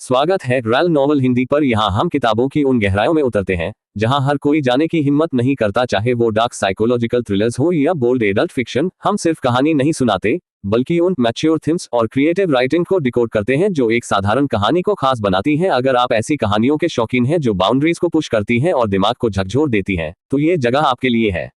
स्वागत है royal novel Hindi पर। यहाँ हम किताबों की उन गहराइयों में उतरते हैं जहाँ हर कोई जाने की हिम्मत नहीं करता, चाहे वो डार्क साइकोलॉजिकल थ्रिलर्स हो या बोल्ड एडल्ट फिक्शन। हम सिर्फ कहानी नहीं सुनाते बल्कि उन मैच्योर थीम्स और क्रिएटिव राइटिंग को डिकोड करते हैं जो एक साधारण कहानी को खास बनाती हैं। अगर आप ऐसी कहानियों के शौकीन हैं जो बाउंड्रीज को पुश करती हैं और दिमाग को झकझोर देती हैं, तो ये जगह आपके लिए है।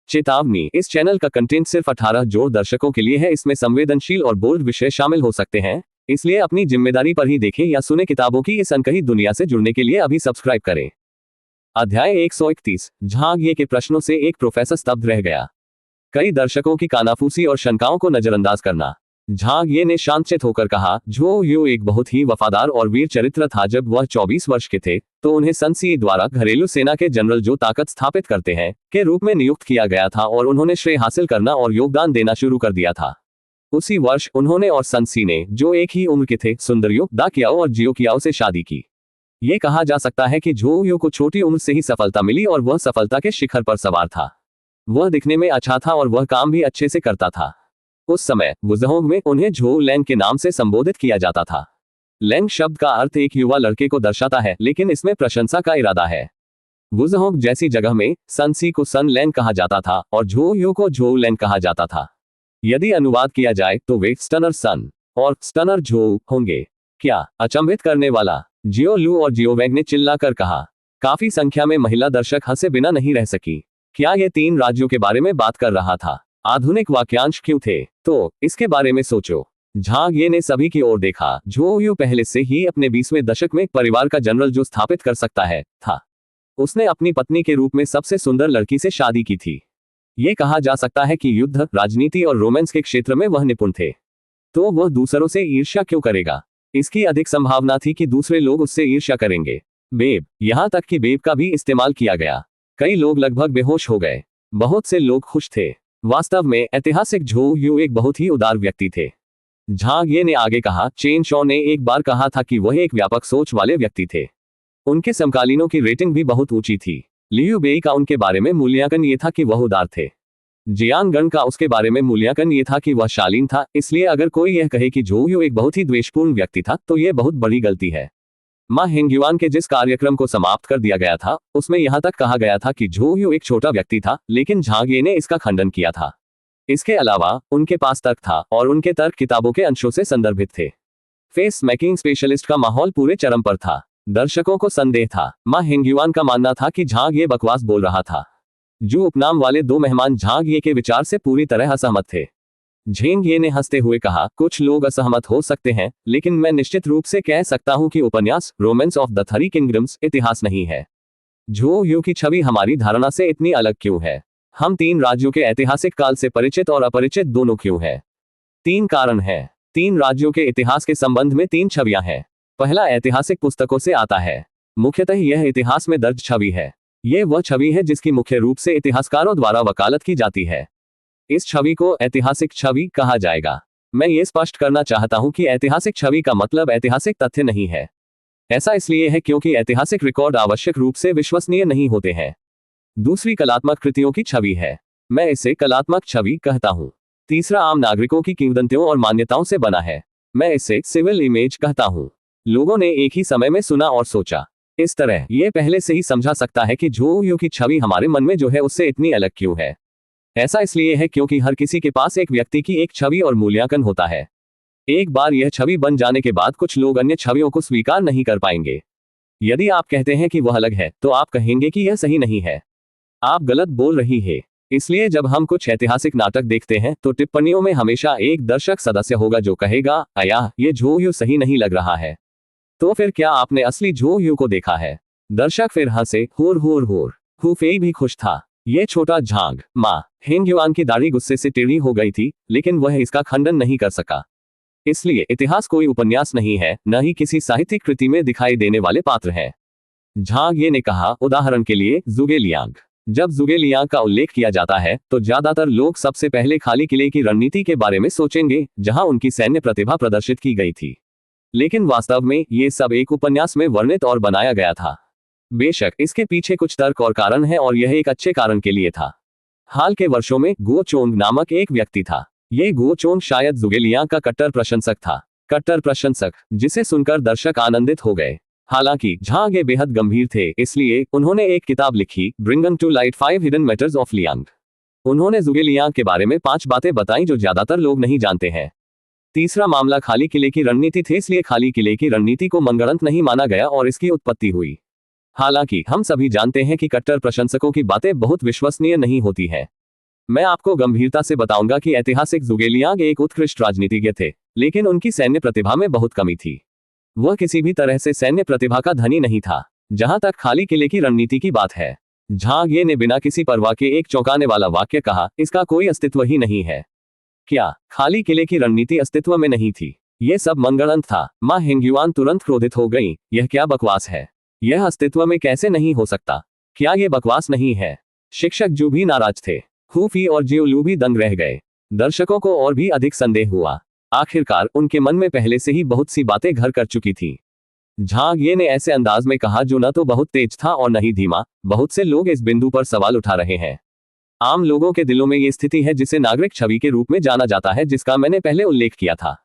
चेतावनी, इस चैनल का कंटेंट सिर्फ 18 जोड़ दर्शकों के लिए है। इसमें संवेदनशील और बोल्ड विषय शामिल हो सकते हैं, इसलिए अपनी जिम्मेदारी पर ही देखें या सुने। किताबों की इस अनकही दुनिया से जुड़ने के लिए अभी सब्सक्राइब करें। अध्याय 131, झांग के प्रश्नों से एक प्रोफेसर स्तब्ध रह गया। कई दर्शकों की कानाफूसी और शंकाओं को नजरअंदाज करना। झांग ने शांतचित होकर कहा, झो यू एक बहुत ही वफादार और वीर चरित्र था। जब वह 24 वर्ष के थे तो उन्हें सन सी द्वारा घरेलू सेना के जनरल जो ताकत स्थापित करते हैं के रूप में नियुक्त किया गया था और उन्होंने श्रेय हासिल करना और योगदान देना शुरू कर दिया था। उसी वर्ष उन्होंने और सन सी ने, जो एक ही उम्र के थे, सुंदरियो दा कियाओ और जियो कियाओ से शादी की। ये कहा जा सकता है कि झो यू को छोटी उम्र से ही सफलता मिली और वह सफलता के शिखर पर सवार था। वह दिखने में अच्छा था और वह काम भी अच्छे से करता था। उस समय वुज़होंग में उन्हें झो लैंग के नाम से संबोधित किया जाता था। लैंग शब्द का अर्थ एक युवा लड़के को दर्शाता है, लेकिन इसमें प्रशंसा का इरादा है। वुज़होंग जैसी जगह में सन सी को सन लैंग कहा जाता था और झो यू को झो लैंग कहा जाता था। यदि अनुवाद किया जाए तो वे स्टनर सन और स्टनर झो होंगे। क्या अचंभित करने वाला, जियो लू और जियो वैंग ने चिल्लाकर कहा। काफी संख्या में महिला दर्शक हंसे बिना नहीं रह सकी। क्या ये 3 राज्यों के बारे में बात कर रहा था? आधुनिक वाक्यांश क्यों थे? तो इसके बारे में सोचो। झांग ने सभी की ओर देखा। झो यू पहले से ही अपने 20वें दशक में एक परिवार का जनरल जो स्थापित कर सकता है था। उसने अपनी पत्नी के रूप में सबसे सुंदर लड़की से शादी की थी। ये कहा जा सकता है कि युद्ध, राजनीति और रोमांस के क्षेत्र में वह निपुण थे। तो वह दूसरों से ईर्ष्या क्यों करेगा? इसकी अधिक संभावना थी कि दूसरे लोग उससे ईर्ष्या करेंगे। बेब, यहां तक कि बेब का भी इस्तेमाल किया गया। कई लोग लगभग बेहोश हो गए। बहुत से लोग खुश थे। वास्तव में ऐतिहासिक झो यू एक बहुत ही उदार व्यक्ति थे। झांग ने आगे कहा, चेन शॉ ने एक बार कहा था कि वह एक व्यापक सोच वाले व्यक्ति थे। उनके समकालीनों की रेटिंग भी बहुत ऊंची थी। लियू बेई का उनके बारे में मूल्यांकन ये था कि वह उदार थे। जियांग गण का उसके बारे में मूल्यांकन ये था कि वह शालीन था। इसलिए अगर कोई यह कहे कि झो यू एक बहुत ही द्वेषपूर्ण व्यक्ति था तो यह बहुत बड़ी गलती है। मा हेंगयुआन के जिस कार्यक्रम को समाप्त कर दिया गया था उसमें यहां तक कहा गया था कि झो यू एक छोटा व्यक्ति था, लेकिन झांग ने इसका खंडन किया था। इसके अलावा उनके पास तर्क था और उनके तर्क किताबों के अंशों से संदर्भित थे। फेस मेकिंग स्पेशलिस्ट का माहौल पूरे चरम पर था। दर्शकों को संदेह था। मा हेंगयुआन का मानना था कि झांग बकवास बोल रहा था। जू उपनाम वाले 2 मेहमान झांग के विचार से पूरी तरह असहमत थे। झेंग ने हंसते हुए कहा, कुछ लोग असहमत हो सकते हैं, लेकिन मैं निश्चित रूप से कह सकता हूं कि उपन्यास रोमांस ऑफ द 3 किंगडम्स इतिहास नहीं है। झो यू की छवि हमारी धारणा से इतनी अलग क्यों है? हम 3 राज्यों के ऐतिहासिक काल से परिचित और अपरिचित दोनों क्यों है? 3 कारण हैं। 3 राज्यों के इतिहास के संबंध में 3 छवियां हैं। पहला ऐतिहासिक पुस्तकों से आता है। मुख्यतः यह इतिहास में दर्ज छवि है। यह वह छवि है जिसकी मुख्य रूप से इतिहासकारों द्वारा वकालत की जाती है। इस छवि को ऐतिहासिक छवि कहा जाएगा। मैं ये स्पष्ट करना चाहता हूं कि ऐतिहासिक छवि का मतलब ऐतिहासिक तथ्य नहीं है। ऐसा इसलिए है क्योंकि ऐतिहासिक रिकॉर्ड आवश्यक रूप से विश्वसनीय नहीं होते हैं। दूसरी कलात्मक कृतियों की छवि है। मैं इसे कलात्मक छवि कहता हूं। तीसरा आम नागरिकों की किंवदंतियों और मान्यताओं से बना है। मैं इसे सिविल इमेज कहता हूं। लोगों ने एक ही समय में सुना और सोचा। इस तरह यह पहले से ही समझा सकता है कि झो यू की छवि हमारे मन में जो है उससे इतनी अलग क्यों है। ऐसा इसलिए है क्योंकि हर किसी के पास एक व्यक्ति की एक छवि और मूल्यांकन होता है। एक बार यह छवि बन जाने के बाद कुछ लोग अन्य छवियों को स्वीकार नहीं कर पाएंगे। यदि आप कहते हैं कि वह अलग है तो आप कहेंगे कि यह सही नहीं है। आप गलत बोल रही है। इसलिए जब हम कुछ ऐतिहासिक नाटक देखते हैं तो टिप्पणियों में हमेशा एक दर्शक सदस्य होगा जो कहेगा, अया ये झो यू सही नहीं लग रहा है। तो फिर क्या आपने असली झो यू को देखा है? दर्शक फिर हंसे, हुर हुर हुर। हुफेई भी खुश था। ये छोटा झांग। मा हेंगयुआन की दाढ़ी गुस्से से टेढ़ी हो गई थी, लेकिन वह इसका खंडन नहीं कर सका। इसलिए इतिहास कोई उपन्यास नहीं है, न ही किसी साहित्यिक कृति में दिखाई देने वाले पात्र हैं। झांग ने कहा, उदाहरण के लिए ज़ुगे लियांग। जब ज़ुगे लियांग का उल्लेख किया जाता है तो ज्यादातर लोग सबसे पहले खाली किले की रणनीति के बारे में सोचेंगे जहां उनकी सैन्य प्रतिभा प्रदर्शित की गई थी। लेकिन वास्तव में ये सब एक उपन्यास में वर्णित और बनाया गया था। बेशक इसके पीछे कुछ तर्क और कारण है और यह एक अच्छे कारण के लिए था। हाल के वर्षों में गुओ चोंग नामक एक व्यक्ति था। ये गुओ चोंग शायद ज़ुगे लियांग का कट्टर प्रशंसक था। कट्टर प्रशंसक, जिसे सुनकर दर्शक आनंदित हो गए। हालांकि झांग ये बेहद गंभीर थे, इसलिए उन्होंने एक किताब लिखी, bringing to light 5 hidden matters of Liang. उन्होंने ज़ुगे लियांग के बारे में 5 बातें बताई जो ज्यादातर लोग नहीं जानते हैं। तीसरा मामला खाली किले की रणनीति थी, इसलिए खाली किले की रणनीति को मनगढ़ंत नहीं माना गया और इसकी उत्पत्ति हुई। हालांकि हम सभी जानते हैं कि कट्टर प्रशंसकों की बातें बहुत विश्वसनीय नहीं होती हैं। मैं आपको गंभीरता से बताऊंगा कि ऐतिहासिक ज़ुगे लियांग एक उत्कृष्ट राजनीतिज्ञ थे, लेकिन उनकी सैन्य प्रतिभा में बहुत कमी थी। वह किसी भी तरह से सैन्य प्रतिभा का धनी नहीं था। जहां तक खाली किले की रणनीति की बात है, झांग ये ने बिना किसी परवाह के एक चौंकाने वाला वाक्य कहा, इसका कोई अस्तित्व ही नहीं है। क्या खाली किले की रणनीति अस्तित्व में नहीं थी? ये सब मनगढ़ंत था। मां हेंग्युआन तुरंत क्रोधित हो गई। यह क्या बकवास है? यह अस्तित्व में कैसे नहीं हो सकता? क्या ये बकवास नहीं है? शिक्षक जू भी नाराज थे। हुफी और जियोलू भी दंग रह गए। दर्शकों को और भी अधिक संदेह हुआ। आखिरकार उनके मन में पहले से ही बहुत सी बातें घर कर चुकी थी। झांग ये ने ऐसे अंदाज में कहा जो न तो बहुत तेज था और न ही धीमा। बहुत से लोग इस बिंदु पर सवाल उठा रहे हैं। आम लोगों के दिलों में ये स्थिति है जिसे नागरिक छवि के रूप में जाना जाता है, जिसका मैंने पहले उल्लेख किया था।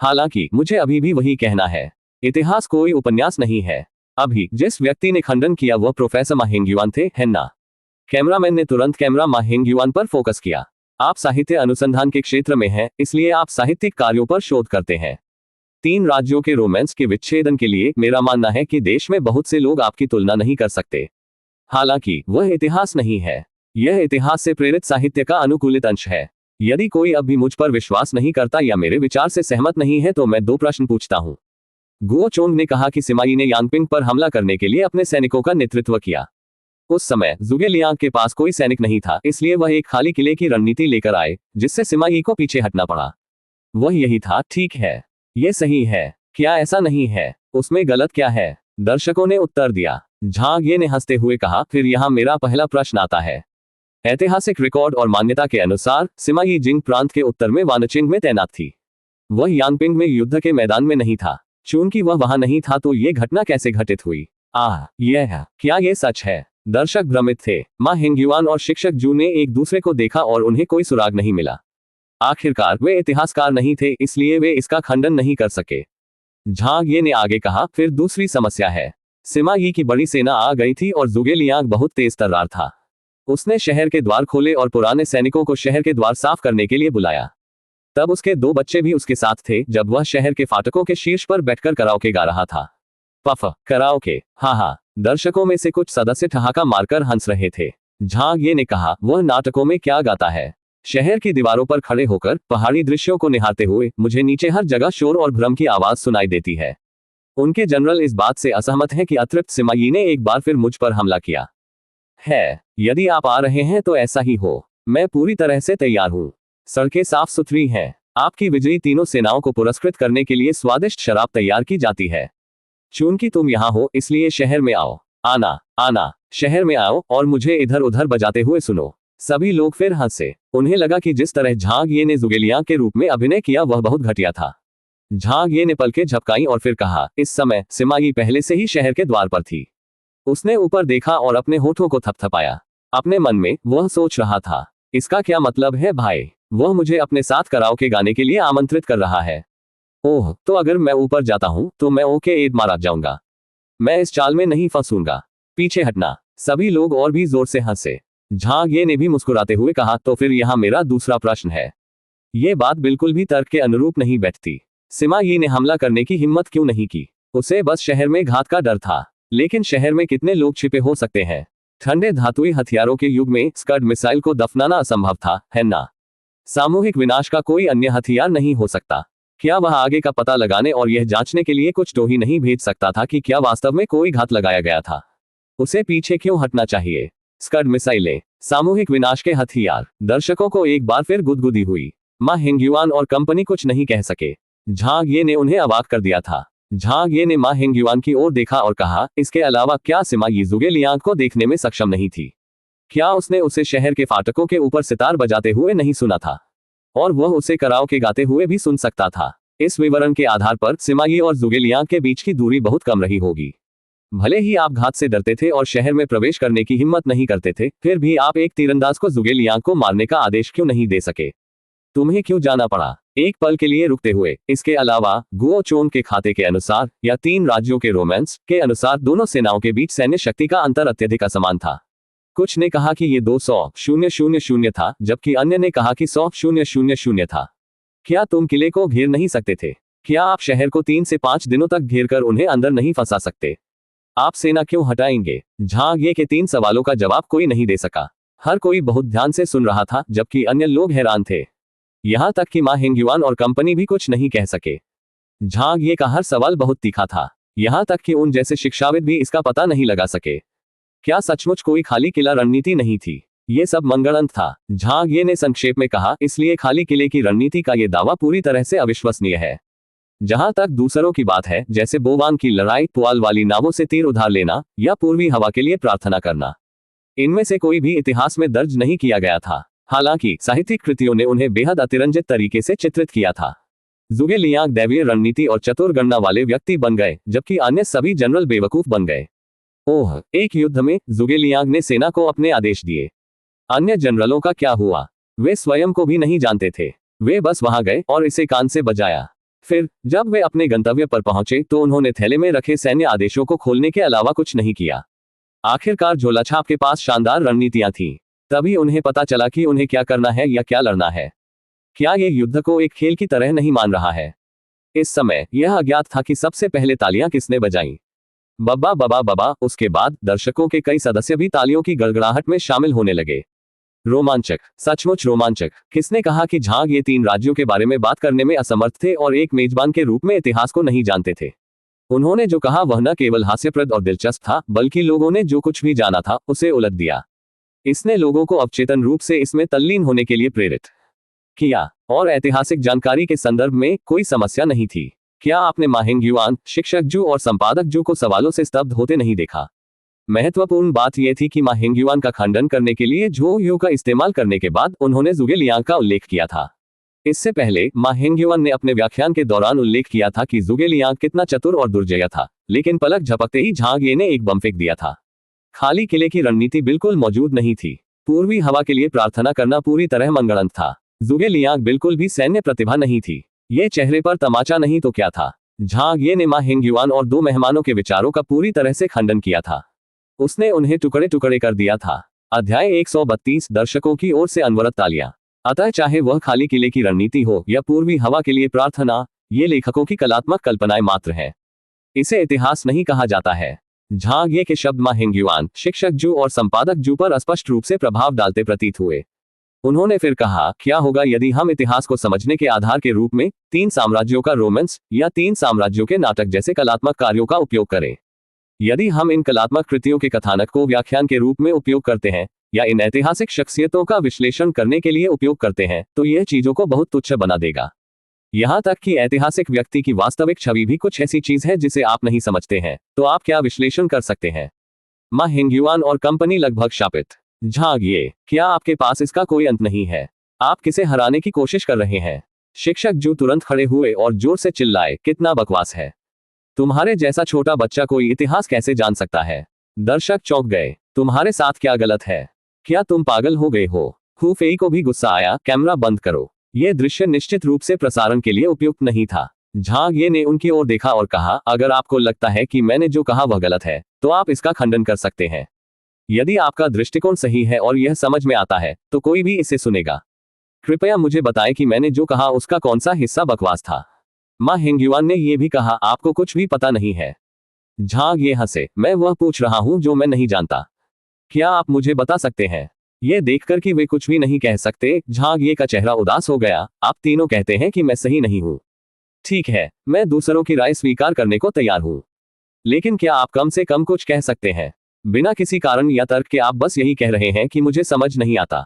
हालांकि मुझे अभी भी वही कहना है, इतिहास कोई उपन्यास नहीं है। अभी जिस व्यक्ति ने खंडन किया वह प्रोफेसर मा हेंग्युआन थे, है ना? कैमरामैन ने तुरंत कैमरा मा हेंग्युआन पर फोकस किया। आप साहित्य अनुसंधान के क्षेत्र में हैं, इसलिए आप साहित्यिक कार्यों पर शोध करते हैं। 3 राज्यों के रोमांस के विच्छेदन के लिए मेरा मानना है कि देश में बहुत से लोग आपकी तुलना नहीं कर सकते। हालांकि वह इतिहास नहीं है। यह इतिहास से प्रेरित साहित्य का अनुकूलित अंश है। यदि कोई अब भी मुझ पर विश्वास नहीं करता या मेरे विचार से सहमत नहीं है तो मैं 2 प्रश्न पूछता हूं। गुओ चोंग ने कहा कि सिमाई ने यांगपिंग पर हमला करने के लिए अपने सैनिकों का नेतृत्व किया। उस समय ज़ुगे लियांग के पास कोई सैनिक नहीं था, इसलिए वह एक खाली किले की रणनीति लेकर आए, जिससे सिमाई को पीछे हटना पड़ा। वह यही था, ठीक है। ये सही है। क्या ऐसा नहीं है? उसमें गलत क्या है? दर्शकों ने उत्तर दिया। झांग ये ने हंसते हुए कहा, फिर यहाँ मेरा पहला प्रश्न आता है। ऐतिहासिक रिकॉर्ड और मान्यता के अनुसार सिमाई जिंग प्रांत के उत्तर में वानचिंग में तैनात थी। वह यांगपिंग में युद्ध के मैदान में नहीं था। चूंकि वह वहां नहीं था तो ये घटना कैसे घटित हुई? क्या ये सच है? दर्शक भ्रमित थे। मां हेंग्युआन और शिक्षक जू ने एक दूसरे को देखा और उन्हें कोई सुराग नहीं मिला। आखिरकार वे इतिहासकार नहीं थे, इसलिए वे इसका खंडन नहीं कर सके। झांग ये ने आगे कहा, फिर दूसरी समस्या है। सिमाई की बड़ी सेना आ गई थी और ज़ुगे लियांग बहुत तेज तर्रार था। उसने शहर के द्वार खोले और पुराने सैनिकों को शहर के द्वार साफ करने के लिए बुलाया। तब उसके 2 बच्चे भी उसके साथ थे जब वह शहर के फाटकों के शीर्ष पर बैठकर कराओके गा रहा था। पफ कराओके, हाँ। दर्शकों में से कुछ सदस्य ठहाका मारकर हंस रहे थे। झांग ये ने कहा, वह नाटकों में क्या गाता है? शहर की दीवारों पर खड़े होकर पहाड़ी दृश्यों को निहारते हुए मुझे नीचे हर जगह शोर और भ्रम की आवाज सुनाई देती है। उनके जनरल इस बात से असहमत हैं कि अतृप्त सिमाई ने एक बार फिर मुझ पर हमला किया है। यदि आप आ रहे हैं तो ऐसा ही हो। मैं पूरी तरह से तैयार हूँ। सड़कें साफ सुथरी हैं। आपकी विजयी तीनों सेनाओं को पुरस्कृत करने के लिए स्वादिष्ट शराब तैयार की जाती है। चूंकि तुम यहाँ हो इसलिए शहर में आओ। आना, शहर में आओ और मुझे इधर उधर बजाते हुए सुनो। सभी लोग फिर हंसे। उन्हें लगा कि जिस तरह झांग ये ने ज़ुगे लियांग के रूप में अभिनय किया वह बहुत घटिया था। झांग ये ने पलकें झपकाई और फिर कहा, इस समय सिमाई पहले से ही शहर के द्वार पर थी। उसने ऊपर देखा और अपने होठों को थपथपाया। अपने मन में वह सोच रहा था, इसका क्या मतलब है भाई? वह मुझे अपने साथ कराओके गाने के लिए आमंत्रित कर रहा है। ओह, तो अगर मैं ऊपर जाता हूं तो मैं ओके एड मारा जाऊंगा। मैं इस चाल में नहीं फंसूंगा। पीछे हटना। सभी लोग और भी जोर से हंसे। झांग ये ने भी मुस्कुराते हुए कहा, तो फिर यहाँ मेरा दूसरा प्रश्न है। ये बात बिल्कुल भी तर्क के अनुरूप नहीं बैठती। सिमाई ने हमला करने की हिम्मत क्यों नहीं की? उसे बस शहर में घात का डर था। लेकिन शहर में कितने लोग छिपे हो सकते हैं? ठंडे धातुई हथियारों के युग में स्कड मिसाइल को दफनाना असंभव था, है ना? सामूहिक विनाश का कोई अन्य हथियार नहीं हो सकता। क्या वह आगे का पता लगाने और यह जांचने के लिए कुछ टोही नहीं भेज सकता था कि क्या वास्तव में कोई घात लगाया गया था? उसे पीछे क्यों हटना चाहिए? स्कड मिसाइलें, सामूहिक विनाश के हथियार। दर्शकों को एक बार फिर गुदगुदी हुई। मां हेंग्युआन और कंपनी कुछ नहीं कह सके। झांग ये ने उन्हें अवाक कर दिया था। झांग ये ने मां हेंग्युआन की ओर देखा और कहा, इसके अलावा क्या सिमाई ज़ुगे लियांग को देखने में सक्षम नहीं थी? क्या उसने उसे शहर के फाटकों के ऊपर सितार बजाते हुए नहीं सुना था? और वह उसे कराओके गाते हुए भी सुन सकता था। इस विवरण के आधार पर सिमाई और ज़ुगे लियांग के बीच की दूरी बहुत कम रही होगी। भले ही आप घात से डरते थे और शहर में प्रवेश करने की हिम्मत नहीं करते थे, फिर भी आप एक तीरंदाज को ज़ुगे लियांग को मारने का आदेश क्यों नहीं दे सके? तुम्हें क्यों जाना पड़ा? एक पल के लिए रुकते हुए, इसके अलावा गुओ चोन के खाते के अनुसार या 3 राज्यों के रोमांस के अनुसार दोनों सेनाओं के बीच सैन्य शक्ति का अंतर अत्यधिक असमान था। कुछ ने कहा कि ये 200-000 था, जबकि अन्य ने कहा कि 100-000 था। क्या तुम किले को घेर नहीं सकते थे? क्या आप शहर को 3 से 5 दिनों तक घेर कर उन्हें अंदर नहीं फंसा सकते? आप सेना क्यों हटाएंगे? झांग ये के 3 सवालों का जवाब कोई नहीं दे सका। हर कोई बहुत ध्यान से सुन रहा था, जबकि अन्य लोग हैरान थे। यहां तक कि मा हेंगयुआन और कंपनी भी कुछ नहीं कह सके। झांग ये का हर सवाल बहुत तीखा था, यहां तक कि उन जैसे शिक्षाविद भी इसका पता नहीं लगा सके। क्या सचमुच कोई खाली किला रणनीति नहीं थी? ये सब मनगढ़ंत था, झांग ये ने संक्षेप में कहा। इसलिए खाली किले की रणनीति का ये दावा पूरी तरह से अविश्वसनीय है। जहां तक दूसरों की बात है, जैसे बोवांग की लड़ाई, पुआल वाली नावों से तीर उधार लेना या पूर्वी हवा के लिए प्रार्थना करना, इनमें से कोई भी इतिहास में दर्ज नहीं किया गया था। हालांकि साहित्यिक कृतियों ने उन्हें बेहद अतिरंजित तरीके से चित्रित किया था। जुगे लियांग दैवीय रणनीति और चतुर गणना वाले व्यक्ति बन गए, जबकि अन्य सभी जनरल बेवकूफ बन गए। ओह, एक युद्ध में जुगे लियांग ने सेना को अपने आदेश दिए। अन्य जनरलों का क्या हुआ? वे स्वयं को भी नहीं जानते थे। वे बस वहां गए और इसे कान से बजाया। फिर जब वे अपने गंतव्य पर पहुंचे तो उन्होंने थैले में रखे सैन्य आदेशों को खोलने के अलावा कुछ नहीं किया। आखिरकार झोलाछाप के पास शानदार रणनीतियां थीं। तभी उन्हें पता चला कि उन्हें क्या करना है या क्या लड़ना है। क्या ये युद्ध को एक खेल की तरह नहीं मान रहा है? इस समय यह अज्ञात था कि सबसे पहले तालियां किसने बजाईं। बब्बा बबा बबा। उसके बाद दर्शकों के कई सदस्य भी तालियों की गड़गड़ाहट में शामिल होने लगे। रोमांचक, सचमुच रोमांचक। किसने कहा कि झांग ये 3 राज्यों के बारे में बात करने में असमर्थ थे और एक मेजबान के रूप में इतिहास को नहीं जानते थे? उन्होंने जो कहा वह न केवल हास्यप्रद और दिलचस्प था, बल्कि लोगों ने जो कुछ भी जाना था उसे उलट दिया। इसने लोगों को अवचेतन रूप से इसमें तल्लीन होने के लिए प्रेरित किया, और ऐतिहासिक जानकारी के संदर्भ में कोई समस्या नहीं थी। क्या आपने मा हेंगयुआन, शिक्षक जू और संपादक जू को सवालों से स्तब्ध होते नहीं देखा? महत्वपूर्ण बात यह थी कि मा हेंगयुआन का खंडन करने के लिए झो यू का इस्तेमाल करने के बाद उन्होंने जुगे लियांग का उल्लेख किया था। इससे पहले मा हेंगयुआन ने अपने व्याख्यान के दौरान उल्लेख किया था कि जुगे लियांग कितना चतुर और दुर्जय था, लेकिन पलक झपकते ही झांग ये ने एक बम फेंक दिया था। खाली किले की रणनीति बिल्कुल मौजूद नहीं थी। पूर्वी हवा के लिए प्रार्थना करना पूरी तरह मनगढ़ंत था। जुगे लियांग बिल्कुल भी सैन्य प्रतिभा नहीं थी। ये चेहरे पर तमाचा नहीं तो क्या था? झांग ये ने मा हेंगयुआन और 2 मेहमानों के विचारों का पूरी तरह से खंडन किया था। उसने उन्हें टुकड़े टुकड़े कर दिया था। अध्याय 132। दर्शकों की ओर से अनवरत तालियां। अतः चाहे वह खाली किले की रणनीति हो या पूर्वी हवा के लिए प्रार्थना, ये लेखकों की कलात्मक कल्पनाएं मात्र हैं। इसे इतिहास नहीं कहा जाता है। झांग ये के शब्द मा हेंगयुआन, शिक्षक जू और संपादक जू पर स्पष्ट रूप से प्रभाव डालते प्रतीत हुए। उन्होंने फिर कहा, क्या होगा यदि हम इतिहास को समझने के आधार के रूप में 3 साम्राज्यों का रोमांस या 3 साम्राज्यों के नाटक जैसे कलात्मक कार्यों का उपयोग करें? यदि हम इन कलात्मक कृतियों के कथानक को व्याख्यान के रूप में उपयोग करते हैं या इन ऐतिहासिक शख्सियतों का विश्लेषण करने के लिए उपयोग करते हैं, तो यह चीजों को बहुत तुच्छ बना देगा। यहां तक कि ऐतिहासिक व्यक्ति की वास्तविक छवि भी कुछ ऐसी चीज है जिसे आप नहीं समझते हैं, तो आप क्या विश्लेषण कर सकते हैं? मा हेंगयुआन और कंपनी लगभग शापित। झांग ये, क्या आपके पास इसका कोई अंत नहीं है? आप किसे हराने की कोशिश कर रहे हैं? शिक्षक जू तुरंत खड़े हुए और जोर से चिल्लाए, कितना बकवास है! तुम्हारे जैसा छोटा बच्चा कोई इतिहास कैसे जान सकता है? दर्शक चौंक गए। तुम्हारे साथ क्या गलत है? क्या तुम पागल हो गए हो? हु फेई को भी गुस्सा आया, कैमरा बंद करो। यह दृश्य निश्चित रूप से प्रसारण के लिए उपयुक्त नहीं था। झांग ये ने उनकी ओर देखा और कहा, अगर आपको लगता है कि मैंने जो कहा वह गलत है, तो आप इसका खंडन कर सकते हैं। यदि आपका दृष्टिकोण सही है और यह समझ में आता है, तो कोई भी इसे सुनेगा। कृपया मुझे बताएं कि मैंने जो कहा उसका कौन सा हिस्सा बकवास था। मा हेंगयुआन ने यह भी कहा, आपको कुछ भी पता नहीं है। झांग ये हंसे, मैं वह पूछ रहा हूं जो मैं नहीं जानता। क्या आप मुझे बता सकते हैं? यह देखकर कि वे कुछ भी नहीं कह सकते, झांग ये का चेहरा उदास हो गया। आप तीनों कहते हैं कि मैं सही नहीं हूं। ठीक है, मैं दूसरों की राय स्वीकार करने को तैयार हूं, लेकिन क्या आप कम से कम कुछ कह सकते हैं? बिना किसी कारण या तर्क के आप बस यही कह रहे हैं कि मुझे समझ नहीं आता।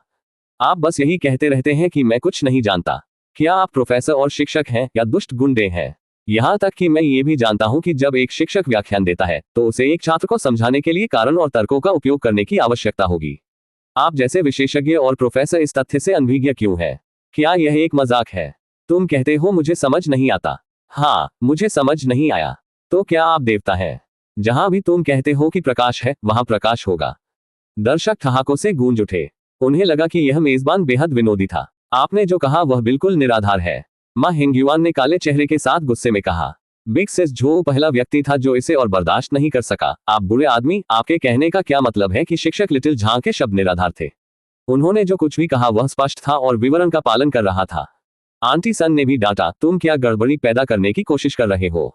आप बस यही कहते रहते हैं कि मैं कुछ नहीं जानता। क्या आप प्रोफेसर और शिक्षक हैं या दुष्ट गुंडे हैं? यहां तक कि मैं ये भी जानता हूं कि जब एक शिक्षक व्याख्यान देता है तो उसे एक छात्र को समझाने के लिए कारण और तर्कों का उपयोग करने की आवश्यकता होगी। आप जैसे विशेषज्ञ और प्रोफेसर इस तथ्य से अनभिज्ञ क्यों है? क्या यह एक मजाक है? तुम कहते हो मुझे समझ नहीं आता। हाँ, मुझे समझ नहीं आया। तो क्या आप देवता हैं? जहां भी तुम कहते हो कि प्रकाश है, वहां प्रकाश होगा। दर्शक ठहाकों से गूंज उठे। उन्हें लगा कि यह मेजबान बेहद विनोदी था। आपने जो कहा वह बिल्कुल निराधार है। मा हिंगयुआन ने काले चेहरे के साथ गुस्से में कहा। बिग सेस झो पहला व्यक्ति था जो इसे और बर्दाश्त नहीं कर सका। आप बुरे आदमी, आपके कहने का क्या मतलब है कि शिक्षक लिटिल झांग के शब्द निराधार थे? उन्होंने जो कुछ भी कहा वह स्पष्ट था और विवरण का पालन कर रहा था। आंटी सन ने भी डांटा, तुम क्या गड़बड़ी पैदा करने की कोशिश कर रहे हो?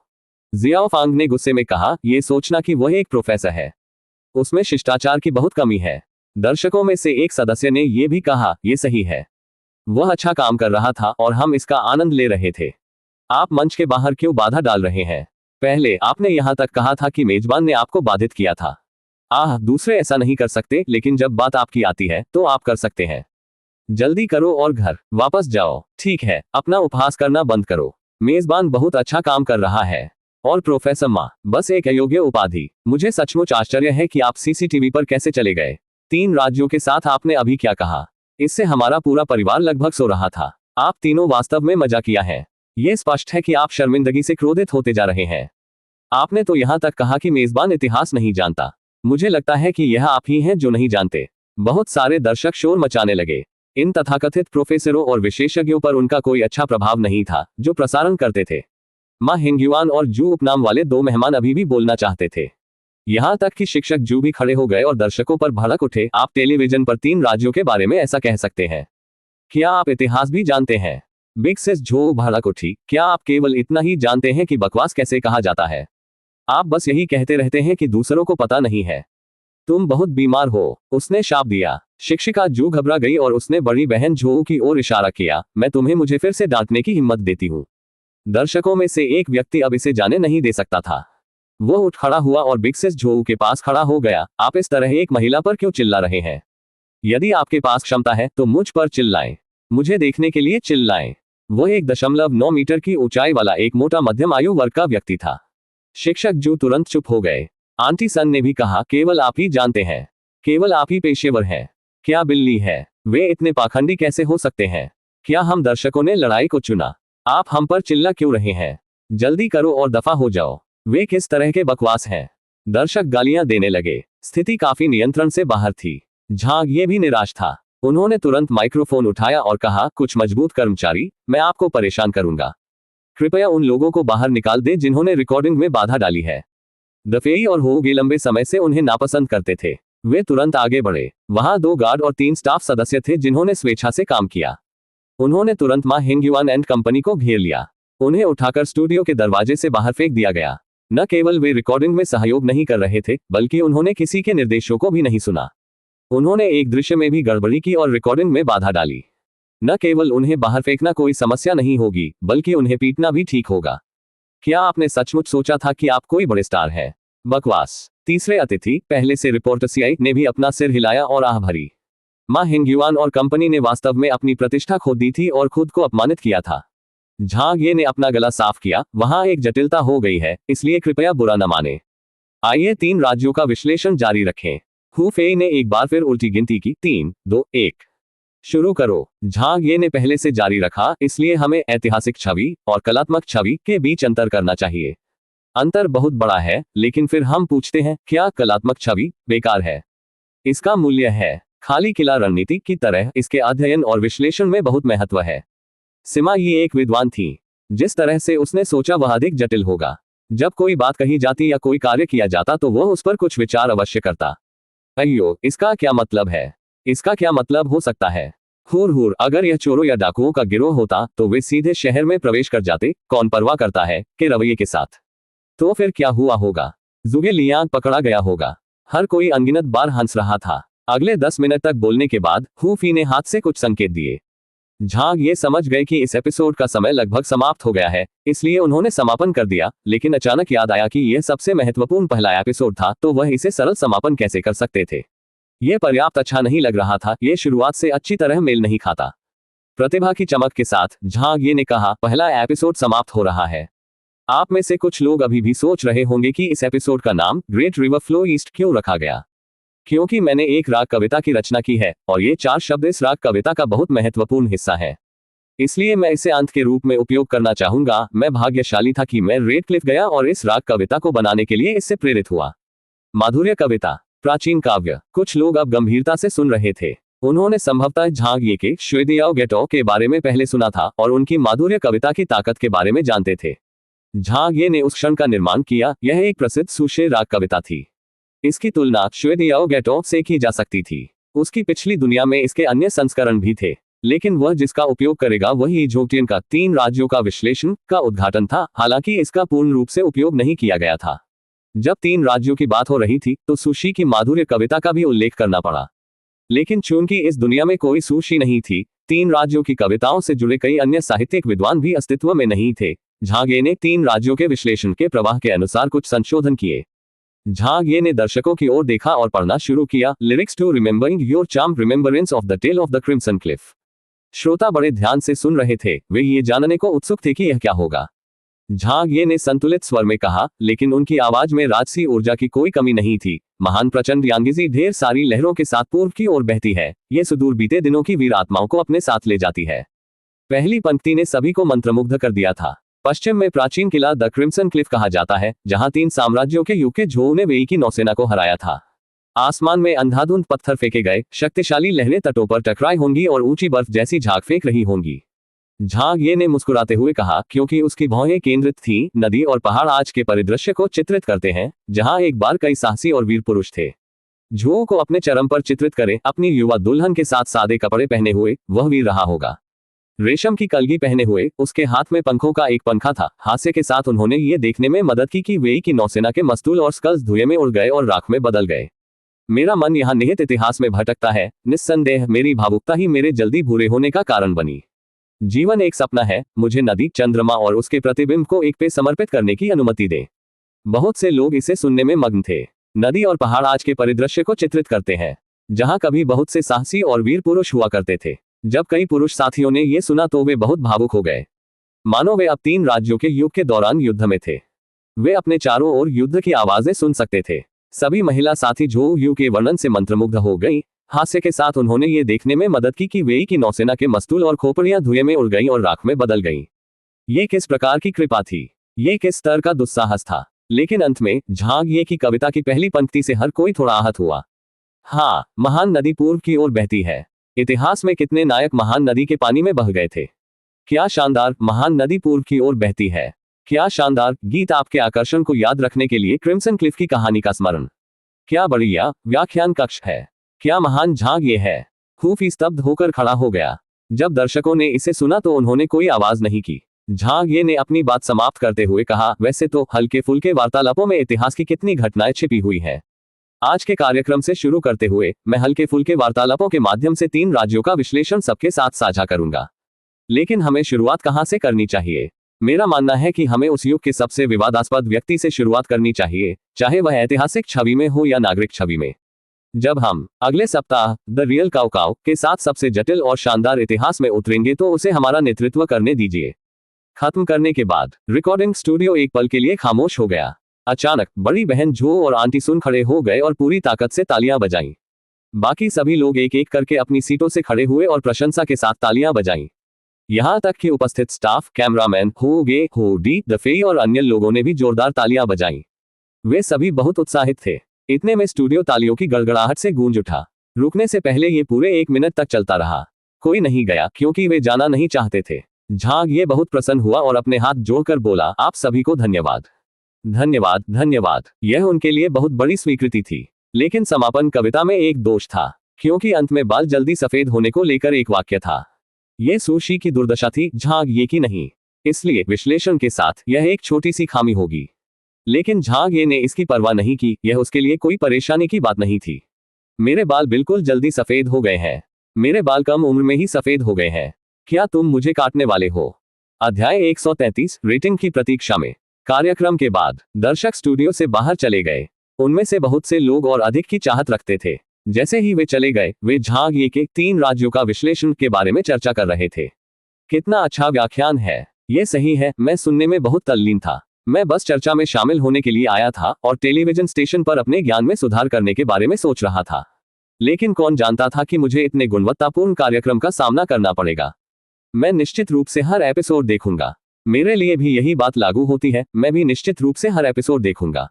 जियाओ फांग ने गुस्से में कहा, यह सोचना कि वह एक प्रोफेसर है, उसमें शिष्टाचार की बहुत कमी है। दर्शकों में से एक सदस्य ने यह भी कहा, यह सही है। वह अच्छा काम कर रहा था और हम इसका आनंद ले रहे थे। आप मंच के बाहर क्यों बाधा डाल रहे हैं? पहले आपने यहां तक कहा था कि मेजबान ने आपको बाधित किया था। दूसरे ऐसा नहीं कर सकते, लेकिन जब बात आपकी आती है तो आप कर सकते हैं। जल्दी करो और घर वापस जाओ। ठीक है, अपना उपहास करना बंद करो। मेजबान बहुत अच्छा काम कर रहा है। और प्रोफेसर मा, बस एक अयोग्य उपाधि। मुझे सचमुच आश्चर्य है कि आप सीसीटीवी पर कैसे चले गए। 3 राज्यों के साथ आपने अभी क्या कहा? इससे हमारा पूरा परिवार लगभग सो रहा था। आप तीनों वास्तव में मजाकिया हैं। यह स्पष्ट है कि आप शर्मिंदगी से क्रोधित होते जा रहे हैं। आपने तो यहां तक कहा कि मेजबान इतिहास नहीं जानता। मुझे लगता है कि यह आप ही हैं जो नहीं जानते। बहुत सारे दर्शक शोर मचाने लगे। इन तथाकथित प्रोफेसरों और विशेषज्ञों पर उनका कोई अच्छा प्रभाव नहीं था जो प्रसारण करते थे। मा हिंगयुआन और जू उपनाम वाले 2 मेहमान अभी भी बोलना चाहते थे। यहां तक कि शिक्षक जू भी खड़े हो गए और दर्शकों पर भड़क उठे। आप टेलीविजन पर 3 राज्यों के बारे में ऐसा कह सकते हैं? क्या आप इतिहास भी जानते हैं? बिग सेस झो भड़क उठी। क्या आप केवल इतना ही जानते हैं कि बकवास कैसे कहा जाता है? आप बस यही कहते रहते हैं कि दूसरों को पता नहीं है। तुम बहुत बीमार हो, उसने शाप दिया। शिक्षिका जू घबरा गई और उसने बड़ी बहन झो की ओर इशारा किया। मैं तुम्हें मुझे फिर से डांटने की हिम्मत देती हूँ। दर्शकों में से एक व्यक्ति अब इसे जाने नहीं दे सकता था। वो उठ खड़ा हुआ और बिग सेस झो के पास खड़ा हो गया। आप इस तरह एक महिला पर क्यों चिल्ला रहे हैं? यदि आपके पास क्षमता है तो मुझ पर चिल्लाएं। मुझे देखने के लिए चिल्लाएं। वो 1.9 मीटर की ऊंचाई वाला एक मोटा मध्यम आयु वर्ग का व्यक्ति था। शिक्षक जू तुरंत चुप हो गए। आंटी सन ने भी कहा, केवल आप ही जानते हैं। केवल आप ही पेशेवर हैं। क्या बिल्ली है? वे इतने पाखंडी कैसे हो सकते हैं? क्या हम दर्शकों ने लड़ाई को चुना? आप हम पर चिल्ला क्यों रहे हैं? जल्दी करो और दफा हो जाओ। वे किस तरह के बकवास हैं? दर्शक गालियां देने लगे। स्थिति काफी नियंत्रण से बाहर थी। झांग ये भी निराश था। उन्होंने तुरंत माइक्रोफोन उठाया और कहा, कुछ मजबूत कर्मचारी, मैं आपको परेशान करूंगा। कृपया उन लोगों को बाहर निकाल दे जिन्होंने रिकॉर्डिंग में बाधा डाली है। दफेई और होगे लंबे समय से उन्हें नापसंद करते थे। वे तुरंत आगे बढ़े। वहां 2 गार्ड और 3 स्टाफ सदस्य थे जिन्होंने स्वेच्छा से काम किया। उन्होंने तुरंत मा हिंगयुआन एंड कंपनी को घेर लिया। उन्हें उठाकर स्टूडियो के दरवाजे से बाहर फेंक दिया गया। न केवल वे रिकॉर्डिंग में सहयोग नहीं कर रहे थे, बल्कि उन्होंने किसी के निर्देशों को भी नहीं सुना। उन्होंने एक दृश्य में भी गड़बड़ी की और रिकॉर्डिंग में बाधा डाली। न केवल उन्हें बाहर फेंकना कोई समस्या नहीं होगी, बल्कि उन्हें पीटना भी ठीक होगा। क्या आपने सचमुच सोचा था कि आप कोई बड़े स्टार हैं? बकवास। तीसरे अतिथि, पहले से रिपोर्टर सीआई ने भी अपना सिर हिलाया और आह भरी। मा हिंगयुआन और कंपनी ने वास्तव में अपनी प्रतिष्ठा खो दी थी और खुद को अपमानित किया था। झांग ये ने अपना गला साफ किया। वहां एक जटिलता हो गई है, इसलिए कृपया बुरा न माने। आइए 3 राज्यों का विश्लेषण जारी रखें। हु फेई ने एक बार फिर उल्टी गिनती की। 3, 2, 1। शुरू करो। झांग ये ने पहले से जारी रखा, इसलिए हमें ऐतिहासिक छवि और कलात्मक छवि के बीच अंतर करना चाहिए। अंतर बहुत बड़ा है, लेकिन फिर हम पूछते हैं, क्या कलात्मक छवि बेकार है? इसका मूल्य है। खाली किला रणनीति की तरह इसके अध्ययन और विश्लेषण में बहुत महत्व है। सिमा ये एक विद्वान थी। जिस तरह से उसने सोचा वह अधिक जटिल होगा। जब कोई बात कही जाती या कोई कार्य किया जाता तो वह उस पर कुछ विचार अवश्य करता। अयो, इसका क्या मतलब है? इसका क्या मतलब हो सकता है? हुर हुर, अगर यह चोरों या डाकुओं का गिरोह होता तो वे सीधे शहर में प्रवेश कर जाते, कौन परवाह करता है, के रवैये के साथ। तो फिर क्या हुआ होगा? जुगे लियांग पकड़ा गया होगा। हर कोई अनगिनत बार हंस रहा था। अगले 10 मिनट तक बोलने के बाद हु फी ने हाथ से कुछ संकेत दिए। झांग ये समझ गए कि इस एपिसोड का समय लगभग समाप्त हो गया है, इसलिए उन्होंने समापन कर दिया। लेकिन अचानक याद आया कि यह सबसे महत्वपूर्ण पहला एपिसोड था, तो वह इसे सरल समापन कैसे कर सकते थे? यह पर्याप्त अच्छा नहीं लग रहा था। यह शुरुआत से अच्छी तरह मेल नहीं खाता। प्रतिभा की चमक के साथ झांग ये ने कहा, पहला एपिसोड समाप्त हो रहा है। आप में से कुछ लोग अभी भी सोच रहे होंगे कि इस एपिसोड का नाम ग्रेट रिवर फ्लो ईस्ट क्यों रखा गया। क्योंकि मैंने एक राग कविता की रचना की है और ये 4 शब्द इस राग कविता का बहुत महत्वपूर्ण हिस्सा है। इसलिए मैं इसे अंत के रूप में उपयोग करना चाहूंगा। मैं भाग्यशाली था कि मैं रेडक्लिफ गया और इस राग कविता को बनाने के लिए इससे प्रेरित हुआ। माधुर्य कविता, प्राचीन काव्य। कुछ लोग अब गंभीरता से सुन रहे थे। उन्होंने संभवतः झांग ये के श्वेदियाओ गेटो के बारे में पहले सुना था और उनकी माधुर्य कविता की ताकत के बारे में जानते थे। झांग ये ने उस क्षण का निर्माण किया, यह एक प्रसिद्ध सुशे राग कविता थी। इसकी तुलना श्वेदियाओ गेटो से की जा सकती थी। उसकी पिछली दुनिया में इसके अन्य संस्करण भी थे, लेकिन वह जिसका उपयोग करेगा वही जोटियन का 3 राज्यों का विश्लेषण का उद्घाटन था। हालांकि इसका पूर्ण रूप से उपयोग नहीं किया गया था। जब 3 राज्यों की बात हो रही थी तो सुशी की माधुर्य कविता का भी उल्लेख करना पड़ा, लेकिन चूंकि इस दुनिया में कोई सुशी नहीं थी, 3 राज्यों की कविताओं से जुड़े कई अन्य साहित्यिक विद्वान भी अस्तित्व में नहीं थे। झांग ये ने 3 राज्यों के विश्लेषण के प्रवाह के अनुसार कुछ संशोधन किए। झांग ये ने दर्शकों की ओर देखा और पढ़ना शुरू किया, lyrics to remembering your charm remembrance of the tale of the crimson cliff. श्रोता बड़े ध्यान से सुन रहे थे, वे ये जानने को उत्सुक थे कि यह क्या होगा। झांग ये ने संतुलित स्वर में कहा, लेकिन उनकी आवाज में राजसी ऊर्जा की कोई कमी नहीं थी। महान प्रचंड यांगिजी ढेर सारी लहरों के साथ पूर्व की ओर बहती है, ये सुदूर बीते दिनों की वीर आत्माओं को अपने साथ ले जाती है। पहली पंक्ति ने सभी को मंत्रमुग्ध कर दिया था। पश्चिम में प्राचीन किला द क्रिम्सन क्लिफ कहा जाता है, जहां 3 साम्राज्यों के युग के झोऊ ने वेई की नौसेना को हराया था। आसमान में अंधाधुंध पत्थर फेंके गए, शक्तिशाली लहरें तटों पर टकराई होंगी और ऊंची बर्फ जैसी झाग फेंक रही होंगी। झांग ये ने मुस्कुराते हुए कहा, क्योंकि उसकी भौहें केंद्रित थीं, नदी और पहाड़ आज के परिदृश्य को चित्रित करते हैं, जहां एक बार कई साहसी और वीर पुरुष थे। झोऊ को अपने चरम पर चित्रित करें, अपनी युवा दुल्हन के साथ सादे कपड़े पहने हुए, वह वीर रहा होगा। रेशम की कलगी पहने हुए, उसके हाथ में पंखों का एक पंखा था। हास्य के साथ उन्होंने ये देखने में मदद की कि वेई की नौसेना के मस्तूल और स्कल्स धुएं में उड़ गए और राख में बदल गए। मेरा मन यहाँ निहित इतिहास में भटकता है, निस्संदेह मेरी भावुकता ही मेरे जल्दी भूरे होने का कारण बनी। जीवन एक सपना है, मुझे नदी, चंद्रमा और उसके प्रतिबिंब को एक पे समर्पित करने की अनुमति दे। बहुत से लोग इसे सुनने में मग्न थे। नदी और पहाड़ आज के परिदृश्य को चित्रित करते हैं, जहां कभी बहुत से साहसी और वीर पुरुष हुआ करते थे। जब कई पुरुष साथियों ने यह सुना तो वे बहुत भावुक हो गए, मानो वे अब 3 राज्यों के युग के दौरान युद्ध में थे। वे अपने चारों ओर युद्ध की आवाजें सुन सकते थे। सभी महिला साथी झोऊ यू के वर्णन से मंत्रमुग्ध हो गई। हास्य के साथ उन्होंने ये देखने में मदद की कि वेई की नौसेना के मस्तूल और खोपड़ियां धुएं में उड़ गईं और राख में बदल गईं। ये किस प्रकार की कृपा थी, ये किस स्तर का दुस्साहस था। लेकिन अंत में झांग ये की कविता की पहली पंक्ति से हर कोई थोड़ा आहत हुआ। हाँ, महान नदी पूर्व की ओर बहती है। इतिहास में कितने नायक महान नदी के पानी में बह गए थे। क्या शानदार, महान नदी पूर्व की ओर बहती है। क्या शानदार गीत। आपके आकर्षण को याद रखने के लिए क्रिम्सन क्लिफ की कहानी का स्मरण। क्या बढ़िया व्याख्यान कक्ष है। क्या महान झांग ये है। खूफी स्तब्ध होकर खड़ा हो गया। जब दर्शकों ने इसे सुना तो उन्होंने कोई आवाज नहीं की। झांग ये ने अपनी बात समाप्त करते हुए कहा, वैसे तो हल्के फुल्के वार्तालापों में इतिहास की कितनी घटनाएं छिपी हुई हैं। आज के कार्यक्रम से शुरू करते हुए मैं हल्के फुल्के वार्तालापों के माध्यम से 3 राज्यों का विश्लेषण सबके साथ साझा करूंगा। लेकिन हमें शुरुआत कहां से करनी चाहिए। मेरा मानना है कि हमें उस युग के सबसे विवादास्पद व्यक्ति से शुरुआत करनी चाहिए, चाहे वह ऐतिहासिक छवि में हो या नागरिक छवि में। जब हम अगले सप्ताह द रियल काउ के साथ सबसे जटिल और शानदार इतिहास में उतरेंगे तो उसे हमारा नेतृत्व करने दीजिए। खत्म करने के बाद रिकॉर्डिंग स्टूडियो एक पल के लिए खामोश हो गया। अचानक बड़ी बहन झो और आंटी सुन खड़े हो गए और पूरी ताकत से तालियां बजाईं। बाकी सभी लोग एक एक करके अपनी सीटों से खड़े हुए और प्रशंसा के साथ तालियां बजाईं। यहां तक कि उपस्थित स्टाफ, कैमरामैन, हो डी दफे और अन्य लोगों ने भी जोरदार तालियां बजाईं। वे सभी बहुत उत्साहित थे। इतने में स्टूडियो तालियों की गड़गड़ाहट से गूंज उठा। रुकने से पहले ये पूरे 1 मिनट तक चलता रहा। कोई नहीं गया क्योंकि वे जाना नहीं चाहते थे। झांग ये बहुत प्रसन्न हुआ और अपने हाथ जोड़कर बोला, आप सभी को धन्यवाद, धन्यवाद, धन्यवाद। यह उनके लिए बहुत बड़ी स्वीकृति थी। लेकिन समापन कविता में एक दोष था, क्योंकि अंत में बाल जल्दी सफेद होने को लेकर एक वाक्य था। यह सुशी की दुर्दशा थी, झांग ये की नहीं। इसलिए विश्लेषण के साथ यह एक छोटी सी खामी होगी। लेकिन झांग ये ने इसकी परवाह नहीं की, यह उसके लिए कोई परेशानी की बात नहीं थी। मेरे बाल बिल्कुल जल्दी सफेद हो गए हैं। मेरे बाल कम उम्र में ही सफेद हो गए हैं। क्या तुम मुझे काटने वाले हो। अध्याय 133 रेटिंग की प्रतीक्षा में। कार्यक्रम के बाद दर्शक स्टूडियो से बाहर चले गए। उनमें से बहुत से लोग और अधिक की चाहत रखते थे। जैसे ही वे चले गए, वे झांग ये के 3 राज्यों का विश्लेषण के बारे में चर्चा कर रहे थे। कितना अच्छा व्याख्यान है। ये सही है, मैं सुनने में बहुत तल्लीन था। मैं बस चर्चा में शामिल होने के लिए आया था और टेलीविजन स्टेशन पर अपने ज्ञान में सुधार करने के बारे में सोच रहा था। लेकिन कौन जानता था कि मुझे इतने गुणवत्तापूर्ण कार्यक्रम का सामना करना पड़ेगा। मैं निश्चित रूप से हर एपिसोड देखूंगा। मेरे लिए भी यही बात लागू होती है, मैं भी निश्चित रूप से हर एपिसोड देखूंगा।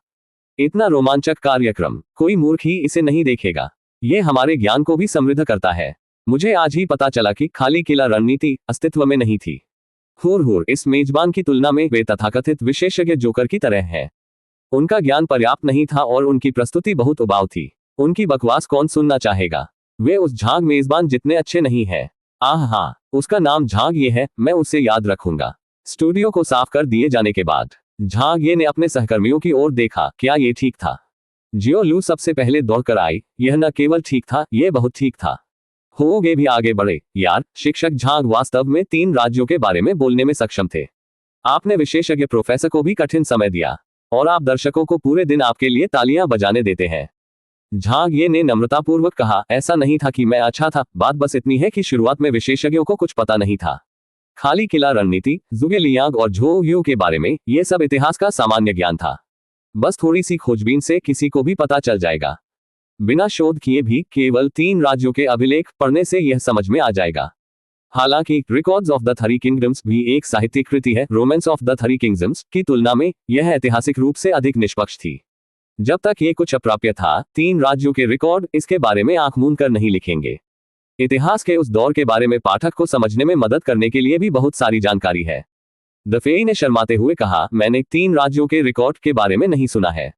इतना रोमांचक कार्यक्रम कोई मूर्ख ही इसे नहीं देखेगा। ये हमारे ज्ञान को भी समृद्ध करता है। मुझे आज ही पता चला कि खाली किला रणनीति अस्तित्व में नहीं थी। हुर इस मेजबान की तुलना में वे तथाकथित विशेषज्ञ जोकर की तरह हैं। उनका ज्ञान पर्याप्त नहीं था और उनकी प्रस्तुति बहुत उबाऊ थी। उनकी बकवास कौन सुनना चाहेगा। वे उस झाग मेजबान जितने अच्छे नहीं हैं। आह हाँ, उसका नाम झाग ये है, मैं उसे याद रखूंगा। स्टूडियो को साफ कर दिए जाने के बाद झाग ये ने अपने सहकर्मियों की ओर देखा। क्या ये ठीक था? जियो लू सबसे पहले दौड़कर आई। यह न केवल ठीक था, यह बहुत ठीक था। होगे भी आगे बढ़े। यार, शिक्षक झाग वास्तव में 3 राज्यों के बारे में बोलने में सक्षम थे। आपने विशेषज्ञ प्रोफेसर को भी कठिन समय दिया और आप दर्शकों को पूरे दिन आपके लिए तालियां बजाने देते हैं। झाग ये ने नम्रतापूर्वक कहा, ऐसा नहीं था कि मैं अच्छा था, बात बस इतनी है कि शुरुआत में विशेषज्ञों को कुछ पता नहीं था। खाली किला रणनीति, जुगे लियांग और झो यू के बारे में यह सब इतिहास का सामान्य ज्ञान था। बस थोड़ी सी खोजबीन से किसी को भी पता चल जाएगा। बिना शोध किए भी केवल 3 राज्यों के अभिलेख पढ़ने से यह समझ में आ जाएगा। हालांकि records of the three kingdoms भी एक साहित्यिक कृति है, romance of the three kingdoms की तुलना में यह ऐतिहासिक रूप से अधिक निष्पक्ष थी। जब तक ये कुछ अप्राप्य था, 3 राज्यों के रिकॉर्ड इसके बारे में आंख मूंद कर नहीं लिखेंगे। इतिहास के उस दौर के बारे में पाठक को समझने में मदद करने के लिए भी बहुत सारी जानकारी है। दफेई ने शर्माते हुए कहा, मैंने 3 राज्यों के रिकॉर्ड के बारे में नहीं सुना है।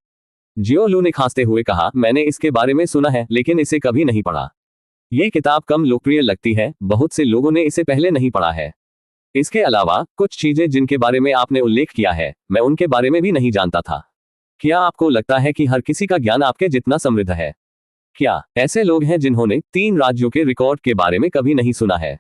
जियो लू ने खांसते हुए कहा, मैंने इसके बारे में सुना है लेकिन इसे कभी नहीं पढ़ा। यह किताब कम लोकप्रिय लगती है, बहुत से लोगों ने इसे पहले नहीं पढ़ा है। इसके अलावा कुछ चीजें जिनके बारे में आपने उल्लेख किया है, मैं उनके बारे में भी नहीं जानता था। क्या आपको लगता है कि हर किसी का ज्ञान आपके जितना समृद्ध है? क्या ऐसे लोग हैं जिन्होंने 3 राज्यों के रिकॉर्ड के बारे में कभी नहीं सुना है?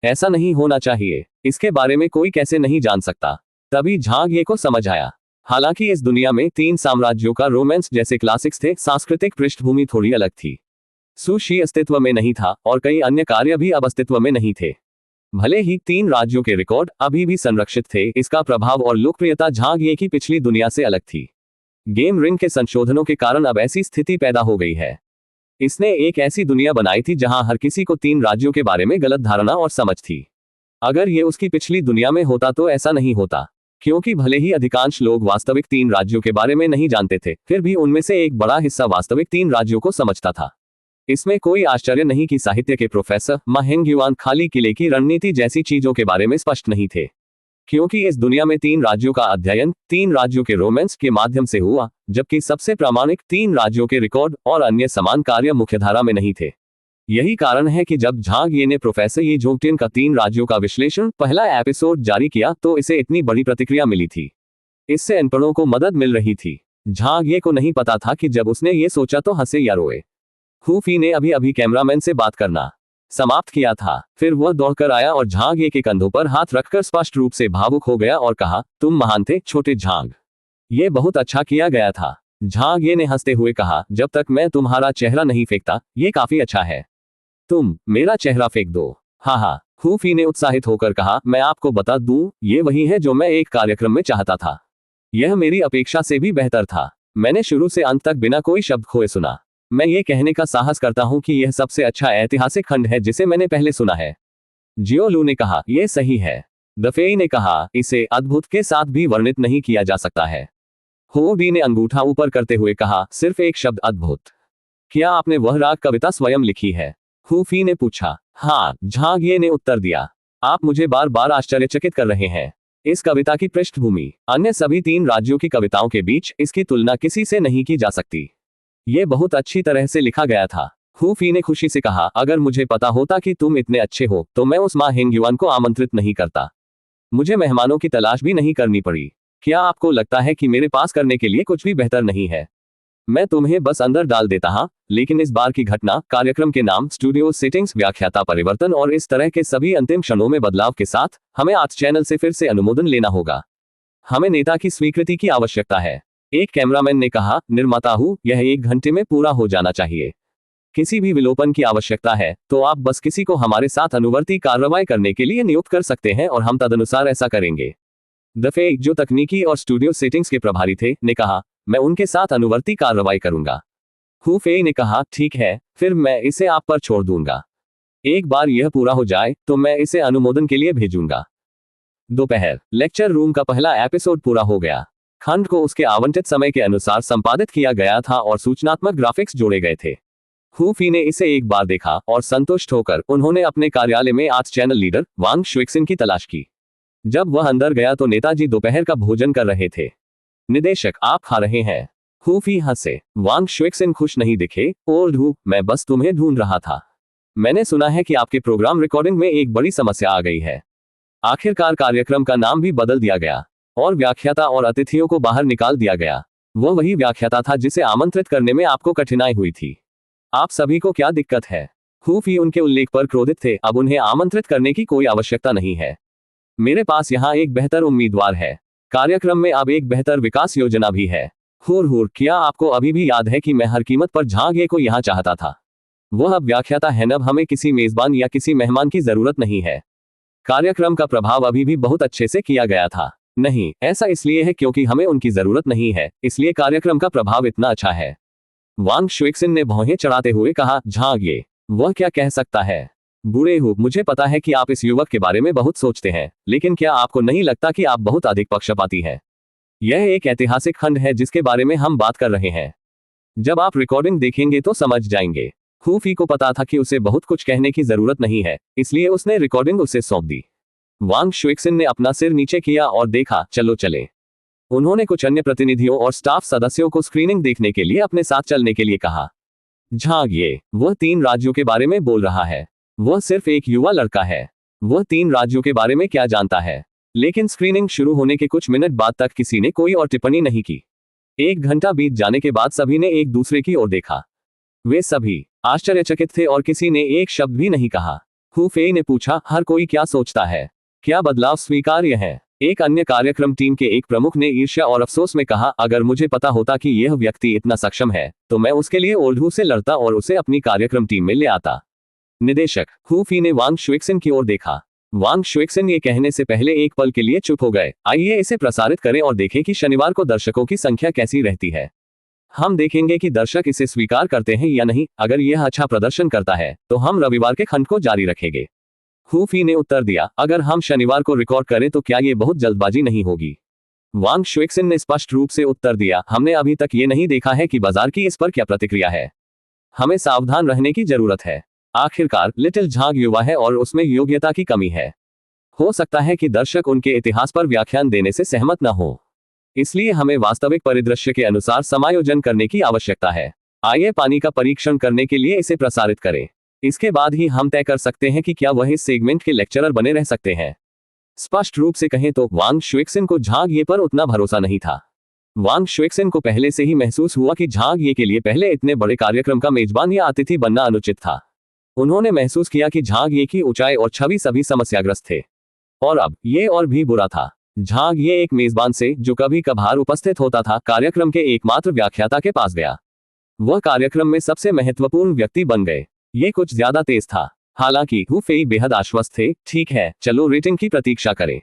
ऐसा नहीं होना चाहिए। इसके बारे में कोई कैसे नहीं जान सकता। तभी झाग ये को समझ आया। हालांकि इस दुनिया में 3 साम्राज्यों का रोमांस जैसे क्लासिक्स थे, सांस्कृतिक पृष्ठभूमि थोड़ी अलग थी। सुशी अस्तित्व में नहीं था और कई अन्य कार्य भी अब अस्तित्व में नहीं थे। भले ही 3 राज्यों के रिकॉर्ड अभी भी संरक्षित थे, इसका प्रभाव और लोकप्रियता झाग ये की पिछली दुनिया से अलग थी। गेम रिंग के संशोधनों के कारण अब ऐसी स्थिति पैदा हो गई है। इसने एक ऐसी दुनिया बनाई थी जहां हर किसी को 3 राज्यों के बारे में गलत धारणा और समझ थी। अगर ये उसकी पिछली दुनिया में होता तो ऐसा नहीं होता, क्योंकि भले ही अधिकांश लोग वास्तविक 3 राज्यों के बारे में नहीं जानते थे, फिर भी उनमें से एक बड़ा हिस्सा वास्तविक 3 राज्यों को समझता था। इसमें कोई आश्चर्य नहीं कि साहित्य के प्रोफेसर मा हेंगयुआन खाली किले की रणनीति जैसी चीजों के बारे में स्पष्ट नहीं थे, क्योंकि इस दुनिया में 3 राज्यों का अध्ययन 3 राज्यों के रोमांस के माध्यम से हुआ, जबकि सबसे प्रामाणिक 3 राज्यों के रिकॉर्ड और अन्य समान कार्य मुख्यधारा में नहीं थे। यही कारण है कि जब झाग ये ने प्रोफेसर ये जोंगटिन का 3 राज्यों का विश्लेषण पहला एपिसोड जारी किया तो इसे इतनी बड़ी प्रतिक्रिया मिली थी। इससे अनपढ़ों को मदद मिल रही थी। झाग ये को नहीं पता था कि जब उसने ये सोचा तो हंसे या रोए। हुफी ने अभी अभी कैमरामैन से बात करना समाप्त किया था। फिर वह दौड़कर आया और झाग ये के कंधों पर हाथ रखकर स्पष्ट रूप से भावुक हो गया और कहा, तुम महान थे छोटे झाग। ये बहुत अच्छा किया गया था। झाग ये ने हंसते हुए कहा, जब तक मैं तुम्हारा चेहरा नहीं फेंकता, ये काफी अच्छा है। तुम मेरा चेहरा फेंक दो। हाँ हाँ, हुफी ने उत्साहित होकर कहा, मैं आपको बता दूं, ये वही है जो मैं एक कार्यक्रम में चाहता था। यह मेरी अपेक्षा से भी बेहतर था। मैंने शुरू से अंत तक बिना कोई शब्द खोए सुना। मैं ये कहने का साहस करता हूं कि यह सबसे अच्छा ऐतिहासिक खंड है जिसे मैंने पहले सुना है। जियो लू ने कहा, यह सही है। दफेई ने कहा, इसे अद्भुत के साथ भी वर्णित नहीं किया जा सकता है। हो डी ने अंगूठा ऊपर करते हुए कहा, सिर्फ एक शब्द, अद्भुत। क्या आपने वह राग कविता स्वयं लिखी है? हुफी ने पूछा। हाँ, झाग ये ने उत्तर दिया। आप मुझे बार बार आश्चर्यचकित कर रहे हैं। इस कविता की पृष्ठभूमि अन्य सभी 3 राज्यों की कविताओं के बीच इसकी तुलना किसी से नहीं की जा सकती। ये बहुत अच्छी तरह से लिखा गया था। हुफी ने खुशी से कहा, अगर मुझे पता होता कि तुम इतने अच्छे हो तो मैं उस मा हेंगयुआन को आमंत्रित नहीं करता। मुझे मेहमानों की तलाश भी नहीं करनी पड़ी। क्या आपको लगता है कि मेरे पास करने के लिए कुछ भी बेहतर नहीं है? मैं तुम्हें बस अंदर डाल देता हाँ, लेकिन इस बार की घटना, कार्यक्रम के नाम, स्टूडियो सेटिंग्स, व्याख्याता परिवर्तन और इस तरह के सभी अंतिम क्षणों में बदलाव के साथ हमें आर्ट्स चैनल से फिर से अनुमोदन लेना होगा। हमें नेता की स्वीकृति की आवश्यकता है। एक कैमरामैन ने कहा, निर्माता हूं, यह 1 घंटे में पूरा हो जाना चाहिए। किसी भी विलोपन की आवश्यकता है तो आप बस किसी को हमारे साथ अनुवर्ती कार्रवाई करने के लिए नियुक्त कर सकते हैं और हम तदनुसार ऐसा करेंगे। दफे, जो तकनीकी और स्टूडियो सेटिंग्स के प्रभारी थे, ने कहा, मैं उनके साथ अनुवर्ती कार्रवाई करूंगा। हुफेई ने कहा, ठीक है, फिर मैं इसे आप पर छोड़ दूंगा। एक बार यह पूरा हो जाए तो मैं इसे अनुमोदन के लिए भेजूंगा। दोपहर, लेक्चर रूम का पहला एपिसोड पूरा हो गया। खंड को उसके आवंटित समय के अनुसार संपादित किया गया था और सूचनात्मक ग्राफिक्स जोड़े गए थे। हु फी ने इसे एक बार देखा और संतुष्ट होकर उन्होंने अपने कार्यालय में आर्ट्स चैनल लीडर वांग शुइक्सिन की तलाश की। जब वह अंदर गया तो नेताजी दोपहर का भोजन कर रहे थे। निदेशक, आप खा रहे हैं? हु फी हंसे। वांग शुइक्सिन खुश नहीं दिखे। और मैं बस तुम्हें ढूंढ रहा था। मैंने सुना है कि आपके प्रोग्राम रिकॉर्डिंग में एक बड़ी समस्या आ गई है। आखिरकार कार्यक्रम का नाम भी बदल दिया गया और व्याख्याता और अतिथियों को बाहर निकाल दिया गया। वह वही व्याख्याता था जिसे आमंत्रित करने में आपको कठिनाई हुई थी। आप सभी को क्या दिक्कत है? हु फी उनके उल्लेख पर क्रोधित थे। अब उन्हें आमंत्रित करने की कोई आवश्यकता नहीं है। मेरे पास यहाँ एक बेहतर उम्मीदवार है। कार्यक्रम में अब एक बेहतर विकास योजना भी है। हुर, क्या आपको अभी भी याद है कि मैं हर कीमत पर झांग ये को यहाँ चाहता था? वह अब व्याख्याता है। अब हमें किसी मेजबान या किसी मेहमान की जरूरत नहीं है। कार्यक्रम का प्रभाव अभी भी बहुत अच्छे से किया गया था। नहीं, ऐसा इसलिए है क्योंकि हमें उनकी जरूरत नहीं है, इसलिए कार्यक्रम का प्रभाव इतना अच्छा है। वांग शुइक्सिन ने भौहें चढ़ाते हुए कहा, झांग ये वह क्या कह सकता है? बूढ़े हु, मुझे पता है कि आप इस युवक के बारे में बहुत सोचते हैं, लेकिन क्या आपको नहीं लगता कि आप बहुत अधिक पक्षपाती हैं? यह एक ऐतिहासिक खंड है जिसके बारे में हम बात कर रहे हैं। जब आप रिकॉर्डिंग देखेंगे तो समझ जाएंगे। हु फी को पता था कि उसे बहुत कुछ कहने की जरूरत नहीं है, इसलिए उसने रिकॉर्डिंग उसे सौंप दी। वांग शुइक्सिन ने अपना सिर नीचे किया और देखा, चलो चले। उन्होंने कुछ अन्य प्रतिनिधियों और स्टाफ सदस्यों को स्क्रीनिंग देखने के लिए अपने साथ चलने के लिए कहा। झांग ये वह 3 राज्यों के बारे में बोल रहा है। वह सिर्फ एक युवा लड़का है। वह 3 राज्यों के बारे में क्या जानता है? लेकिन स्क्रीनिंग शुरू होने के कुछ मिनट बाद तक किसी ने कोई और टिप्पणी नहीं की। 1 घंटा बीत जाने के बाद सभी ने एक दूसरे की ओर देखा। वे सभी आश्चर्यचकित थे और किसी ने एक शब्द भी नहीं कहा। हु फी ने पूछा, हर कोई क्या सोचता है? क्या बदलाव स्वीकार्य है? एक अन्य कार्यक्रम टीम के एक प्रमुख ने ईर्ष्या और अफसोस में कहा, अगर मुझे पता होता कि यह व्यक्ति इतना सक्षम है तो मैं उसके लिए ओल्ड से लड़ता और उसे अपनी कार्यक्रम टीम में ले आता। निदेशक, हु फी ने वांग शुइक्सिन की ओर देखा। वांग शुइक्सिन ये कहने से पहले एक पल के लिए चुप हो गए। आइए इसे प्रसारित करें और देखें कि शनिवार को दर्शकों की संख्या कैसी रहती है। हम देखेंगे कि दर्शक इसे स्वीकार करते हैं या नहीं। अगर यह अच्छा प्रदर्शन करता है तो हम रविवार के खंड को जारी रखेंगे। हु फी ने उत्तर दिया, अगर हम शनिवार को रिकॉर्ड करें तो क्या ये बहुत जल्दबाजी नहीं होगी? वांग शुइक्सिन ने स्पष्ट रूप से उत्तर दिया, हमने अभी तक ये नहीं देखा है कि बाजार की इस पर क्या प्रतिक्रिया है। हमें सावधान रहने की जरूरत है। आखिरकार लिटिल झांग युवा है और उसमें योग्यता की कमी है। हो सकता है कि दर्शक उनके इतिहास पर व्याख्यान देने से सहमत न हो, इसलिए हमें वास्तविक परिदृश्य के अनुसार समायोजन करने की आवश्यकता है। आइए पानी का परीक्षण करने के लिए इसे प्रसारित करें। इसके बाद ही हम तय कर सकते हैं कि क्या वह इस सेगमेंट के लेक्चरर बने रह सकते हैं। स्पष्ट रूप से कहें तो वांग शुइक्सिन को झांग ये पर उतना भरोसा नहीं था। वांग शुइक्सिन को पहले से ही महसूस हुआ कि झांग ये के लिए पहले इतने बड़े कार्यक्रम का मेजबान या अतिथि बनना अनुचित था। उन्होंने महसूस किया कि झांग ये की ऊंचाई और छवि सभी समस्याग्रस्त थे, और अब ये और भी बुरा था। झांग ये एक मेजबान से जो कभी कभार उपस्थित होता था, कार्यक्रम के एकमात्र व्याख्याता के पास गया। वह कार्यक्रम में सबसे महत्वपूर्ण व्यक्ति बन गए। ये कुछ ज्यादा तेज था। हालांकि हु फी बेहद आश्वस्त थे। ठीक है, चलो रेटिंग की प्रतीक्षा करें।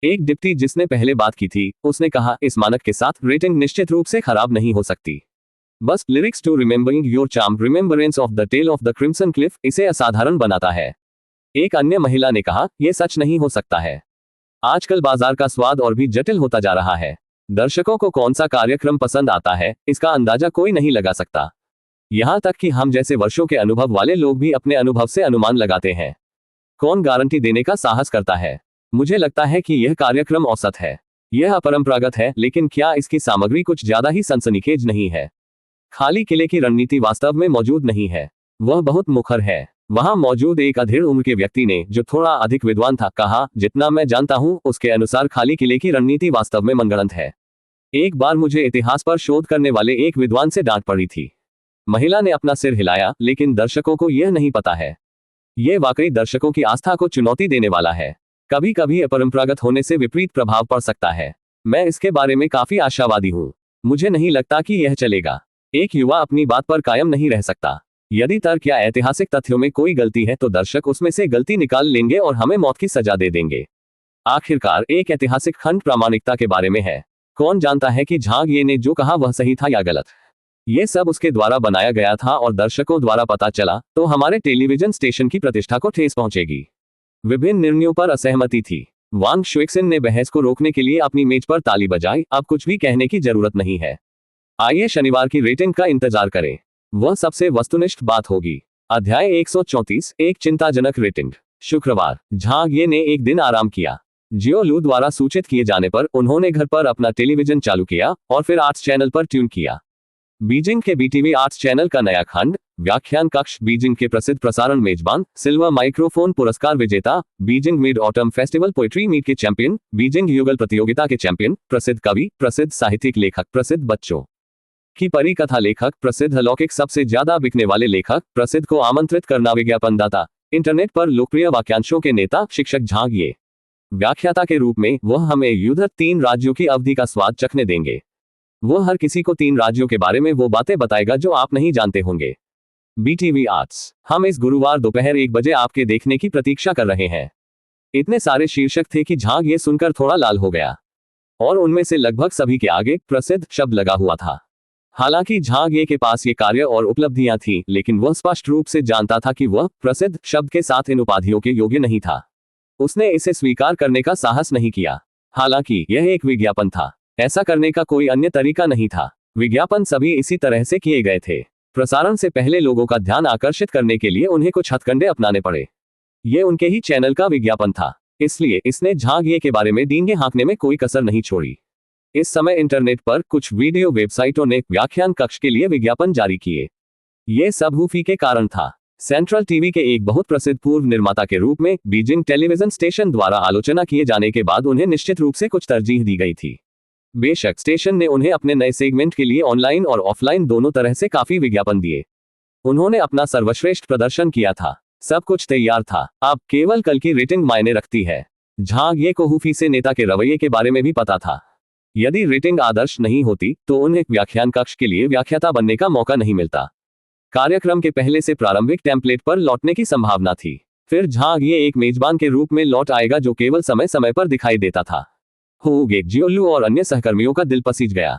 एक डिप्टी जिसने पहले बात की थी, उसने कहा, इस मानक के साथ रेटिंग निश्चित रूप से खराब नहीं हो सकती। बस lyrics to remembering your charm remembrance of the tale of the crimson cliff इसे असाधारण बनाता है। एक अन्य महिला ने कहा, यह सच नहीं हो सकता है। आजकल बाजार का स्वाद और भी जटिल होता जा रहा है। दर्शकों को कौन सा कार्यक्रम पसंद आता है, इसका अंदाजा कोई नहीं लगा सकता। यहाँ तक कि हम जैसे वर्षों के अनुभव वाले लोग भी अपने अनुभव से अनुमान लगाते हैं। कौन गारंटी देने का साहस करता है? मुझे लगता है कि यह कार्यक्रम औसत है। यह अपरंपरागत है, लेकिन क्या इसकी सामग्री कुछ ज्यादा ही सनसनीखेज नहीं है? खाली किले की रणनीति वास्तव में मौजूद नहीं है। वह बहुत मुखर है। वहां मौजूद एक अधेड़ उम्र के व्यक्ति ने, जो थोड़ा अधिक विद्वान था, कहा, जितना मैं जानता हूं उसके अनुसार खाली किले की रणनीति वास्तव में मनगढ़ंत है। एक बार मुझे इतिहास पर शोध करने वाले एक विद्वान से डांट पड़ी थी। महिला ने अपना सिर हिलाया, लेकिन दर्शकों को यह नहीं पता है। यह वाकई दर्शकों की आस्था को चुनौती देने वाला है। कभी कभी अपरंपरागत होने से विपरीत प्रभाव पड़ सकता है। मैं इसके बारे में काफी आशावादी हूं। मुझे नहीं लगता कि यह चलेगा। एक युवा अपनी बात पर कायम नहीं रह सकता। यदि तर्क या ऐतिहासिक तथ्यों में कोई गलती है तो दर्शक उसमें से गलती निकाल लेंगे और हमें मौत की सजा दे देंगे। आखिरकार एक ऐतिहासिक खंड प्रामाणिकता के बारे में है। कौन जानता है कि झांग ये ने जो कहा वह सही था या गलत? ये सब उसके द्वारा बनाया गया था और दर्शकों द्वारा पता चला तो हमारे टेलीविजन स्टेशन की प्रतिष्ठा को ठेस पहुंचेगी। विभिन्न निर्णयों पर असहमति थी। वांग शुइक्सिन ने बहस को रोकने के लिए अपनी मेज पर ताली बजाई। अब कुछ भी कहने की जरूरत नहीं है। आइए शनिवार की रेटिंग का इंतजार करें। वह सबसे वस्तुनिष्ठ बात होगी। अध्याय 134, एक चिंताजनक रेटिंग। शुक्रवार, झांग ये ने एक दिन आराम किया। जियो लू द्वारा सूचित किए जाने पर उन्होंने घर पर अपना टेलीविजन चालू किया और फिर आर्ट्स चैनल पर ट्यून किया। बीजिंग के बीटीवी आर्ट्स चैनल का नया खंड, व्याख्यान कक्ष, बीजिंग के प्रसिद्ध प्रसारण मेजबान, सिल्वर माइक्रोफोन पुरस्कार विजेता, Beijing mid autumn festival poetry meet के चैंपियन, बीजिंग युगल प्रतियोगिता के चैंपियन, प्रसिद्ध कवि, प्रसिद्ध साहित्यिक लेखक, प्रसिद्ध बच्चों की परी कथा लेखक, प्रसिद्ध अलौकिक सबसे ज्यादा बिकने वाले लेखक, प्रसिद्ध को आमंत्रित करना विज्ञापनदाता, इंटरनेट पर लोकप्रिय वाक्यांशों के नेता, शिक्षक झांग ये। व्याख्याता के रूप में वह हमें युद्ध 3 राज्यों की अवधि का स्वाद चखने देंगे। वह हर किसी को 3 राज्यों के बारे में वो बातें बताएगा जो आप नहीं जानते होंगे। बीटीवी आर्ट्स, हम इस गुरुवार दोपहर 1 बजे आपके देखने की प्रतीक्षा कर रहे हैं। इतने सारे शीर्षक थे कि झांग ये सुनकर थोड़ा लाल हो गया, और उनमें से लगभग सभी के आगे प्रसिद्ध शब्द लगा हुआ था। हालांकि झांग ये के पास ये कार्य और उपलब्धियां थीं, लेकिन वह स्पष्ट रूप से जानता था कि वह प्रसिद्ध शब्द के साथ इन उपाधियों के योग्य नहीं था। उसने इसे स्वीकार करने का साहस नहीं किया। हालांकि यह एक विज्ञापन था, ऐसा करने का कोई अन्य तरीका नहीं था। विज्ञापन सभी इसी तरह से किए गए थे। प्रसारण से पहले लोगों का ध्यान आकर्षित करने के लिए उन्हें कुछ हथकंडे अपनाने पड़े। ये उनके ही चैनल का विज्ञापन था, इसलिए इसने झांग ये के बारे में डींगे हाँकने में कोई कसर नहीं छोड़ी। इस समय इंटरनेट पर कुछ वीडियो वेबसाइटों ने व्याख्यान कक्ष के लिए विज्ञापन जारी किए। ये सब हुफी के कारण था। सेंट्रल टीवी के एक बहुत प्रसिद्ध पूर्व निर्माता के रूप में बीजिंग टेलीविजन स्टेशन द्वारा आलोचना किए जाने के बाद उन्हें निश्चित रूप से कुछ तरजीह दी गई थी। बेशक स्टेशन ने उन्हें अपने नए सेगमेंट के लिए ऑनलाइन और ऑफलाइन दोनों तरह से काफी विज्ञापन दिए। उन्होंने अपना सर्वश्रेष्ठ प्रदर्शन किया था। सब कुछ तैयार था, अब केवल कल की रेटिंग मायने रखती है। झांग ये को हुफी से नेता के रवैये के बारे में भी पता था। यदि रेटिंग आदर्श नहीं होती तो उन्हें व्याख्यान कक्ष के लिए व्याख्याता बनने का मौका नहीं मिलता। कार्यक्रम के पहले से प्रारंभिक टेम्पलेट पर लौटने की संभावना थी। फिर झांग ये एक मेजबान के रूप में लौट आएगा जो केवल समय समय पर दिखाई देता था। होगे जियोलू और अन्य सहकर्मियों का दिल पसीज गया।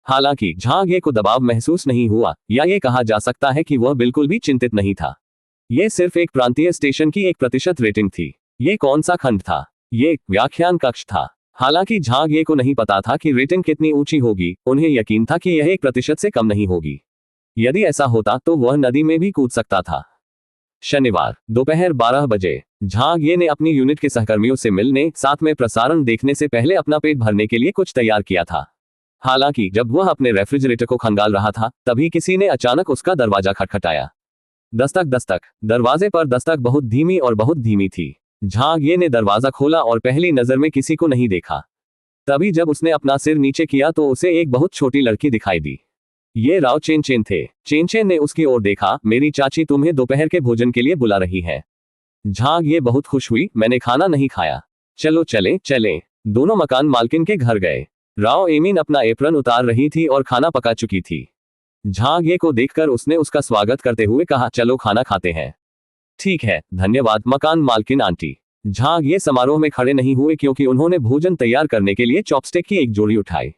हालांकि झांग ये को दबाव महसूस नहीं हुआ, या ये कहा जा सकता है कि वह बिल्कुल भी चिंतित नहीं था। यह सिर्फ एक प्रांतीय स्टेशन की 1% रेटिंग थी। ये कौन सा खंड था? ये व्याख्यान कक्ष था। हालांकि झांग ये को नहीं पता था कि रेटिंग कितनी ऊंची होगी। उन्हें यकीन था कि यह 1% से कम नहीं होगी। यदि ऐसा होता तो वह नदी में भी कूद सकता था। शनिवार दोपहर 12 बजे झांग ये ने अपनी यूनिट के सहकर्मियों से मिलने, साथ में प्रसारण देखने से पहले अपना पेट भरने के लिए कुछ तैयार किया था। हालांकि जब वह अपने रेफ्रिजरेटर को खंगाल रहा था, तभी किसी ने अचानक उसका दरवाजा खटखटाया। दस्तक दस्तक। दरवाजे पर दस्तक बहुत धीमी और बहुत धीमी थी। झांग ये ने दरवाजा खोला और पहली नजर में किसी को नहीं देखा। तभी जब उसने अपना सिर नीचे किया तो उसे एक बहुत छोटी लड़की दिखाई दी। ये राव चेनचेन थे। चेनचेन ने उसकी ओर देखा। मेरी चाची तुम्हें दोपहर के भोजन के लिए बुला रही है। झांग ये बहुत खुश हुई। मैंने खाना नहीं खाया। चलो चले चले। दोनों मकान मालकिन के घर गए। राव एमिन अपना एप्रन उतार रही थी और खाना पका चुकी थी। झांग ये को देखकर उसने उसका स्वागत करते हुए कहा, चलो खाना खाते हैं। ठीक है, धन्यवाद मकान मालकिन आंटी। झांग ये समारोह में खड़े नहीं हुए क्योंकि उन्होंने भोजन तैयार करने के लिए चॉपस्टिक की एक जोड़ी उठाई।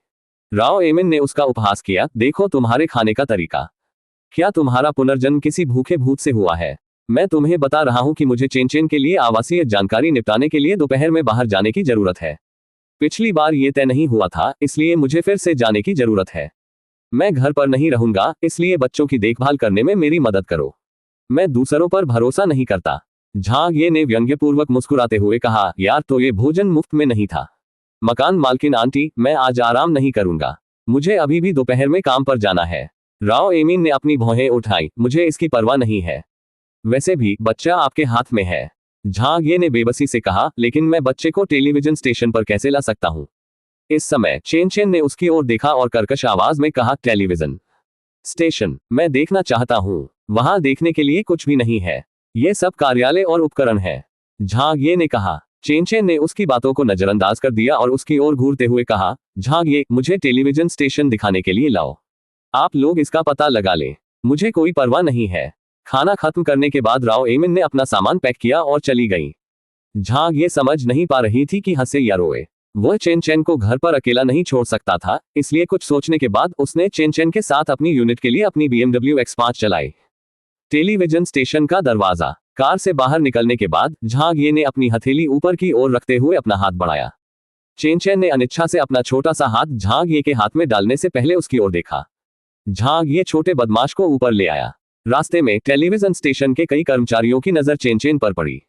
राव एमिन ने उसका उपहास किया, देखो तुम्हारे खाने का तरीका। क्या तुम्हारा पुनर्जन्म किसी भूखे भूत से हुआ है? मैं तुम्हें बता रहा हूं कि मुझे चेनचेन के लिए आवासीय जानकारी निपटाने के लिए दोपहर में बाहर जाने की जरूरत है। पिछली बार ये तय नहीं हुआ था, इसलिए मुझे फिर से जाने की जरूरत है। मैं घर पर नहीं रहूंगा, इसलिए बच्चों की देखभाल करने में मेरी मदद करो। मैं दूसरों पर भरोसा नहीं करता। झांग ये ने व्यंग्यपूर्वक मुस्कुराते हुए कहा, यार तो ये भोजन मुफ्त में नहीं था। मकान मालकिन आंटी, मैं आज आराम नहीं करूंगा। मुझे अभी भी दोपहर में काम पर जाना है। राव एमिन ने अपनी भौहें उठाई। मुझे इसकी परवाह नहीं है। वैसे भी बच्चा आपके हाथ में है। झांग ये ने बेबसी से कहा, लेकिन मैं बच्चे को टेलीविजन स्टेशन पर कैसे ला सकता हूं? इस समय चेनचेन ने उसकी ओर देखा और कर्कश आवाज में कहा, टेलीविजन स्टेशन मैं देखना चाहता हूं। वहां देखने के लिए कुछ भी नहीं है। ये सब कार्यालय और उपकरण है। झांग ये ने कहा। चेनचेन ने उसकी बातों को नजरअंदाज कर दिया और उसकी ओर घूरते हुए कहा, झांग ये, मुझे टेलीविजन स्टेशन दिखाने के लिए लाओ। आप लोग इसका पता लगा लें। मुझे कोई परवाह नहीं है। खाना खत्म करने के बाद राव एमिन ने अपना सामान पैक किया और चली गई। झांग ये समझ नहीं पा रही थी कि हंसे या रोए। वह चेनचेन को घर पर अकेला नहीं छोड़ सकता था, इसलिए कुछ सोचने के बाद उसने चेनचेन के साथ अपनी यूनिट के लिए अपनी BMW X5 चलाई। टेलीविजन स्टेशन का दरवाजा। कार से बाहर निकलने के बाद झांग ये ने अपनी हथेली ऊपर की ओर रखते हुए अपना हाथ बढ़ाया। चेनचेन ने अनिच्छा से अपना छोटा सा हाथ झांग ये के हाथ में डालने से पहले उसकी ओर देखा। झांग ये छोटे बदमाश को ऊपर ले आया। रास्ते में टेलीविजन स्टेशन के कई कर्मचारियों की नजर चेन पर पड़ी।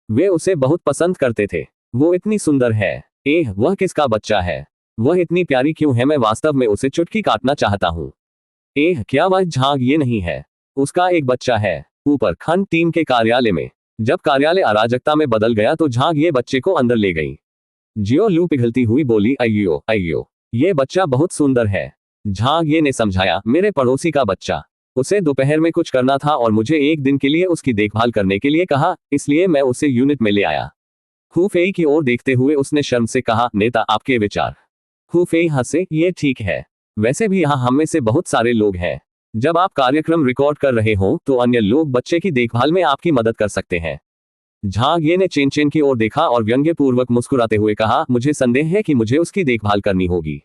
वे उसे बहुत पसंद करते थे। वो इतनी सुंदर है। वह किसका बच्चा है? वह इतनी प्यारी क्यों है? मैं वास्तव में उसे चुटकी काटना चाहता हूँ। क्या वह झांग ये नहीं है? उसका एक बच्चा है। ऊपर खंड टीम के कार्यालय में जब कार्यालय अराजकता में बदल गया तो झांग ये बच्चे को अंदर ले गई। जियो लू पिघलती हुई बोली, अय्यो अय्यो, ये बच्चा बहुत सुंदर है। झांग ये ने समझाया, मेरे पड़ोसी का बच्चा। उसे दोपहर में कुछ करना था और मुझे एक दिन के लिए उसकी देखभाल करने के लिए कहा, इसलिए मैं उसे यूनिट में ले आया। हुफेई की ओर देखते हुए उसने शर्म से कहा, नेता आपके विचार। हुफेई हंसे, ये ठीक है। वैसे भी यहाँ हम में से बहुत सारे लोग हैं। जब आप कार्यक्रम रिकॉर्ड कर रहे हो तो अन्य लोग बच्चे की देखभाल में आपकी मदद कर सकते हैं। झांग ये ने चेन की ओर देखा और व्यंग्यपूर्वक मुस्कुराते हुए कहा, मुझे संदेह है कि मुझे उसकी देखभाल करनी होगी।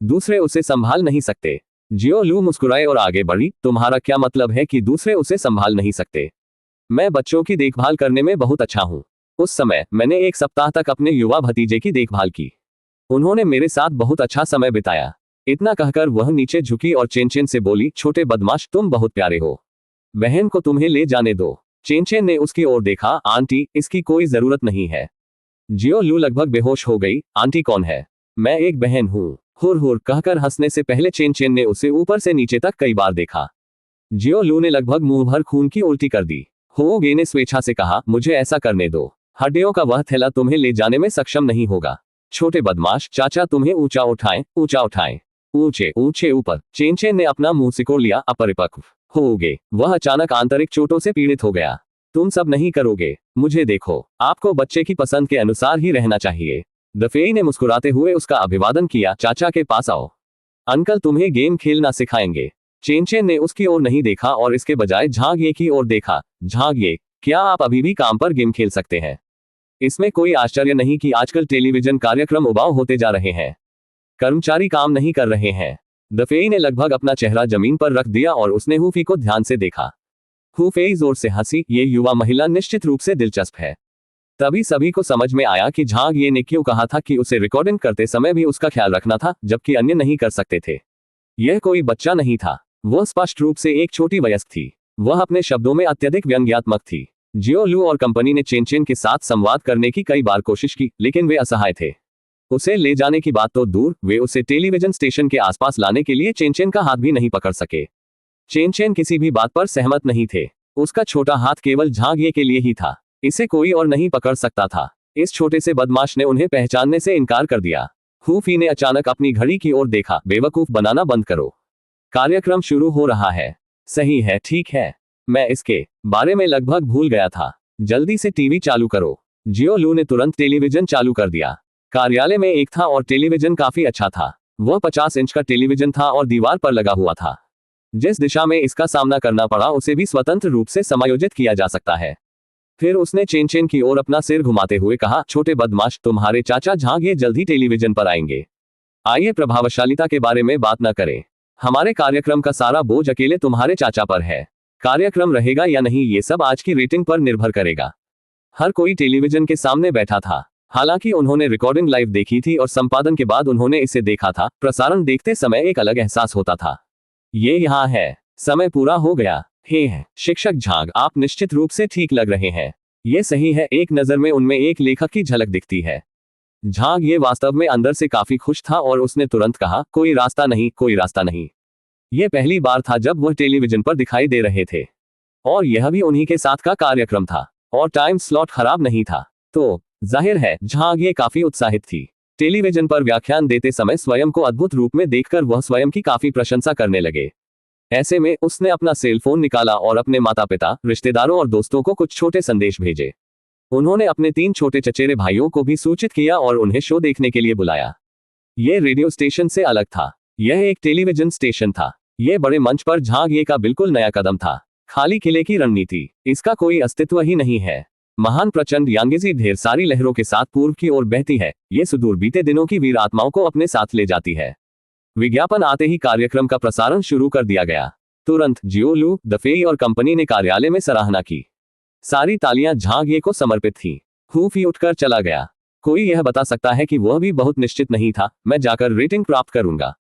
दूसरे उसे संभाल नहीं सकते। जियो लू मुस्कुराए और आगे बढ़ी, तुम्हारा क्या मतलब है कि दूसरे उसे संभाल नहीं सकते? मैं बच्चों की देखभाल करने में बहुत अच्छा हूँ। उस समय मैंने 1 सप्ताह तक अपने युवा भतीजे की देखभाल की। उन्होंने मेरे साथ बहुत अच्छा समय बिताया। इतना कहकर वह नीचे झुकी और चेन से बोली, छोटे बदमाश, तुम बहुत प्यारे हो। बहन को तुम्हें ले जाने दो। चेन ने उसकी ओर देखा, आंटी, इसकी कोई जरूरत नहीं है। जियो लू लगभग बेहोश हो गई। आंटी कौन है? मैं एक बहन हूँ। हुर हुर कहकर हंसने से पहले चेन ने उसे ऊपर से नीचे तक कई बार देखा। जियो लू ने लगभग मुंह भर खून की उल्टी कर दी। हो गे ने स्वेच्छा से कहा, मुझे ऐसा करने दो। हड्डियों का वह थैला तुम्हें ले जाने में सक्षम नहीं होगा। छोटे बदमाश, चाचा तुम्हें ऊंचा उठाएं, ऊंचा उठाएं। ऊंचे ऊंचे ऊपर। चेन ने अपना मुंह सिकोड़ लिया। अपरिपक्व हो गए। वह अचानक आंतरिक चोटों से पीड़ित हो गया। तुम सब नहीं करोगे। मुझे देखो, आपको बच्चे की पसंद के अनुसार ही रहना चाहिए। दफेई ने मुस्कुराते हुए उसका अभिवादन किया, चाचा के पास आओ। अंकल तुम्हें गेम खेलना सिखाएंगे। चेन ने उसकी ओर नहीं देखा और इसके बजाय झांग ये की ओर देखा। झांग ये, क्या आप अभी भी काम पर गेम खेल सकते हैं? इसमें कोई आश्चर्य नहीं कि आजकल टेलीविजन कार्यक्रम उबाऊ होते जा रहे हैं। कर्मचारी काम नहीं कर रहे हैं। दफेई ने लगभग अपना चेहरा जमीन पर रख दिया और उसने हुफी को ध्यान से देखा। हुफेई जोर से हंसी, ये युवा महिला निश्चित रूप से दिलचस्प है। तभी सभी को समझ में आया कि झांग ये ने क्यों कहा था कि उसे रिकॉर्डिंग करते समय भी उसका ख्याल रखना था, जबकि अन्य नहीं कर सकते थे। यह कोई बच्चा नहीं था। वह स्पष्ट रूप से एक छोटी वयस्क थी। वह अपने शब्दों में अत्यधिक व्यंग्यात्मक थी। जियो लू और कंपनी ने चेन के साथ संवाद करने की कई बार कोशिश की, लेकिन वे असहाय थे। उसे ले जाने की बात तो दूर, वे उसे टेलीविजन स्टेशन के आसपास लाने के लिए चेन का हाथ भी नहीं पकड़ सके। चेन किसी भी बात पर सहमत नहीं थे। उसका छोटा हाथ केवल झांग ये के लिए ही था। इसे कोई और नहीं पकड़ सकता था। इस छोटे से बदमाश ने उन्हें पहचानने से इनकार कर दिया। हुफी ने अचानक अपनी घड़ी की ओर देखा, बेवकूफ बनाना बंद करो। कार्यक्रम शुरू हो रहा है। सही है, ठीक है। मैं इसके बारे में लगभग भूल गया था। जल्दी से टीवी चालू करो। जियो लू ने तुरंत टेलीविजन चालू कर दिया। कार्यालय में एक था और टेलीविजन काफी अच्छा था। वह 50 इंच का टेलीविजन था और दीवार पर लगा हुआ था। जिस दिशा में इसका सामना करना पड़ा उसे भी स्वतंत्र रूप से समायोजित किया जा सकता है। फिर उसने चेन की ओर अपना सिर घुमाते हुए कहा, छोटे बदमाश, तुम्हारे चाचा झांग ये जल्द ही टेलीविजन पर आएंगे। आइए प्रभावशालिता के बारे में बात न करें। हमारे कार्यक्रम का सारा बोझ अकेले तुम्हारे चाचा पर है। कार्यक्रम रहेगा या नहीं ये सब आज की रेटिंग पर निर्भर करेगा। हर कोई टेलीविजन के सामने बैठा था। हालांकि उन्होंने रिकॉर्डिंग लाइव देखी थी और संपादन के बाद उन्होंने इसे देखा था। प्रसारण देखते समय एक अलग एहसास होता था। ये यहाँ है। समय पूरा हो गया। हे शिक्षक झांग, आप निश्चित रूप से ठीक लग रहे हैं। ये सही है। एक नजर में उनमें एक लेखक की झलक दिखती है। झांग ये वास्तव में अंदर से काफी खुश था और उसने तुरंत कहा, कोई रास्ता नहीं, कोई रास्ता नहीं। ये पहली बार था जब वह टेलीविजन पर दिखाई दे रहे थे और यह भी उन्हीं के साथ का कार्यक्रम था और टाइम स्लॉट खराब नहीं था। तो जाहिर है झांग ये काफी उत्साहित थी। टेलीविजन पर व्याख्यान देते समय स्वयं को अद्भुत रूप में देखकर वह स्वयं की काफी प्रशंसा करने लगे। ऐसे में उसने अपना सेल फोन निकाला और अपने माता पिता, रिश्तेदारों और दोस्तों को कुछ छोटे संदेश भेजे। उन्होंने अपने 3 छोटे चचेरे भाइयों को भी सूचित किया और उन्हें शो देखने के लिए बुलाया। यह रेडियो स्टेशन से अलग था। यह एक टेलीविजन स्टेशन था। यह बड़े मंच पर झांग ये का बिल्कुल नया कदम था। खाली किले की रणनीति, इसका कोई अस्तित्व ही नहीं है। महान प्रचंड यांगेजी ढेर सारी लहरों के साथ पूर्व की ओर बहती है। ये सुदूर बीते दिनों की वीर आत्माओं को अपने साथ ले जाती है। विज्ञापन आते ही कार्यक्रम का प्रसारण शुरू कर दिया गया। तुरंत जियो लू, दफेई और कंपनी ने कार्यालय में सराहना की। सारी तालियां झांग ये को समर्पित थीं। हुफी उठकर चला गया। कोई यह बता सकता है कि वह भी बहुत निश्चित नहीं था, मैं जाकर रेटिंग प्राप्त करूंगा।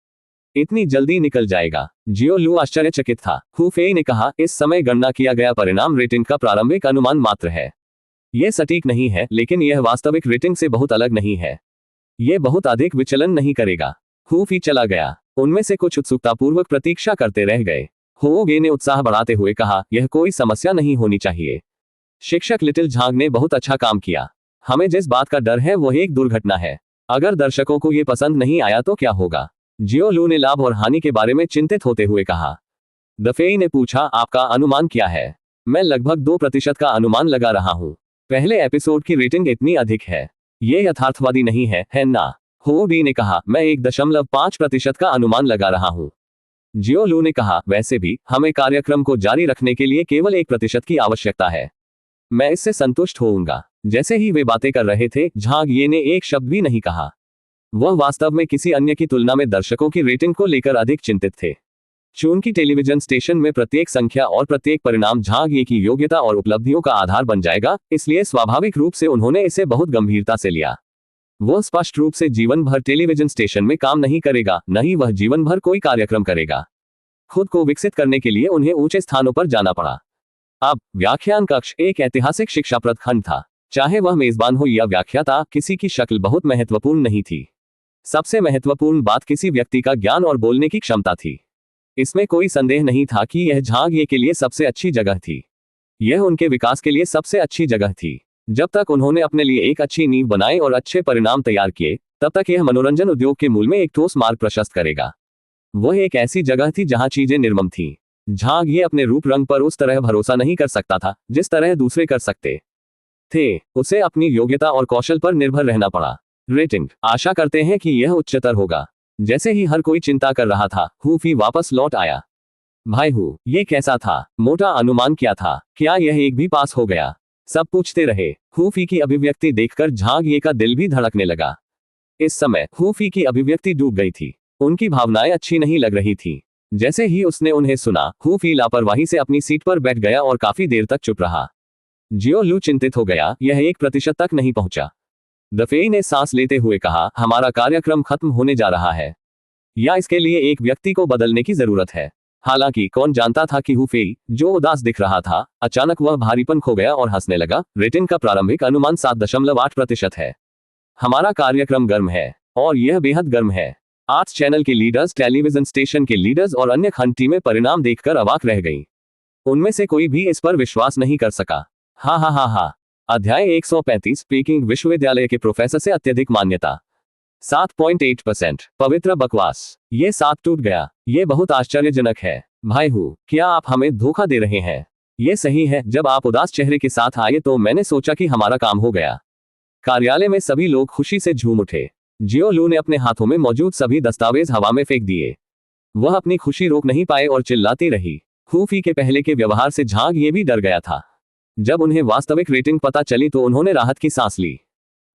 इतनी जल्दी निकल जाएगा? जियो लू आश्चर्यचकित था। हु फेई ने कहा, इस समय गणना किया गया परिणाम रेटिंग का प्रारंभिक अनुमान मात्र है। यह सटीक नहीं है, लेकिन यह वास्तविक रेटिंग से बहुत अलग नहीं है। यह बहुत अधिक विचलन नहीं करेगा। हु फी चला गया। उनमें से कुछ उत्सुकतापूर्वक प्रतीक्षा करते रह गए। होगे ने उत्साह बढ़ाते हुए कहा, यह कोई समस्या नहीं होनी चाहिए। शिक्षक लिटिल झांग ने बहुत अच्छा काम किया। हमें जिस बात का डर है वह एक दुर्घटना है। अगर दर्शकों को यह पसंद नहीं आया तो क्या होगा? जियो लू ने लाभ और हानि के बारे में चिंतित होते हुए कहा। दफेई ने पूछा, आपका अनुमान क्या है? मैं लगभग 2% का अनुमान लगा रहा हूं। पहले एपिसोड की रेटिंग इतनी अधिक है। ये यथार्थवादी नहीं है ना? हो डी ने कहा, मैं 1.5% का अनुमान लगा रहा हूं। जियो लू ने कहा, वैसे भी हमें कार्यक्रम को जारी रखने के लिए केवल 1% की आवश्यकता है। मैं इससे संतुष्ट होऊंगा। जैसे ही वे बातें कर रहे थे, झांग ये ने एक शब्द भी नहीं कहा। वह वास्तव में किसी अन्य की तुलना में दर्शकों की रेटिंग को लेकर अधिक चिंतित थे। चूंकि टेलीविजन स्टेशन में प्रत्येक संख्या और प्रत्येक परिणाम झांग ये की योग्यता और उपलब्धियों का आधार बन जाएगा, इसलिए स्वाभाविक रूप से उन्होंने इसे बहुत गंभीरता से लिया। वह स्पष्ट रूप से जीवन भर टेलीविजन स्टेशन में काम नहीं करेगा, न ही वह जीवन भर कोई कार्यक्रम करेगा। खुद को विकसित करने के लिए उन्हें ऊंचे स्थानों पर जाना पड़ा। अब व्याख्यान कक्ष एक ऐतिहासिक शिक्षाप्रद खंड था। चाहे वह मेजबान हो या व्याख्याता, किसी की शक्ल बहुत महत्वपूर्ण नहीं थी। सबसे महत्वपूर्ण बात किसी व्यक्ति का ज्ञान और बोलने की क्षमता थी। इसमें कोई संदेह नहीं था कि यह झांग ये के लिए सबसे अच्छी जगह थी। यह उनके विकास के लिए सबसे अच्छी जगह थी। जब तक उन्होंने अपने लिए एक अच्छी नींव बनाई और अच्छे परिणाम तैयार किए, तब तक यह मनोरंजन उद्योग के मूल में एक ठोस मार्ग प्रशस्त करेगा। वह एक ऐसी जगह थी जहां चीजें निर्मम थीं। झांग ये अपने रूप रंग पर उस तरह भरोसा नहीं कर सकता था जिस तरह दूसरे कर सकते थे। उसे अपनी योग्यता और कौशल पर निर्भर रहना पड़ा। रेटिंग, आशा करते हैं कि यह उच्चतर होगा। जैसे ही हर कोई चिंता कर रहा था, हु फी वापस लौट आया। भाई हु, ये कैसा था? मोटा अनुमान क्या था? क्या यह एक भी पास हो गया? सब पूछते रहे। हु फी की अभिव्यक्ति देखकर झांग ये का दिल भी धड़कने लगा। इस समय हु फी की अभिव्यक्ति डूब गई थी। उनकी भावनाएं अच्छी नहीं लग रही थी। जैसे ही उसने उन्हें सुना, हु फी लापरवाही से अपनी सीट पर बैठ गया और काफी देर तक चुप रहा। जियो लू चिंतित हो गया, यह 1% तक नहीं पहुंचा। दफेई ने सांस लेते हुए कहा, हमारा कार्यक्रम खत्म होने जा रहा है, या इसके लिए एक व्यक्ति को बदलने की जरूरत है। हालांकि कौन जानता था कि हु फेई, जो उदास दिख रहा था, अचानक वह भारीपन खो गया और हंसने लगा। रेटिंग का प्रारंभिक अनुमान 7.8% है। हमारा कार्यक्रम गर्म है, और यह बेहद गर्म है। आर्ट्स चैनल के लीडर्स, टेलीविजन स्टेशन के लीडर्स और अन्य खंड टीमें परिणाम देखकर अवाक रह गईं। उनमें से कोई भी इस पर विश्वास नहीं कर सका। हा। अध्याय 135, पेकिंग विश्वविद्यालय के प्रोफेसर से अत्यधिक मान्यता। 7.8%। पवित्र बकवास। ये 7 टूट गया। ये बहुत आश्चर्यजनक है। भाई हु, क्या आप हमें धोखा दे रहे हैं? ये सही है, जब आप उदास चेहरे के साथ आए तो मैंने सोचा कि हमारा काम हो गया। कार्यालय में सभी लोग खुशी से झूम उठे। जियो लू ने अपने हाथों में मौजूद सभी दस्तावेज हवा में फेंक दिए। वह अपनी खुशी रोक नहीं पाए और चिल्लाती रही। हु फी के पहले के व्यवहार से झांग ये भी डर गया था। जब उन्हें वास्तविक रेटिंग पता चली तो उन्होंने राहत की सांस ली।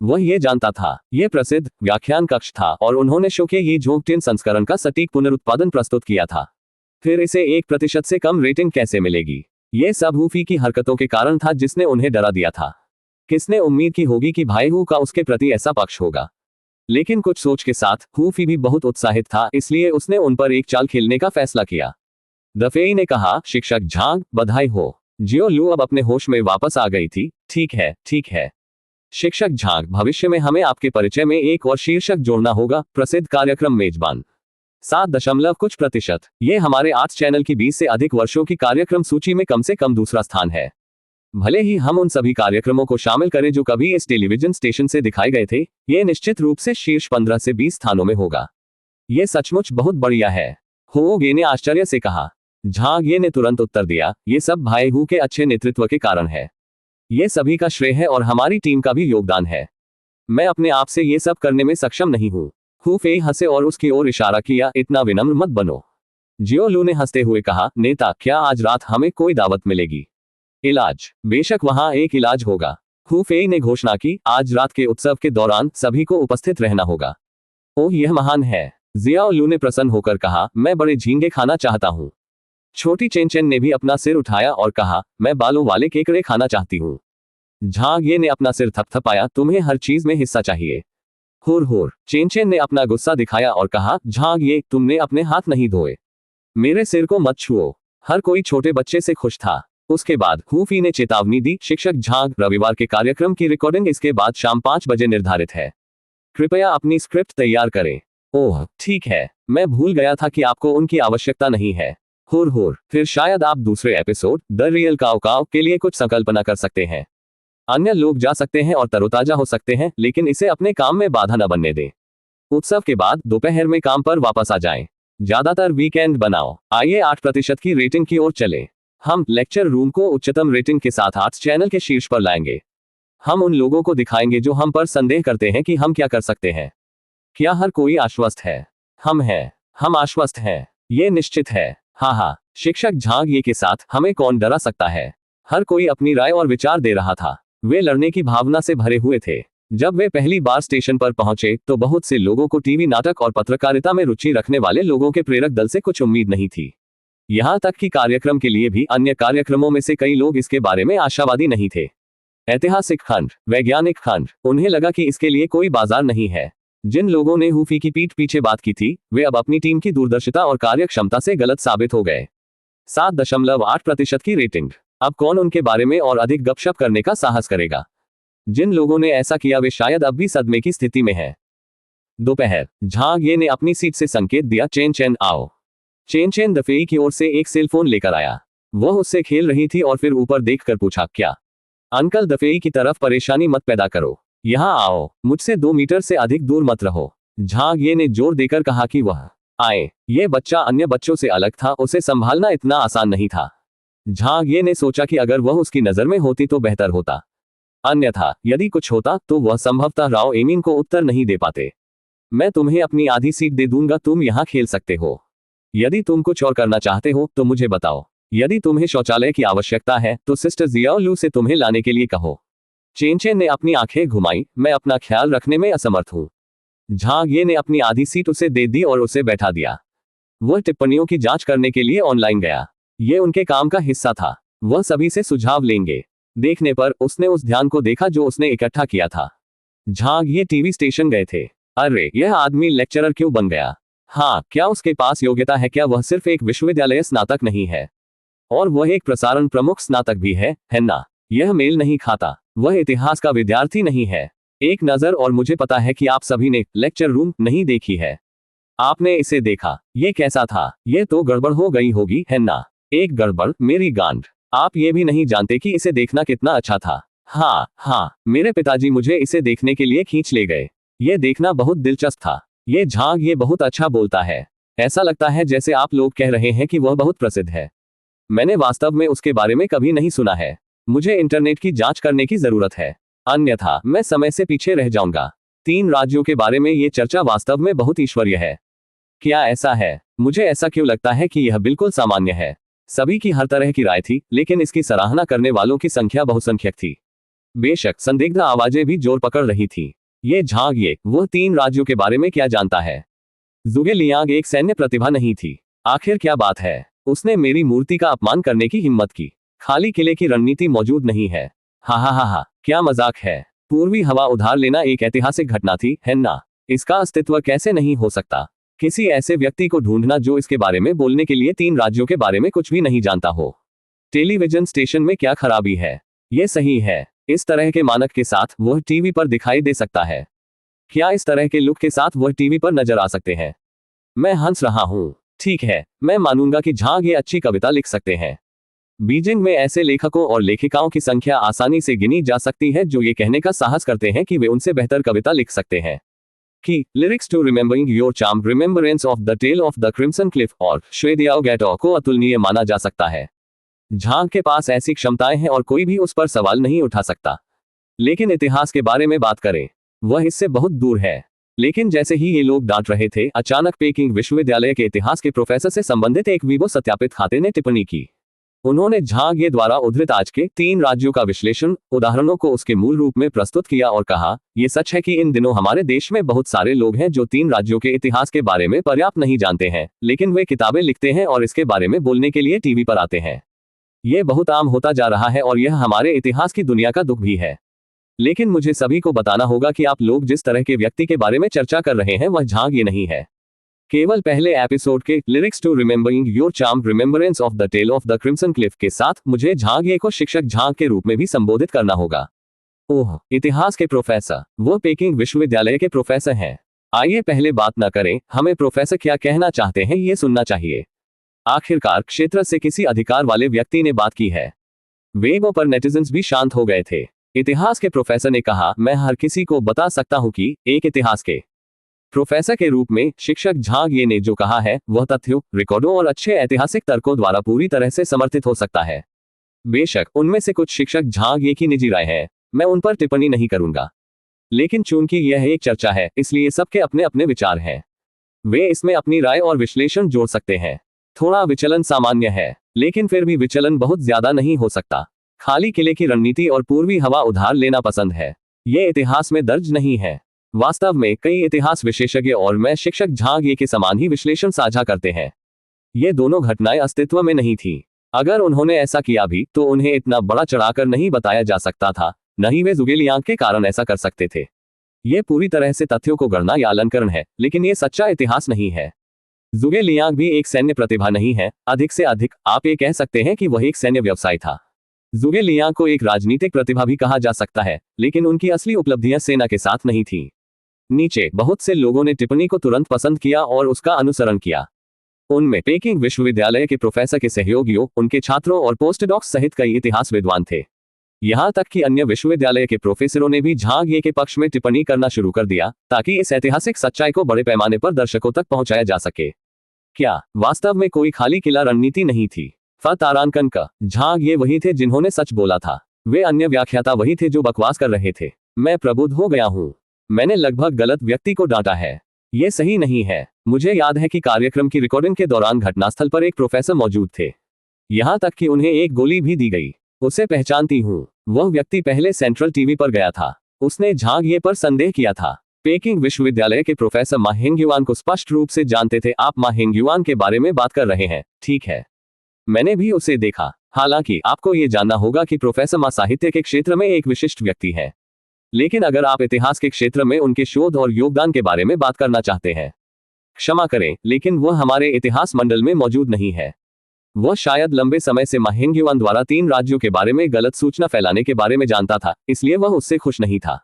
वह ये जानता था, यह प्रसिद्ध व्याख्यान कक्ष था और उन्होंने शो के ये जोक 10 संस्करण का सटीक पुनरुत्पादन प्रस्तुत किया था। फिर इसे 1% से कम रेटिंग कैसे मिलेगी? ये सब हु फी की हरकतों के कारण था जिसने उन्हें डरा दिया था। किसने उम्मीद की होगी कि भाई हु का उसके प्रति ऐसा पक्ष होगा? लेकिन कुछ सोच के साथ हु फी भी बहुत उत्साहित था, इसलिए उसने उन पर एक चाल खेलने का फैसला किया। दफेई ने कहा, शिक्षक झांग, बधाई हो। जियो लू अब अपने होश में वापस आ गई थी। ठीक है। शिक्षक झांग, भविष्य में हमें आपके परिचय में एक और शीर्षक जोड़ना होगा, प्रसिद्ध कार्यक्रम मेजबान। 7 कुछ प्रतिशत। ये हमारे आर्ट्स चैनल की 20 से अधिक वर्षों की कार्यक्रम सूची में कम से कम दूसरा स्थान है। भले ही हम उन सभी कार्यक्रमों को शामिल करें जो कभी इस टेलीविजन स्टेशन से दिखाए गए थे, ये निश्चित रूप से शीर्ष 15 से 20 स्थानों में होगा। ये सचमुच बहुत बढ़िया है, होगे ने आश्चर्य से कहा। झांग ये ने तुरंत उत्तर दिया, ये सब भाई हु के अच्छे नेतृत्व के कारण है। ये सभी का श्रेय है और हमारी टीम का भी योगदान है। मैं अपने आप से ये सब करने में सक्षम नहीं हूँ। हु फेई हंसे और उसकी ओर इशारा किया, इतना विनम्र मत बनो। जियो लू ने हंसते हुए कहा, नेता, क्या आज रात हमें कोई दावत मिलेगी? इलाज? बेशक वहां एक इलाज होगा। हु फेई ने घोषणा की, आज रात के उत्सव के दौरान सभी को उपस्थित रहना होगा। ओह, यह महान है। जियाओ लू ने प्रसन्न होकर कहा, मैं बड़े झींगे खाना चाहता हूँ। छोटी चेन ने भी अपना सिर उठाया और कहा, मैं बालों वाले केकड़े खाना चाहती हूँ। झांग ये ने अपना सिर थपथपाया, तुम्हें हर चीज में हिस्सा चाहिए। हुर हुर। चेन ने अपना गुस्सा दिखाया और कहा, झांग ये तुमने अपने हाथ नहीं धोए, मेरे सिर को मत छुओ। हर कोई छोटे बच्चे से खुश था। उसके बाद हुफी ने चेतावनी दी, शिक्षक झांग, रविवार के कार्यक्रम की रिकॉर्डिंग इसके बाद शाम 5 बजे निर्धारित है, कृपया अपनी स्क्रिप्ट तैयार करें। ओह ठीक है, मैं भूल गया था कि आपको उनकी आवश्यकता नहीं है। हुर हुर। फिर शायद आप दूसरे एपिसोड द रियल काव काव के लिए कुछ संकल्पना कर सकते हैं। अन्य लोग जा सकते हैं और तरोताजा हो सकते हैं, लेकिन इसे अपने काम में बाधा न बनने दें। उत्सव के बाद दोपहर में काम पर वापस आ जाएं। ज्यादातर वीकेंड बनाओ। आइए 8% की रेटिंग की ओर चलें। हम लेक्चर रूम को उच्चतम रेटिंग के साथ आर्ट्स चैनल के शीर्ष पर लाएंगे। हम उन लोगों को दिखाएंगे जो हम पर संदेह करते हैं कि हम क्या कर सकते हैं। क्या हर कोई आश्वस्त है? हम हैं। हम आश्वस्त हैं। ये निश्चित है। हाँ हाँ। शिक्षक झांग ये के साथ हमें कौन डरा सकता है? हर कोई अपनी राय और विचार दे रहा था। वे लड़ने की भावना से भरे हुए थे। जब वे पहली बार स्टेशन पर पहुंचे तो बहुत से लोगों को टीवी नाटक और पत्रकारिता में रुचि रखने वाले लोगों के प्रेरक दल से कुछ उम्मीद नहीं थी। यहां तक कि कार्यक्रम के लिए भी अन्य कार्यक्रमों में से कई लोग इसके बारे में आशावादी नहीं थे। ऐतिहासिक खंड, वैज्ञानिक खंड, उन्हें लगा कि इसके लिए कोई बाजार नहीं है। जिन लोगों ने हुफी की पीठ पीछे बात की थी, वे अब अपनी टीम की दूरदर्शिता और कार्यक्षमता से गलत साबित हो गए। 7.8% की रेटिंग। अब कौन उनके बारे में और अधिक गपशप करने का साहस करेगा? जिन लोगों ने ऐसा किया वे शायद अब भी सदमे की स्थिति में हैं। दोपहर। झांग ये ने अपनी सीट से संकेत दिया, चेन आओ। चेन दफेई की ओर से एक सेलफोन लेकर आया। वह उससे खेल रही थी और फिर ऊपर देखकर पूछा, क्या? अंकल दफेई की तरफ परेशानी मत पैदा करो, यहाँ आओ, मुझसे 2 मीटर से अधिक दूर मत रहो। झांग ये ने जोर देकर कहा कि वह आए। यह बच्चा अन्य बच्चों से अलग था, उसे संभालना इतना आसान नहीं था। झांग ये ने सोचा कि अगर वह उसकी नजर में होती तो बेहतर होता, अन्यथा यदि कुछ होता तो वह संभवतः राव एमिन को उत्तर नहीं दे पाते। मैं तुम्हें अपनी आधी सीट दे दूंगा, तुम यहाँ खेल सकते हो। यदि तुम कुछ और करना चाहते हो तो मुझे बताओ। यदि तुम्हें शौचालय की आवश्यकता है तो सिस्टर जियाओलू से तुम्हें लाने के लिए कहो। चेन ने अपनी आंखें घुमाई, मैं अपना ख्याल रखने में असमर्थ हूँ। झांग ये ने अपनी आधी सीट उसे दे दी और उसे बैठा दिया। वह टिप्पणियों की जांच करने के लिए ऑनलाइन गया। यह उनके काम का हिस्सा था। वह सभी से सुझाव लेंगे। देखने पर उसने उस ध्यान को देखा जो उसने इकट्ठा किया था। झांग ये टीवी स्टेशन गए थे। अरे यह आदमी लेक्चरर क्यों बन गया? हाँ, क्या उसके पास योग्यता है? क्या वह सिर्फ एक विश्वविद्यालय स्नातक नहीं है और वह एक प्रसारण प्रमुख स्नातक भी है ना? यह मेल नहीं खाता। वह इतिहास का विद्यार्थी नहीं है। एक नजर और मुझे पता है कि आप सभी ने लेक्चर रूम नहीं देखी है। आपने इसे देखा। ये कैसा था? ये तो गड़बड़ हो गई होगी, है ना? एक गड़बड़, मेरी गांड। आप ये भी नहीं जानते कि इसे देखना कितना अच्छा था। हाँ, मेरे पिताजी मुझे इसे देखने के लिए खींच ले गए। ये देखना बहुत दिलचस्प था। ये झांग ये बहुत अच्छा बोलता है। ऐसा लगता है जैसे आप लोग कह रहे हैं कि वह बहुत प्रसिद्ध है। मैंने वास्तव में उसके बारे में कभी नहीं सुना है। मुझे इंटरनेट की जांच करने की जरूरत है, अन्यथा मैं समय से पीछे रह जाऊंगा। 3 राज्यों के बारे में ये चर्चा वास्तव में बहुत ईश्वरीय है। क्या ऐसा है? मुझे ऐसा क्यों लगता है कि यह बिल्कुल सामान्य है। सभी की हर तरह की राय थी, लेकिन इसकी सराहना करने वालों की संख्या बहुसंख्यक थी। बेशक संदिग्ध आवाजें भी जोर पकड़ रही थी। ये झांग ये वह 3 राज्यों के बारे में क्या जानता है? जुगे लियांग एक सैन्य प्रतिभा नहीं थी। आखिर क्या बात है? उसने मेरी मूर्ति का अपमान करने की हिम्मत की। खाली किले की रणनीति मौजूद नहीं है। हा, क्या मजाक है? पूर्वी हवा उधार लेना एक ऐतिहासिक घटना थी, है ना? इसका अस्तित्व कैसे नहीं हो सकता? किसी ऐसे व्यक्ति को ढूंढना जो इसके बारे में बोलने के लिए 3 राज्यों के बारे में कुछ भी नहीं जानता हो। टेलीविजन स्टेशन में क्या खराबी है? ये सही है। इस तरह के मानक के साथ वह टीवी पर दिखाई दे सकता है। क्या इस तरह के लुक के साथ वह टीवी पर नजर आ सकते हैं? मैं हंस रहा हूँ। ठीक है, मैं मानूंगा कि झांग ये अच्छी कविता लिख सकते हैं। बीजिंग में ऐसे लेखकों और लेखिकाओं की संख्या आसानी से गिनी जा सकती है जो ये कहने का साहस करते हैं कि वे उनसे बेहतर कविता लिख सकते हैं। कि lyrics to remembering your charm, remembrance of the tale of the crimson cliff और श्वेदियाओ गैटो को अतुलनीय माना जा सकता है। झांग के पास ऐसी क्षमताएं हैं और कोई भी उस पर सवाल नहीं उठा सकता। लेकिन इतिहास के बारे में बात करें, वह इससे बहुत दूर है। लेकिन जैसे ही ये लोग डांट रहे थे, अचानक पेकिंग विश्वविद्यालय के इतिहास के प्रोफेसर से संबंधित एक वीबो सत्यापित खाते ने टिप्पणी की। उन्होंने झांग ये द्वारा उद्धृत आज के 3 राज्यों का विश्लेषण उदाहरणों को उसके मूल रूप में प्रस्तुत किया और कहा, यह सच है कि इन दिनों हमारे देश में बहुत सारे लोग हैं जो 3 राज्यों के इतिहास के बारे में पर्याप्त नहीं जानते हैं, लेकिन वे किताबें लिखते हैं और इसके बारे में बोलने के लिए टीवी पर आते हैं। यह बहुत आम होता जा रहा है और यह हमारे इतिहास की दुनिया का दुख भी है। लेकिन मुझे सभी को बताना होगा कि आप लोग जिस तरह के व्यक्ति के बारे में चर्चा कर रहे हैं वह झांग ये नहीं है। केवल पहले एपिसोड के lyrics to remembering your charm remembrance of the tale of the crimson cliff के साथ मुझे झांग ये को शिक्षक झांग के रूप में भी संबोधित करना होगा। ओह, इतिहास के प्रोफेसर, वो पेकिंग विश्वविद्यालय के प्रोफेसर हैं। आइए पहले बात न करें, हमें प्रोफेसर क्या कहना चाहते हैं ये सुनना चाहिए। आखिरकार क्षेत्र से किसी अधिकार वाले व्यक्ति ने बात की है। वेब पर नेटिजन्स भी शांत हो गए थे। इतिहास के प्रोफेसर ने कहा, मैं हर किसी को बता सकता हूं कि एक इतिहास के प्रोफेसर के रूप में शिक्षक झांग ये ने जो कहा है वह तथ्यों, रिकॉर्डों और अच्छे ऐतिहासिक तर्कों द्वारा पूरी तरह से समर्थित हो सकता है। बेशक उनमें से कुछ शिक्षक झांग ये की निजी राय है, मैं उन पर टिप्पणी नहीं करूंगा। लेकिन चूंकि यह एक चर्चा है इसलिए सबके अपने अपने विचार हैं। वे इसमें अपनी राय और विश्लेषण जोड़ सकते हैं। थोड़ा विचलन सामान्य है, लेकिन फिर भी विचलन बहुत ज्यादा नहीं हो सकता। खाली किले की रणनीति और पूर्वी हवा उधार लेना पसंद है, ये इतिहास में दर्ज नहीं है। वास्तव में कई इतिहास विशेषज्ञ और मैं शिक्षक झांग ये के समान ही विश्लेषण साझा करते हैं। ये दोनों घटनाएं अस्तित्व में नहीं थी। अगर उन्होंने ऐसा किया भी तो उन्हें इतना बड़ा चढ़ाकर नहीं बताया जा सकता था, न ही वे जुगेलियांग के कारण ऐसा कर सकते थे। ये पूरी तरह से तथ्यों को गढ़ना या अलंकरण है, लेकिन ये सच्चा इतिहास नहीं है। जुगेलियांग भी एक सैन्य प्रतिभा नहीं है, अधिक से अधिक आप ये कह सकते हैं कि वह एक सैन्य व्यवसायी था। जुगेलियांग को एक राजनीतिक प्रतिभा भी कहा जा सकता है, लेकिन उनकी असली उपलब्धियां सेना के साथ नहीं थी। नीचे बहुत से लोगों ने टिप्पणी को तुरंत पसंद किया और उसका अनुसरण किया। उनमें पेकिंग विश्वविद्यालय के प्रोफेसर के सहयोगियों, उनके छात्रों और पोस्टडॉक्स सहित कई इतिहास विद्वान थे। यहां तक कि अन्य विश्वविद्यालय के प्रोफेसरों ने भी झांग ये के पक्ष में टिप्पणी करना शुरू कर दिया, ताकि इस ऐतिहासिक सच्चाई को बड़े पैमाने पर दर्शकों तक पहुंचाया जा सके। क्या वास्तव में कोई खाली किला रणनीति नहीं थी? तारांकन का झांग ये वही थे जिन्होंने सच बोला था, वे अन्य व्याख्याता वही थे जो बकवास कर रहे थे। मैं प्रबुद्ध हो गया हूँ, मैंने लगभग गलत व्यक्ति को डांटा है, ये सही नहीं है। मुझे याद है कि कार्यक्रम की रिकॉर्डिंग के दौरान घटनास्थल पर एक प्रोफेसर मौजूद थे, यहां तक कि उन्हें एक गोली भी दी गई। उसे पहचानती हूँ, वह व्यक्ति पहले सेंट्रल टीवी पर गया था, उसने झांग ये पर संदेह किया था। पेकिंग विश्वविद्यालय के प्रोफेसर मा हेंगयुआन को स्पष्ट रूप से जानते थे। आप मा हेंगयुआन के बारे में बात कर रहे हैं, ठीक है, मैंने भी उसे देखा। हालांकि आपको ये जानना होगा कि प्रोफेसर मा साहित्य के क्षेत्र में एक विशिष्ट व्यक्ति है, लेकिन अगर आप इतिहास के क्षेत्र में उनके शोध और योगदान के बारे में बात करना चाहते हैं, क्षमा करें, लेकिन वह हमारे इतिहास मंडल में मौजूद नहीं है। वह शायद लंबे समय से मा हेंगयुआन द्वारा 3 राज्यों के बारे में गलत सूचना फैलाने के बारे में जानता था, इसलिए वह उससे खुश नहीं था,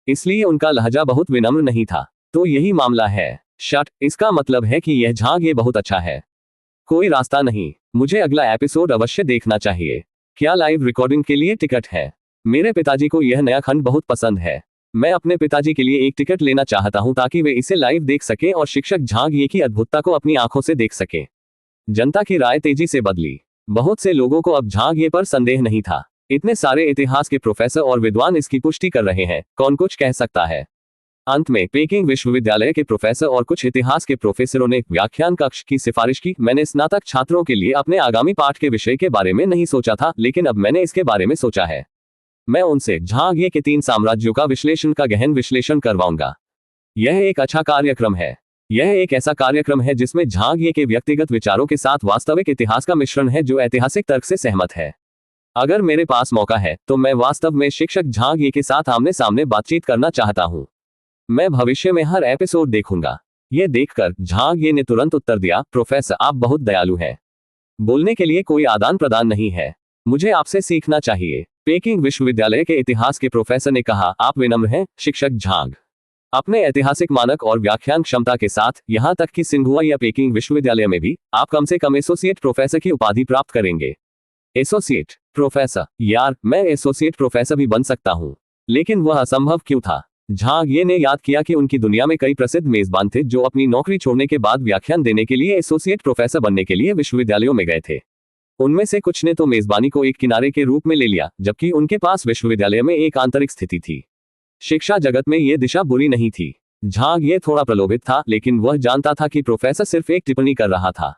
इसलिए उनका लहजा बहुत विनम्र नहीं था। तो यही मामला है। शट, इसका मतलब है कि यह झांग ये बहुत अच्छा है। कोई रास्ता नहीं, मुझे अगला एपिसोड अवश्य देखना चाहिए। क्या लाइव रिकॉर्डिंग के लिए टिकट है? मेरे पिताजी को यह नया खंड बहुत पसंद है। मैं अपने पिताजी के लिए एक टिकट लेना चाहता हूं ताकि वे इसे लाइव देख सके और शिक्षक झांग ये की अद्भुतता को अपनी आंखों से देख सके। जनता की राय तेजी से बदली। बहुत से लोगों को अब झांग ये पर संदेह नहीं था। इतने सारे इतिहास के प्रोफेसर और विद्वान इसकी पुष्टि कर रहे हैं, कौन कुछ कह सकता है। अंत में पेकिंग विश्वविद्यालय के प्रोफेसर और कुछ इतिहास के प्रोफेसरों ने व्याख्यान कक्ष की सिफारिश की। मैंने स्नातक छात्रों के लिए अपने आगामी पाठ के विषय के बारे में नहीं सोचा था, लेकिन अब मैंने इसके बारे में सोचा है। मैं उनसे झांग ये के 3 साम्राज्यों का विश्लेषण का गहन विश्लेषण करवाऊंगा। यह एक अच्छा कार्यक्रम है। यह एक ऐसा कार्यक्रम है जिसमें झांग ये के व्यक्तिगत विचारों के साथ वास्तविक इतिहास का मिश्रण है जो ऐतिहासिक तर्क से सहमत है। अगर मेरे पास मौका है तो मैं वास्तव में शिक्षक झांग ये के साथ आमने सामने बातचीत करना चाहता हूं। मैं भविष्य में हर एपिसोड देखूंगा। यह देखकर झांग ये ने तुरंत उत्तर दिया, प्रोफेसर आप बहुत दयालु हैं। बोलने के लिए कोई आदान प्रदान नहीं है, मुझे आपसे सीखना चाहिए। पेकिंग विश्वविद्यालय के इतिहास के प्रोफेसर ने कहा, आप विनम्र हैं शिक्षक झांग। अपने ऐतिहासिक मानक और व्याख्यान क्षमता के साथ यहां तक कि सिंघुआ या पेकिंग विश्वविद्यालय में भी आप कम से कम एसोसिएट प्रोफेसर की उपाधि प्राप्त करेंगे। एसोसिएट प्रोफेसर, यार मैं एसोसिएट प्रोफेसर भी बन सकता हूं, लेकिन वह असंभव क्यों था? झांग ये ने याद किया कि उनकी दुनिया में कई प्रसिद्ध मेजबान थे जो अपनी नौकरी छोड़ने के बाद व्याख्यान देने के लिए एसोसिएट प्रोफेसर बनने के लिए विश्वविद्यालयों में गए थे। उनमें से कुछ ने तो मेजबानी को एक किनारे के रूप में ले लिया, जबकि उनके पास विश्वविद्यालय में एक आंतरिक स्थिति थी। शिक्षा जगत में यह दिशा बुरी नहीं थी। झांग ये थोड़ा प्रलोभित था, लेकिन वह जानता था कि प्रोफेसर सिर्फ एक टिप्पणी कर रहा था।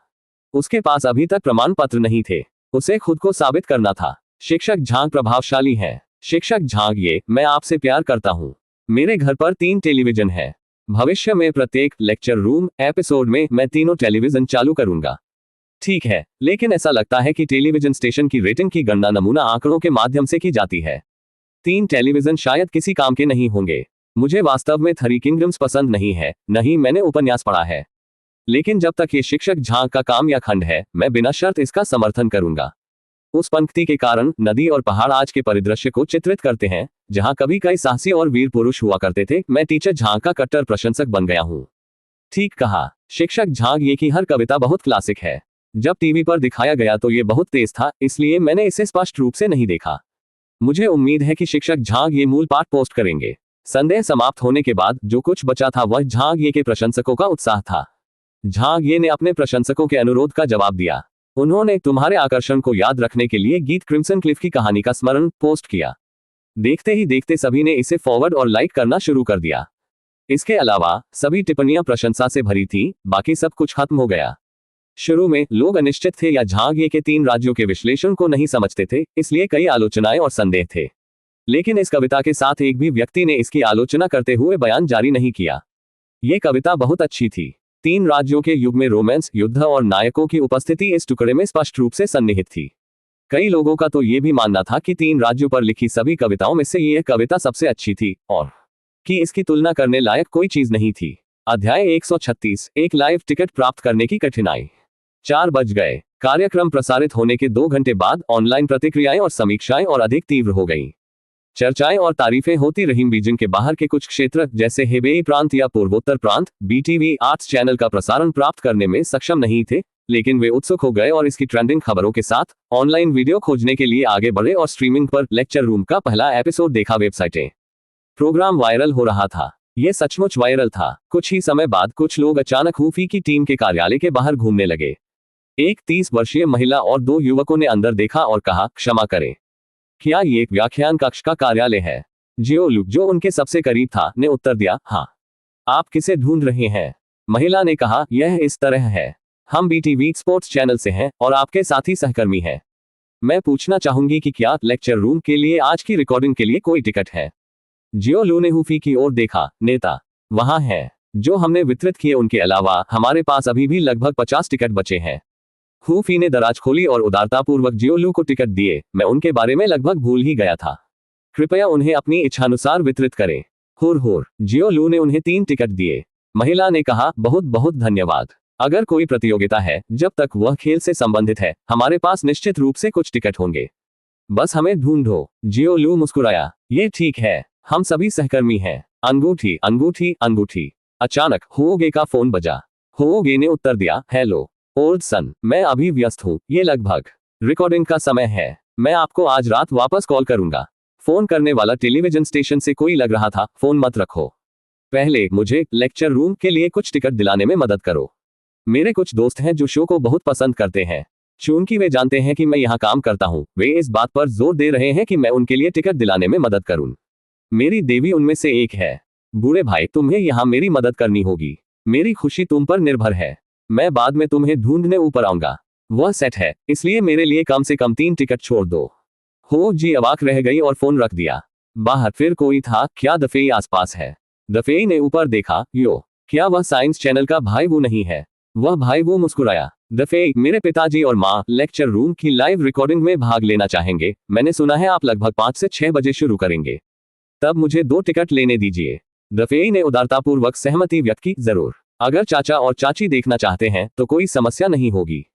उसके पास अभी तक प्रमाण पत्र नहीं थे, उसे खुद को साबित करना था। शिक्षक झांग प्रभावशाली है। शिक्षक झांग ये, मैं आपसे प्यार करता हूं। मेरे घर पर 3 टेलीविजन है। भविष्य में प्रत्येक लेक्चर रूम एपिसोड में मैं तीनों टेलीविजन चालू करूंगा। ठीक है, लेकिन ऐसा लगता है कि टेलीविजन स्टेशन की रेटिंग की गणना नमूना आंकड़ों के माध्यम से की जाती है। 3 टेलीविजन शायद किसी काम के नहीं होंगे। मुझे वास्तव में थ्री किंगडम्स पसंद नहीं है, नहीं मैंने उपन्यास पढ़ा है। लेकिन जब तक ये शिक्षक झांग का काम या खंड है, मैं बिना शर्त इसका समर्थन करूंगा। उस पंक्ति के कारण नदी और पहाड़ आज के परिदृश्य को चित्रित करते हैं, जहां कभी कई साहसी और वीर पुरुष हुआ करते थे। मैं टीचर झांग का कट्टर प्रशंसक बन गया हूं। ठीक कहा शिक्षक झांग। ये की हर कविता बहुत क्लासिक है। जब टीवी पर दिखाया गया तो ये बहुत तेज था, इसलिए मैंने इसे स्पष्ट रूप से नहीं देखा। मुझे उम्मीद है कि शिक्षक झांग ये मूल पाठ पोस्ट करेंगे। संदेह समाप्त होने के बाद जो कुछ बचा था वह झांग ये के प्रशंसकों का उत्साह था। झांग ये ने अपने प्रशंसकों के अनुरोध का जवाब दिया। उन्होंने तुम्हारे आकर्षण को याद रखने के लिए गीत क्रिम्सन क्लिफ की कहानी का स्मरण पोस्ट किया। देखते ही देखते सभी ने इसे फॉरवर्ड और लाइक करना शुरू कर दिया। इसके अलावा सभी टिप्पणियां प्रशंसा से भरी थी, बाकी सब कुछ खत्म हो गया। शुरू में लोग अनिश्चित थे या झांग ये के 3 राज्यों के विश्लेषण को नहीं समझते थे, इसलिए कई आलोचनाएं और संदेह थे। लेकिन इस कविता के साथ एक भी व्यक्ति ने इसकी आलोचना करते हुए बयान जारी नहीं किया। ये कविता बहुत अच्छी थी। 3 राज्यों के युग में रोमांस, युद्ध और नायकों की उपस्थिति इस टुकड़े में स्पष्ट रूप से सन्निहित थी। कई लोगों का तो ये भी मानना था कि 3 राज्यों पर लिखी सभी कविताओं में से यह कविता सबसे अच्छी थी और कि इसकी तुलना करने लायक कोई चीज नहीं थी। अध्याय 136, एक लाइव टिकट प्राप्त करने की कठिनाई। 4 बज गए। कार्यक्रम प्रसारित होने के 2 घंटे बाद ऑनलाइन प्रतिक्रियाएं और समीक्षाएं और अधिक तीव्र हो गईं। चर्चाएं और तारीफें होती रहीं। बीजिंग के बाहर के कुछ क्षेत्र जैसे हेबेई प्रांत या पूर्वोत्तर प्रांत बीटीवी आर्ट्स चैनल का प्रसारण प्राप्त करने में सक्षम नहीं थे, लेकिन वे उत्सुक हो गए और इसकी ट्रेंडिंग खबरों के साथ ऑनलाइन वीडियो खोजने के लिए आगे बढ़े और स्ट्रीमिंग पर लेक्चर रूम का पहला एपिसोड देखा। वेबसाइटें प्रोग्राम वायरल हो रहा था। यह सचमुच वायरल था। कुछ ही समय बाद कुछ लोग अचानक हुफी की टीम के कार्यालय के बाहर घूमने लगे। एक 30 वर्षीय महिला और 2 युवकों ने अंदर देखा और कहा, क्षमा करें, क्या ये एक व्याख्यान कक्ष का कार्यालय है? जियोलू, जो उनके सबसे करीब था, ने उत्तर दिया, हाँ। आप किसे ढूंढ रहे हैं? महिला ने कहा, यह इस तरह है, हम बीटीवी स्पोर्ट्स चैनल से हैं और आपके साथी सहकर्मी हैं। मैं पूछना चाहूंगी कि क्या लेक्चर रूम के लिए आज की रिकॉर्डिंग के लिए कोई टिकट है? जियोलू ने हुफी की ओर देखा। नेता, वहां है। जो हमने वितरित किए उनके अलावा हमारे पास अभी भी लगभग 50 टिकट बचे हैं। हुफी ने दराज खोली और उदारतापूर्वक जियोलू को टिकट दिए। मैं उनके बारे में लगभग भूल ही गया था। कृपया उन्हें अपनी इच्छानुसार वितरित करें। हुर हुर। जियोलू ने उन्हें 3 टिकट दिए। महिला ने कहा, बहुत बहुत धन्यवाद। अगर कोई प्रतियोगिता है, जब तक वह खेल से संबंधित है, हमारे पास निश्चित रूप से कुछ टिकट होंगे। बस हमें ढूंढो। जियोलू मुस्कुराया। ये ठीक है, हम सभी सहकर्मी हैं। अंगूठी अंगूठी अंगूठी। अचानक होगे का फोन बजा। होगे ने उत्तर दिया, हेलो ओल्ड सन, मैं अभी व्यस्त हूँ। ये लगभग रिकॉर्डिंग का समय है। मैं आपको आज रात वापस कॉल करूंगा। फोन करने वाला टेलीविजन स्टेशन से कोई लग रहा था। फोन मत रखो। पहले मुझे लेक्चर रूम के लिए कुछ टिकट दिलाने में मदद करो। मेरे कुछ दोस्त हैं जो शो को बहुत पसंद करते हैं। चूंकि वे जानते हैं कि मैं यहाँ काम करता हूँ, वे इस बात पर जोर दे रहे हैं कि मैं उनके लिए टिकट दिलाने में मदद करूँ। मेरी देवी उनमें से एक है। बूढ़े भाई, तुम्हें यहाँ मेरी मदद करनी होगी। मेरी खुशी तुम पर निर्भर है। मैं बाद में तुम्हें ढूंढने ऊपर आऊंगा। वह सेट है, इसलिए मेरे लिए कम से कम 3 टिकट छोड़ दो। हो जी अवाक रह गई और फोन रख दिया। बाहर फिर कोई था? क्या दफेई आसपास है? दफेई ने ऊपर देखा। यो, क्या वह साइंस चैनल का भाई वो नहीं है? वह भाई वो मुस्कुराया। दफेई, मेरे पिताजी और माँ लेक्चर रूम की लाइव रिकॉर्डिंग में भाग लेना चाहेंगे। मैंने सुना है आप लगभग 5 से 6 बजे शुरू करेंगे। तब मुझे 2 टिकट लेने दीजिए। दफेई ने उदारतापूर्वक सहमति व्यक्त की। जरूर, अगर चाचा और चाची देखना चाहते हैं तो कोई समस्या नहीं होगी।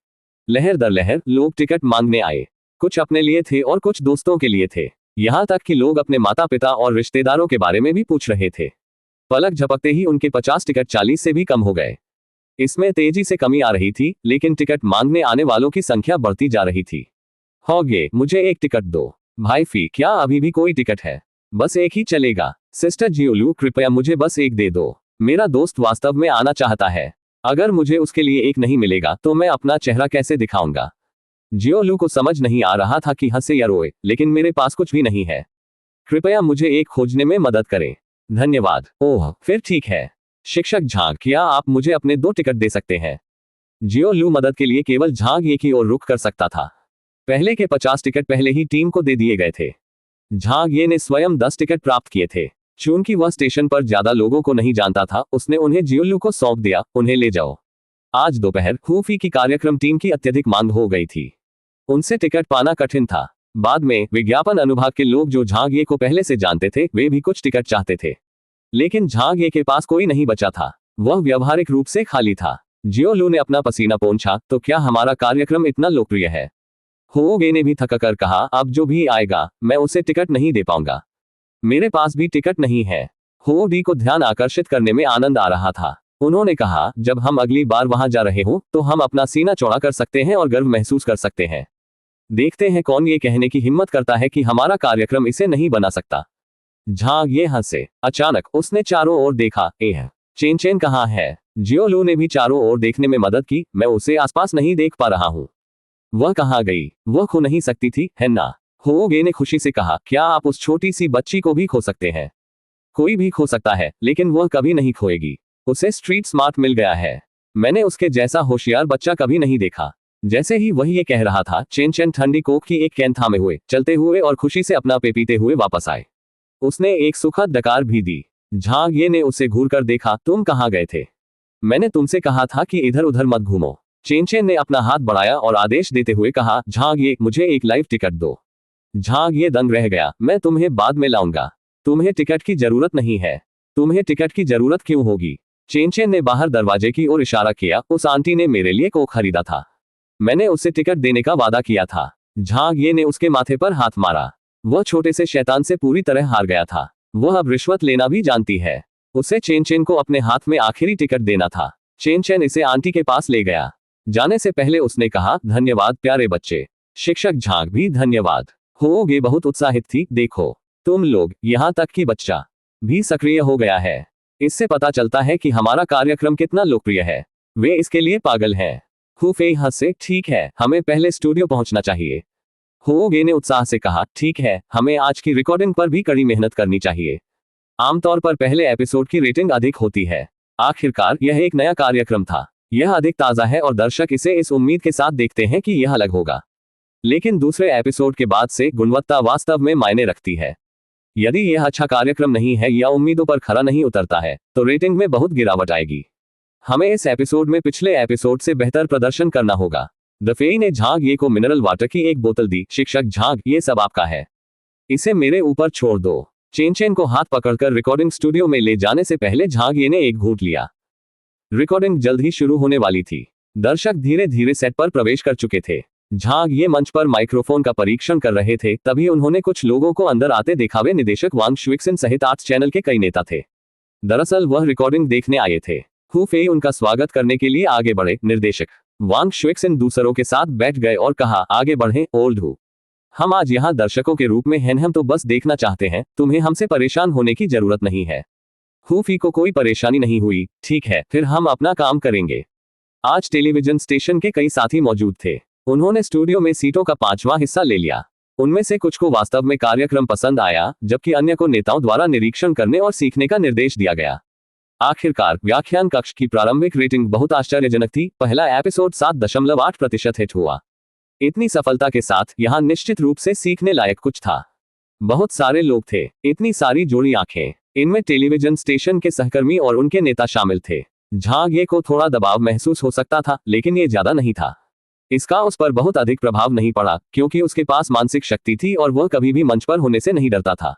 लहर दर लहर लोग टिकट मांगने आए। कुछ अपने लिए थे और कुछ दोस्तों के लिए थे। यहाँ तक कि लोग अपने माता पिता और रिश्तेदारों के बारे में भी पूछ रहे थे। पलक झपकते ही उनके 50 टिकट 40 से भी कम हो गए। इसमें तेजी से कमी आ रही थी, लेकिन टिकट मांगने आने वालों की संख्या बढ़ती जा रही थी। होगे, मुझे एक टिकट दो। भाई फी, क्या अभी भी कोई टिकट है? बस एक ही चलेगा। सिस्टर जियोलू, कृपया मुझे बस एक दे दो। मेरा दोस्त वास्तव में आना चाहता है। अगर मुझे उसके लिए एक नहीं मिलेगा तो मैं अपना चेहरा कैसे दिखाऊंगा? जियोलू को समझ नहीं आ रहा था कि हंसे या रोए, लेकिन मेरे पास कुछ भी नहीं है। कृपया मुझे एक खोजने में मदद करें। धन्यवाद। ओह, फिर ठीक है। शिक्षक झांग, क्या आप मुझे अपने 2 टिकट दे सकते हैं? जियोलू मदद के लिए केवल झांग एक ही ओर रुख कर सकता था। पहले के 50 टिकट पहले ही टीम को दे दिए गए थे। झांग ये ने स्वयं 10 टिकट प्राप्त किए थे। चूंकि वह स्टेशन पर ज्यादा लोगों को नहीं जानता था, उसने उन्हें जियोलू को सौंप दिया, उन्हें ले जाओ। आज दोपहर हुफी की कार्यक्रम टीम की अत्यधिक मांग हो गई थी। उनसे टिकट पाना कठिन था। बाद में विज्ञापन अनुभाग के लोग जो झांग ये को पहले से जानते थे वे भी कुछ टिकट चाहते थे, लेकिन झांग ये के पास कोई नहीं बचा था। वह व्यावहारिक रूप से खाली था। जियोलू ने अपना पसीना पोंछा, तो क्या हमारा कार्यक्रम इतना लोकप्रिय है? होगे ने भी थककर कहा, अब जो भी आएगा मैं उसे टिकट नहीं दे पाऊंगा। मेरे पास भी टिकट नहीं है। हो डी को ध्यान आकर्षित करने में आनंद आ रहा था। उन्होंने कहा, जब हम अगली बार वहां जा रहे हो तो हम अपना सीना चौड़ा कर सकते हैं और गर्व महसूस कर सकते हैं। देखते हैं कौन ये कहने की हिम्मत करता है कि हमारा कार्यक्रम इसे नहीं बना सकता। झांग ये हंसे। अचानक उसने चारों ओर देखा। चेन चेन कहाँ है? जियोलू ने भी चारों ओर देखने में मदद की। मैं उसे आसपास नहीं देख पा रहा हूँ। वह कहाँ गई? वह खो नहीं सकती थी, है ना? होगे ने खुशी से कहा, क्या आप उस छोटी सी बच्ची को भी खो सकते हैं? कोई भी खो सकता है, लेकिन वह कभी नहीं खोएगी। उसे स्ट्रीट स्मार्ट मिल गया है। मैंने उसके जैसा होशियार बच्चा कभी नहीं देखा। जैसे ही वह ये कह रहा था, चेन चेन ठंडी कोक की एक कैन थामे हुए चलते हुए और खुशी से अपना पे पीते हुए वापस आए। उसने एक सुखद डकार भी दी। झांग ये ने उसे घूरकर देखा, तुम कहाँ गए थे? मैंने तुमसे कहा था कि इधर उधर मत घूमो। चेन चेन ने अपना हाथ बढ़ाया और आदेश देते हुए कहा, झांग ये, मुझे एक लाइव टिकट दो। झांग ये दंग रह गया। मैं तुम्हें बाद में लाऊंगा। तुम्हें टिकट की जरूरत नहीं है। तुम्हें टिकट की जरूरत क्यों होगी? चेन चेन ने बाहर दरवाजे की ओर इशारा किया। उस आंटी ने मेरे लिए कोक खरीदा था। मैंने उसे टिकट देने का वादा किया था। झांग ये ने उसके माथे पर हाथ मारा। वह छोटे से शैतान से पूरी तरह हार गया था। वह अब रिश्वत लेना भी जानती है। उसे चेन चेन को अपने हाथ में आखिरी टिकट देना था। चेन चेन इसे आंटी के पास ले गया। जाने से पहले उसने कहा, धन्यवाद प्यारे बच्चे। शिक्षक झांग भी धन्यवाद। होगे बहुत उत्साहित थी। देखो तुम लोग, यहाँ तक कि बच्चा भी सक्रिय हो गया है। इससे पता चलता है कि हमारा कार्यक्रम कितना लोकप्रिय है। वे इसके लिए पागल हैं। हुफे हंसे, ठीक है, हमें पहले स्टूडियो पहुंचना चाहिए। होगे ने उत्साह से कहा, ठीक है, हमें आज की रिकॉर्डिंग पर भी कड़ी मेहनत करनी चाहिए। आमतौर पर पहले एपिसोड की रेटिंग अधिक होती है। आखिरकार यह एक नया कार्यक्रम था। यह अधिक ताज़ा है और दर्शक इसे इस उम्मीद के साथ देखते हैं कि यह अलग होगा। लेकिन दूसरे एपिसोड के बाद से गुणवत्ता वास्तव में मायने रखती है। यदि यह अच्छा कार्यक्रम नहीं है या उम्मीदों पर खरा नहीं उतरता है, तो रेटिंग में बहुत गिरावट आएगी। हमें इस एपिसोड में पिछले एपिसोड से बेहतर प्रदर्शन करना होगा। दफेई ने झांग ये को मिनरल वाटर की एक बोतल दी। शिक्षक झांग, ये सब आपका है। इसे मेरे ऊपर छोड़ दो। चेन चेन को हाथ पकड़कर रिकॉर्डिंग स्टूडियो में ले जाने से पहले झांग ये ने एक घूंट लिया। रिकॉर्डिंग जल्द ही शुरू होने वाली थी। दर्शक धीरे धीरे सेट पर प्रवेश कर चुके थे। झांग ये मंच पर माइक्रोफोन का परीक्षण कर रहे थे, तभी उन्होंने कुछ लोगों को अंदर आते देखा। वे निदेशक वांग शुइक्सन सहित आर्ट्स चैनल के कई नेता थे। दरअसल वह रिकॉर्डिंग देखने आए थे। हु फेई उनका स्वागत करने के लिए आगे बढ़े। निर्देशक वांग शुइक्सन दूसरों के साथ बैठ गए और कहा, आगे बढ़ें ओल्ड हु। हम आज यहाँ दर्शकों के रूप में हैं, हम तो बस देखना चाहते हैं। तुम्हें हमसे परेशान होने की जरूरत नहीं है। हु फी को कोई परेशानी नहीं हुई। ठीक है, फिर हम अपना काम करेंगे। आज टेलीविजन स्टेशन के कई साथी मौजूद थे। उन्होंने स्टूडियो में सीटों का 5वां हिस्सा ले लिया। उनमें से कुछ को वास्तव में कार्यक्रम पसंद आया, जबकि अन्य को नेताओं द्वारा निरीक्षण करने और सीखने का निर्देश दिया गया। आखिरकार व्याख्यान कक्ष की प्रारंभिक रेटिंग बहुत आश्चर्यजनक थी। पहला एपिसोड 7.8% हिट हुआ। इतनी सफलता के साथ यहाँ निश्चित रूप से सीखने लायक कुछ था। बहुत सारे लोग थे, इतनी सारी जोड़ी आंखें। इनमें टेलीविजन स्टेशन के सहकर्मी और उनके नेता शामिल थे। झांग ये को थोड़ा दबाव महसूस हो सकता था, लेकिन ये ज्यादा नहीं था। इसका उस पर बहुत अधिक प्रभाव नहीं पड़ा, क्योंकि उसके पास मानसिक शक्ति थी और वह कभी भी मंच पर होने से नहीं डरता था।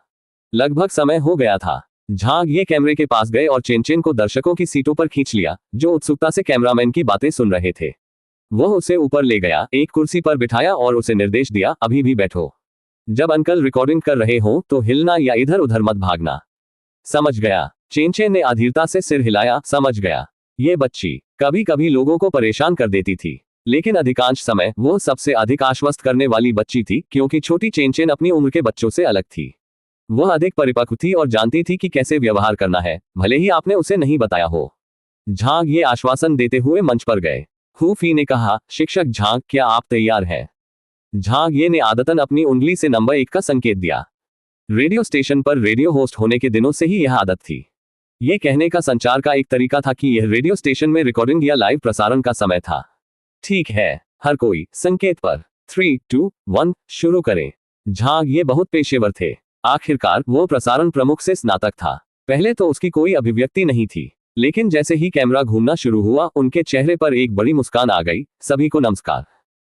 लगभग समय हो गया था। झांग ये कैमरे के पास गए और चेन चेन को दर्शकों की सीटों पर खींच लिया, जो उत्सुकता से कैमरामैन की बातें सुन रहे थे। वह उसे ऊपर ले गया, एक कुर्सी पर बिठाया और उसे निर्देश दिया, अभी भी बैठो। जब अंकल रिकॉर्डिंग कर रहे हो तो हिलना या इधर उधर मत भागना। समझ गया? चेन चेन ने अधीरता से सिर हिलाया। समझ गया। ये बच्ची कभी कभी लोगों को परेशान कर देती थी, लेकिन अधिकांश समय वो सबसे अधिक आश्वस्त करने वाली बच्ची थी, क्योंकि छोटी चेन चेन अपनी उम्र के बच्चों से अलग थी। वह अधिक परिपक्व थी और जानती थी कि कैसे व्यवहार करना है, भले ही आपने उसे नहीं बताया हो। झांग ये आश्वासन देते हुए मंच पर गए। हु फी ने कहा, शिक्षक झांग, क्या आप तैयार हैं? झांग ये ने आदतन अपनी उंगली से नंबर 1 का संकेत दिया। रेडियो स्टेशन पर रेडियो होस्ट होने के दिनों से ही यह आदत थी। यह कहने का संचार का एक तरीका था कि यह रेडियो स्टेशन में रिकॉर्डिंग या लाइव प्रसारण का समय था। ठीक है, हर कोई संकेत पर 3, 2, 1 शुरू करें। झांग ये बहुत पेशेवर थे। आखिरकार वो प्रसारण प्रमुख से स्नातक था। पहले तो उसकी कोई अभिव्यक्ति नहीं थी, लेकिन जैसे ही कैमरा घूमना शुरू हुआ, उनके चेहरे पर एक बड़ी मुस्कान आ गई। सभी को नमस्कार।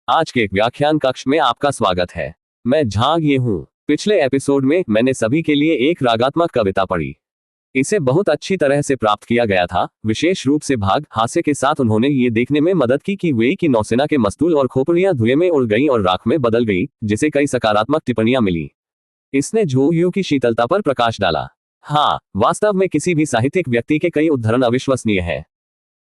आज के व्याख्यान कक्ष में आपका स्वागत है। मैं झांग ये हूँ। पिछले एपिसोड में मैंने सभी के लिए एक रागात्मक कविता पढ़ी। इसे बहुत अच्छी तरह से प्राप्त किया गया था। विशेष रूप से भाग हास्य के साथ उन्होंने ये देखने में मदद की कि वे की नौसेना के मस्तूल और खोपड़ियां धुएं में उड़ गईं और राख में बदल गई, जिसे कई सकारात्मक टिप्पणियां मिली। इसने झो यू की शीतलता पर प्रकाश डाला। हाँ, वास्तव में किसी भी साहित्यिक व्यक्ति के कई उद्धरण अविश्वसनीय हैं।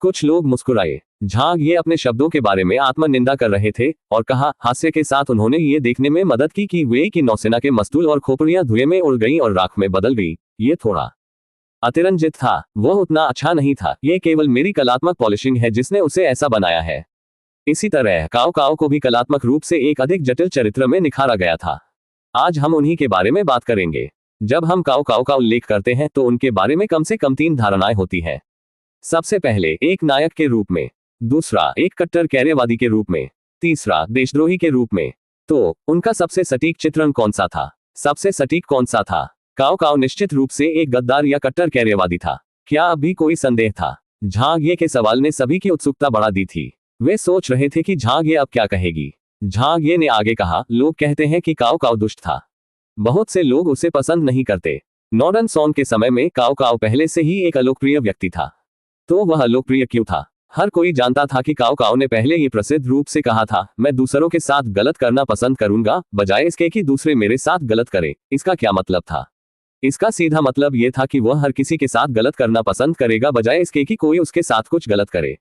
कुछ लोग मुस्कुराए। झांग ये अपने शब्दों के बारे में आत्मनिंदा कर रहे थे और कहा, हास्य के साथ उन्होंने ये देखने में मदद की कि वे की नौसेना के मस्तूल और खोपड़ियां धुएं में उड़ गईं और राख में बदल गई। ये थोड़ा अतिरंजित था, वह उतना अच्छा नहीं था। ये केवल मेरी कलात्मक पॉलिशिंग है जिसने उसे ऐसा बनाया है। इसी तरह काओ काओ को भी कलात्मक रूप से एक अधिक जटिल चरित्र में निखारा गया था। आज हम उन्हीं के बारे में बात करेंगे। जब हम काओ काओ का उल्लेख करते हैं तो उनके बारे में कम से कम 3 धारणाएं होती हैं। सबसे पहले एक नायक के रूप में, दूसरा एक कट्टर कैर्यवादी के रूप में, तीसरा देशद्रोही के रूप में। तो उनका सबसे सटीक चित्रण कौन सा था? सबसे सटीक कौन सा था? काओ काओ निश्चित रूप से एक गद्दार या कट्टर कैर्यवादी था। क्या अभी कोई संदेह था? झांग ये के सवाल ने सभी की उत्सुकता बढ़ा दी थी। वे सोच रहे थे कि झांग ये अब क्या कहेगी। झांग ये ने आगे कहा, लोग कहते हैं कि काओ काओ दुष्ट था। बहुत से लोग उसे पसंद नहीं करते। नॉर्डन सॉन्ग के समय में काओ काओ पहले से ही एक अलोकप्रिय व्यक्ति था। तो वह अलोकप्रिय क्यों था? हर कोई जानता था कि काओ काओ ने पहले ही प्रसिद्ध रूप से कहा था, मैं दूसरों के साथ गलत करना पसंद करूंगा बजाय इसके कि दूसरे मेरे साथ गलत करें। इसका क्या मतलब था? इसका सीधा मतलब यह था कि वह हर किसी के साथ गलत करना पसंद करेगा बजाय इसके कि कोई उसके साथ कुछ गलत करे।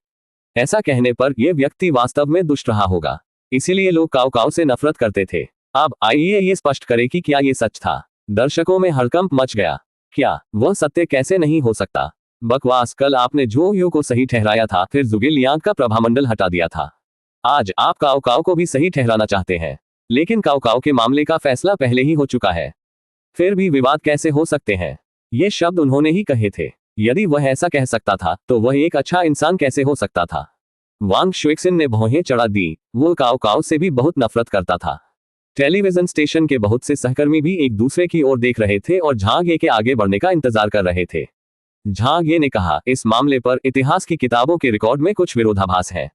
ऐसा कहने पर यह व्यक्ति वास्तव में दुष्ट रहा होगा। इसीलिए लोग काओ काओ से नफरत करते थे। अब आइए ये स्पष्ट करें कि क्या ये सच था। दर्शकों में हड़कंप मच गया। क्या वह सत्य कैसे नहीं हो सकता? बकवास। कल आपने झो यू को सही ठहराया था, फिर जुगेलियांग का प्रभामंडल हटा दिया था। आज आप काओ काओ को भी सही ठहराना चाहते हैं, लेकिन काओ काओ के मामले का फैसला पहले ही हो चुका है। फिर भी विवाद कैसे हो सकते हैं? ये शब्द उन्होंने ही कहे थे। यदि वह ऐसा कह सकता था तो वह एक अच्छा इंसान कैसे हो सकता था? वांग शुएक्सिन ने भौहें चढ़ा दी। वो काओ काओ से भी बहुत नफरत करता था। टेलीविजन स्टेशन के बहुत से सहकर्मी भी एक दूसरे की ओर देख रहे थे और झांग ये के आगे बढ़ने का इंतजार कर रहे थे। झांग ये ने कहा, इस मामले पर इतिहास की किताबों के रिकॉर्ड में कुछ विरोधाभास है।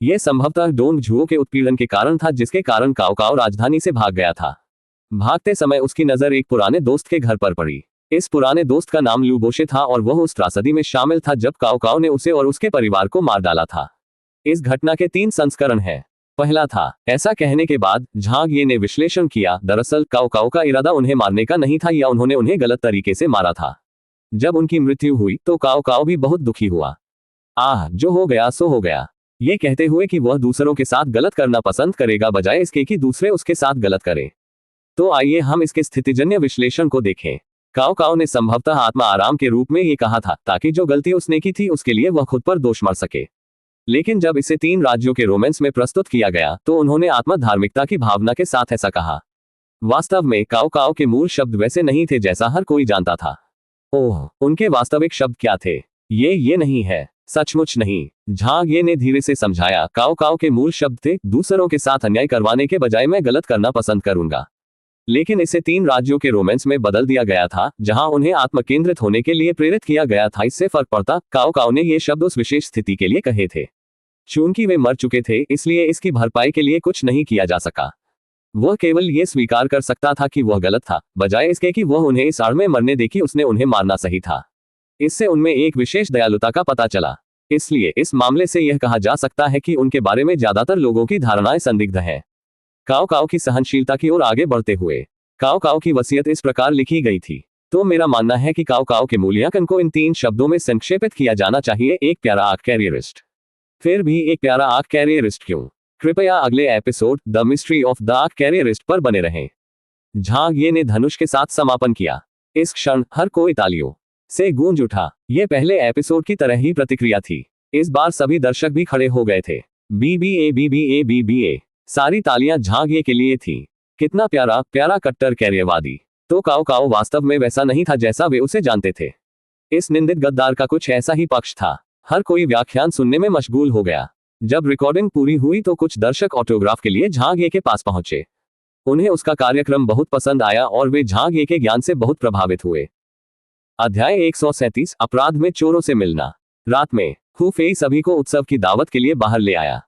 यह संभवतः डोंग झुओ के उत्पीड़न के कारण था, जिसके कारण काओ काओ राजधानी से भाग गया था। भागते समय उसकी नजर एक पुराने दोस्त के घर पर पड़ी। इस पुराने दोस्त का नाम लू बोशे था और वह उस त्रासदी में शामिल था जब काओ काओ ने उसे और उसके परिवार को मार डाला था। इस घटना के 3 संस्करण हैं। पहला था, ऐसा कहने के बाद झांग ये ने विश्लेषण किया, दरअसल काओ काओ का इरादा उन्हें मारने का नहीं था या उन्होंने उन्हें गलत तरीके से मारा था। जब उनकी मृत्यु हुई तो काओ काओ भी बहुत दुखी हुआ। जो हो गया सो हो गया, ये कहते हुए कि वह दूसरों के साथ गलत करना पसंद करेगा बजाय इसके कि दूसरे उसके साथ गलत करें। तो आइए हम इसके स्थितिजन्य विश्लेषण को देखें। काओ काओ ने संभवतः आत्मा आराम के रूप में ये कहा था ताकि जो गलती उसने की थी उसके लिए वह खुद पर दोष मर सके। लेकिन जब इसे 3 राज्यों के रोमांस में प्रस्तुत किया गया तो उन्होंने आत्म धार्मिकता की भावना के साथ ऐसा कहा। वास्तव में काओ काओ के मूल शब्द वैसे नहीं थे जैसा हर कोई जानता था। ओह, उनके वास्तविक शब्द क्या थे? ये नहीं है, सचमुच नहीं। झांग ये ने धीरे से समझाया, काओ काओ के मूल शब्द थे, दूसरों के साथ अन्याय करवाने के बजाय मैं गलत करना पसंद करूंगा। लेकिन इसे 3 राज्यों के रोमांस में बदल दिया गया था जहां उन्हें आत्मकेंद्रित होने के लिए प्रेरित किया गया था। इससे फर्क पड़ता, काओ काओ ने ये शब्द उस विशेष स्थिति के लिए कहे थे। चूंकि वे मर चुके थे इसलिए इसकी भरपाई के लिए कुछ नहीं किया जा सका। वह केवल ये स्वीकार कर सकता था कि वह गलत था बजाय इसके कि वह उन्हें इस आड़ में मरने दे कि उसने उन्हें मारना सही था। इससे उनमें एक विशेष दयालुता का पता चला। इसलिए इस मामले से यह कहा जा सकता है कि उनके बारे में ज्यादातर लोगों की धारणाएं संदिग्ध हैं। काओ काओ की सहनशीलता की ओर आगे बढ़ते हुए काओ काओ की वसीयत इस प्रकार लिखी गई थी। तो मेरा मानना है कि काओ काओ के मूल्यांकन को इन 3 शब्दों में संक्षेपित किया जाना चाहिए, एक प्यारा आर्क कैरियरिस्ट। फिर भी एक प्यारा आर्क कैरियरिस्ट क्यों? कृपया अगले episode the mystery of the arc careerist पर बने रहें। झांग ये ने धनुष के साथ समापन किया। इस क्षण हर कोई तालियों से गूंज उठा। यह पहले एपिसोड की तरह ही प्रतिक्रिया थी। इस बार सभी दर्शक भी खड़े हो गए थे। बीबीए। सारी तालियां झांग ये के लिए थी। कितना प्यारा प्यारा कट्टर कैरियरवादी। तो काओ काओ वास्तव में वैसा नहीं था जैसा वे उसे जानते थे। इस निंदित गद्दार का कुछ ऐसा ही पक्ष था। हर कोई व्याख्यान सुनने में मशगूल हो गया। जब रिकॉर्डिंग पूरी हुई तो कुछ दर्शक ऑटोग्राफ के लिए झांग ये के पास पहुंचे। उन्हें उसका कार्यक्रम बहुत पसंद आया और वे झांग ये के ज्ञान से बहुत प्रभावित हुए। अध्याय 137, अपराध में चोरों से मिलना। रात में हु फेई सभी को उत्सव की दावत के लिए बाहर ले आया।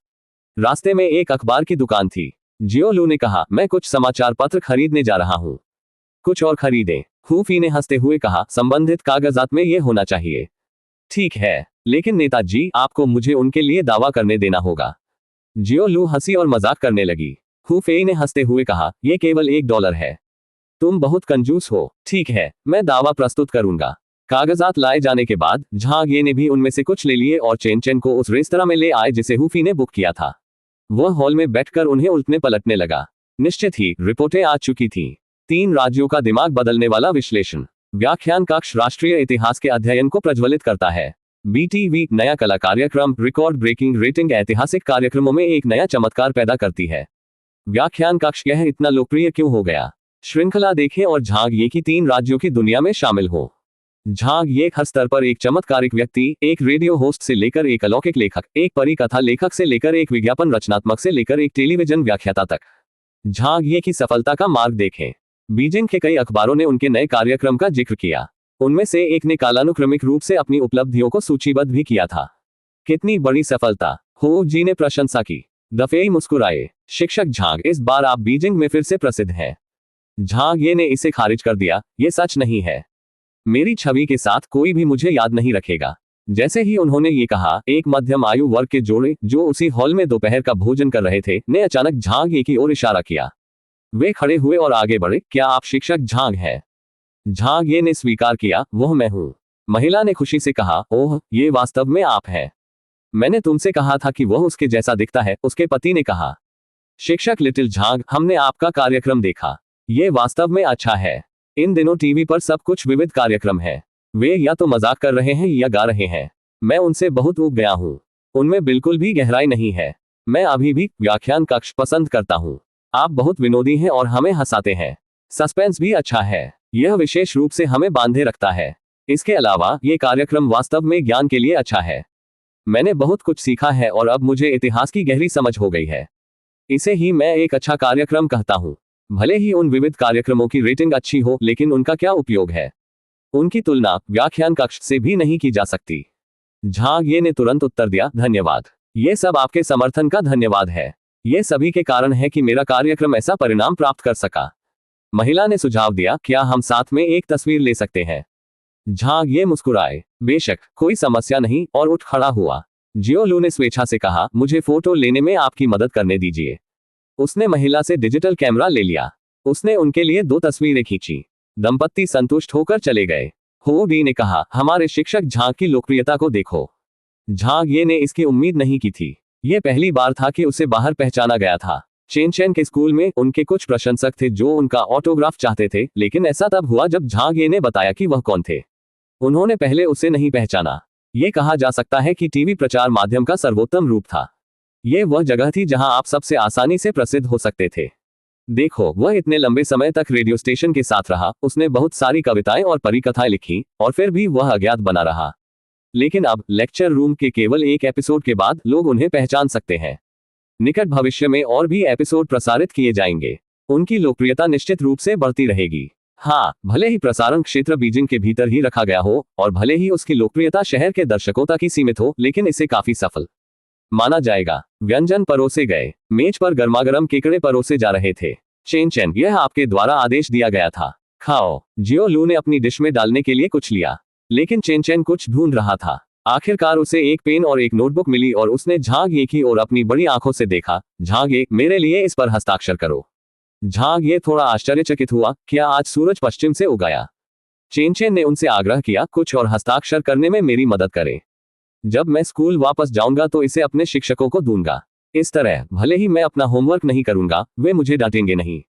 रास्ते में एक अखबार की दुकान थी। जियो लू ने कहा, मैं कुछ समाचार पत्र खरीदने जा रहा हूँ। कुछ और खरीदें। हु फी ने हंसते हुए कहा, संबंधित कागजात में ये होना चाहिए। ठीक है, लेकिन नेताजी, आपको मुझे उनके लिए दावा करने देना होगा। जियो लू हंसी और मजाक करने लगी। हु फेई ने हंसते हुए कहा, यह केवल $1 है। तुम बहुत कंजूस हो। ठीक है, मैं दावा प्रस्तुत करूंगा। कागजात लाए जाने के बाद झांग ये ने भी उनमें से कुछ ले लिए और चेन चेन को उस रेस्तरां में ले आए जिसे हुफी ने बुक किया था। वह हॉल में बैठकर उन्हें उल्टने पलटने लगा। निश्चित ही रिपोर्टें आ चुकी थीं। 3 राज्यों का दिमाग बदलने वाला विश्लेषण। व्याख्यान कक्ष राष्ट्रीय इतिहास के अध्ययन को प्रज्वलित करता है। BTV नया कला कार्यक्रम रिकॉर्ड ब्रेकिंग रेटिंग ऐतिहासिक कार्यक्रमों में एक नया चमत्कार पैदा करती है। व्याख्यान कक्ष यह इतना लोकप्रिय क्यों हो गया? श्रृंखला देखें और झांग ये की 3 राज्यों की दुनिया में शामिल हो। झांग ये हर स्तर पर एक चमत्कारिक व्यक्ति, एक रेडियो होस्ट से लेकर एक अलौकिक लेखक, एक परिकथा लेखक से लेकर एक विज्ञापन रचनात्मक से लेकर एक टेलीविजन व्याख्याता तक। झांग ये की सफलता का मार्ग देखें। बीजिंग के कई अखबारों ने उनके नए कार्यक्रम का जिक्र किया। उनमें से एक ने कालानुक्रमिक रूप से अपनी उपलब्धियों को सूचीबद्ध भी किया था। कितनी बड़ी सफलता! हो जी ने प्रशंसा की। दफेई मुस्कुराए। शिक्षक झांग, इस बार आप बीजिंग में फिर से प्रसिद्ध हैं। झांग ये ने इसे खारिज कर दिया, ये सच नहीं है। मेरी छवि के साथ कोई भी मुझे याद नहीं रखेगा। जैसे ही उन्होंने ये कहा, एक मध्यम आयु वर्ग के जोड़े जो उसी हॉल में दोपहर का भोजन कर रहे थे ने अचानक झांग ये की ओर इशारा किया। वे खड़े हुए और आगे बढ़े। क्या आप शिक्षक झांग हैं? झांग ये ने स्वीकार किया, वह मैं हूं। महिला ने खुशी से कहा, ओह, ये वास्तव में आप हैं। मैंने तुमसे कहा था कि वह उसके जैसा दिखता है, उसके पति ने कहा। शिक्षक लिटिल झांग, हमने आपका कार्यक्रम देखा। ये वास्तव में अच्छा है। इन दिनों टीवी पर सब कुछ विविध कार्यक्रम है। वे या तो मजाक कर रहे हैं या गा रहे हैं। मैं उनसे बहुत ऊब गया हूं। उनमें बिल्कुल भी गहराई नहीं है। मैं अभी भी व्याख्यान कक्ष पसंद करता हूं। आप बहुत विनोदी हैं और हमें हंसाते हैं। सस्पेंस भी अच्छा है। यह विशेष रूप से हमें बांधे रखता है। इसके अलावा ये कार्यक्रम वास्तव में ज्ञान के लिए अच्छा है। मैंने बहुत कुछ सीखा है और अब मुझे इतिहास की गहरी समझ हो गई है। इसे ही मैं एक अच्छा कार्यक्रम कहता हूं। भले ही उन विविध कार्यक्रमों की रेटिंग अच्छी हो, लेकिन उनका क्या उपयोग है? उनकी तुलना व्याख्यान कक्ष से भी नहीं की जा सकती। झांग ये ने तुरंत उत्तर दिया, धन्यवाद। ये सब आपके समर्थन का धन्यवाद है। ये सभी के कारण है कि मेरा कार्यक्रम ऐसा परिणाम प्राप्त कर सका। महिला ने सुझाव दिया, क्या हम साथ में एक तस्वीर ले सकते हैं? झांग ये मुस्कुराए। बेशक, कोई समस्या नहीं, और उठ खड़ा हुआ। जियो लू ने स्वेच्छा से कहा, मुझे फोटो लेने में आपकी मदद करने दीजिए। उसने महिला से डिजिटल कैमरा ले लिया। उसने उनके लिए 2 तस्वीरें खींची। दंपत्ति संतुष्ट होकर चले गए। हो डी ने कहा, हमारे शिक्षक झांग की लोकप्रियता को देखो। झांग ये ने इसकी उम्मीद नहीं की थी। यह पहली बार था कि उसे बाहर पहचाना गया था। चेन चेन के स्कूल में उनके कुछ प्रशंसक थे जो उनका ऑटोग्राफ चाहते थे, लेकिन ऐसा तब हुआ जब झांग ये ने बताया कि वह कौन थे। उन्होंने पहले उसे नहीं पहचाना। यह कहा जा सकता है कि टीवी प्रचार माध्यम का सर्वोत्तम रूप था। यह वह जगह थी जहां आप सबसे आसानी से प्रसिद्ध हो सकते थे। देखो, वह इतने लंबे समय तक रेडियो स्टेशन के साथ रहा, उसने बहुत सारी कविताएं और परिकथाएं लिखी, और फिर भी वह अज्ञात बना रहा। लेकिन अब लेक्चर रूम के केवल एक एपिसोड के बाद लोग उन्हें पहचान सकते हैं। निकट भविष्य में और भी एपिसोड प्रसारित किए जाएंगे। उनकी लोकप्रियता निश्चित रूप से बढ़ती रहेगी। हाँ, भले ही प्रसारण क्षेत्र बीजिंग के भीतर ही रखा गया हो और भले ही उसकी लोकप्रियता शहर के दर्शकों तक ही सीमित हो, लेकिन इसे काफी सफल माना जाएगा। व्यंजन परोसे गए। मेज पर गर्मागर्म केकड़े परोसे जा रहे थे। चेन चेन, यह आपके द्वारा आदेश दिया गया था। खाओ। जियो लू ने अपनी डिश में डालने के लिए कुछ लिया, लेकिन चेन चेन कुछ ढूंढ रहा था। आखिरकार उसे एक पेन और एक नोटबुक मिली और उसने झांग ये की और अपनी बड़ी आंखों से देखा। झांग ये, मेरे लिए इस पर हस्ताक्षर करो। झांग ये थोड़ा आश्चर्यचकित हुआ, क्या आज सूरज पश्चिम से उगाया? चेन चेन ने उनसे आग्रह किया, कुछ और हस्ताक्षर करने में मेरी मदद करें। जब मैं स्कूल वापस जाऊंगा तो इसे अपने शिक्षकों को दूंगा। इस तरह भले ही मैं अपना होमवर्क नहीं करूंगा, वे मुझे डांटेंगे नहीं।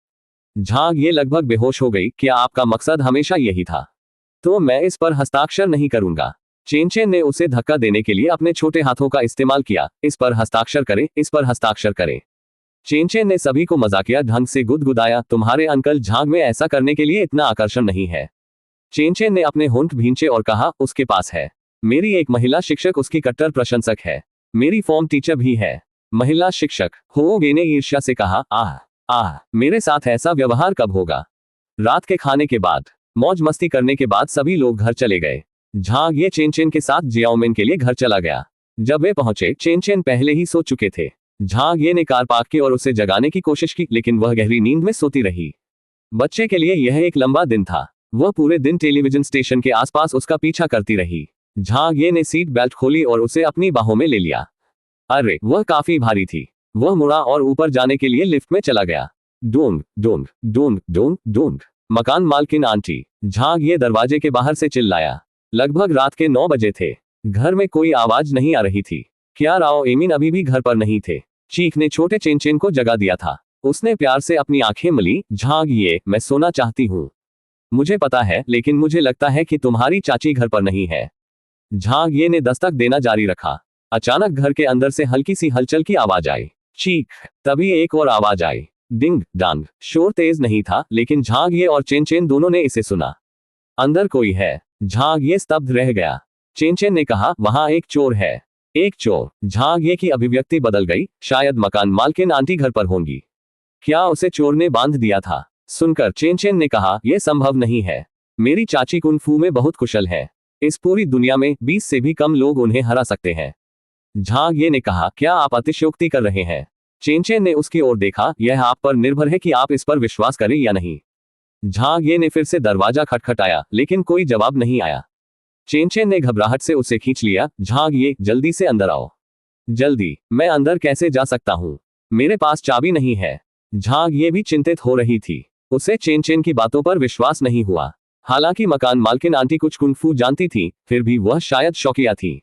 झांग ये लगभग बेहोश हो गई। क्या आपका मकसद हमेशा यही था? तो मैं इस पर हस्ताक्षर नहीं करूंगा। चेन चेन ने उसे धक्का देने के लिए अपने छोटे हाथों का इस्तेमाल किया। इस पर हस्ताक्षर करें, इस पर हस्ताक्षर करें। चेन चेन ने सभी को मजाकिया ढंग से गुदगुदाया, तुम्हारे अंकल झांग में ऐसा करने के लिए इतना आकर्षण नहीं है। चेन चेन ने अपने होंठ भींचे और कहा, उसके पास है। मेरी एक महिला शिक्षक उसकी कट्टर प्रशंसक है। मेरी फॉर्म टीचर भी है। महिला शिक्षक, होगे ने ईर्ष्या से कहा, आह, मेरे साथ ऐसा व्यवहार कब होगा? रात के खाने के बाद, मौज मस्ती करने के बाद सभी लोग घर चले गए। झांग ये चेन चेन के साथ जियाओमेन के लिए घर चला गया। जब वे पहुंचे, चेन चेन पहले ही सो चुके थे। झांग ये ने कार पार्क की और उसे जगाने की कोशिश की, लेकिन वह गहरी नींद में सोती रही। बच्चे के लिए यह एक लंबा दिन था। वह पूरे दिन टेलीविजन स्टेशन के आसपास उसका पीछा करती रही। झांग ये ने सीट बेल्ट खोली और उसे अपनी बाहों में ले लिया। अरे वह काफी भारी थी। वह मुड़ा और ऊपर जाने के लिए लिफ्ट में चला गया। Dong Dong Dong Dong Dong. मकान मालकिन आंटी, झांग ये दरवाजे के बाहर से चिल्लाया। लगभग रात के 9 बजे थे। घर में कोई आवाज नहीं आ रही थी। क्या राव एमिन अभी भी घर पर नहीं थे? चीख ने छोटे चेनचेन को जगा दिया था। उसने प्यार से अपनी आंखें मली। झांग ये, मैं सोना चाहती हूँ। मुझे पता है, लेकिन मुझे लगता है कि तुम्हारी चाची घर पर नहीं है। झांग ये ने दस्तक देना जारी रखा। अचानक घर के अंदर से हल्की सी हलचल की आवाज आई। चीख। तभी एक और आवाज आई। डिंग डांग। शोर तेज नहीं था, लेकिन झांग ये और चेनचेन दोनों ने इसे सुना। अंदर कोई है। झांग ये स्तब्ध रह गया। चेनचेन ने कहा, वहां एक चोर है। एक चोर? झांग ये की अभिव्यक्ति बदल गई। शायद मकान मालकिन आंटी घर पर होंगी। क्या उसे चोर ने बांध दिया था? सुनकर चेनचेन ने कहा, यह संभव नहीं है। मेरी चाची कुंग फू में बहुत कुशल है। इस पूरी दुनिया में 20 से भी कम लोग उन्हें हरा सकते हैं। झांग ये ने कहा, क्या आप अतिशयोक्ति कर रहे हैं? चेनचेन ने उसकी ओर देखा। यह आप पर निर्भर है कि आप इस पर विश्वास करें या नहीं। झांग ये ने फिर से दरवाजा खटखटाया, लेकिन कोई जवाब नहीं आया। चेनचेन ने घबराहट से उसे खींच लिया। झांग ये, जल्दी से अंदर आओ। जल्दी। मैं अंदर कैसे जा सकता हूँ? मेरे पास चाबी नहीं है। झांग ये भी चिंतित हो रही थी। उसे चेनचेन की बातों पर विश्वास नहीं हुआ। हालांकि मकान मालकिन आंटी कुछ कुंग फू जानती थी, फिर भी वह शायद शौकिया थी।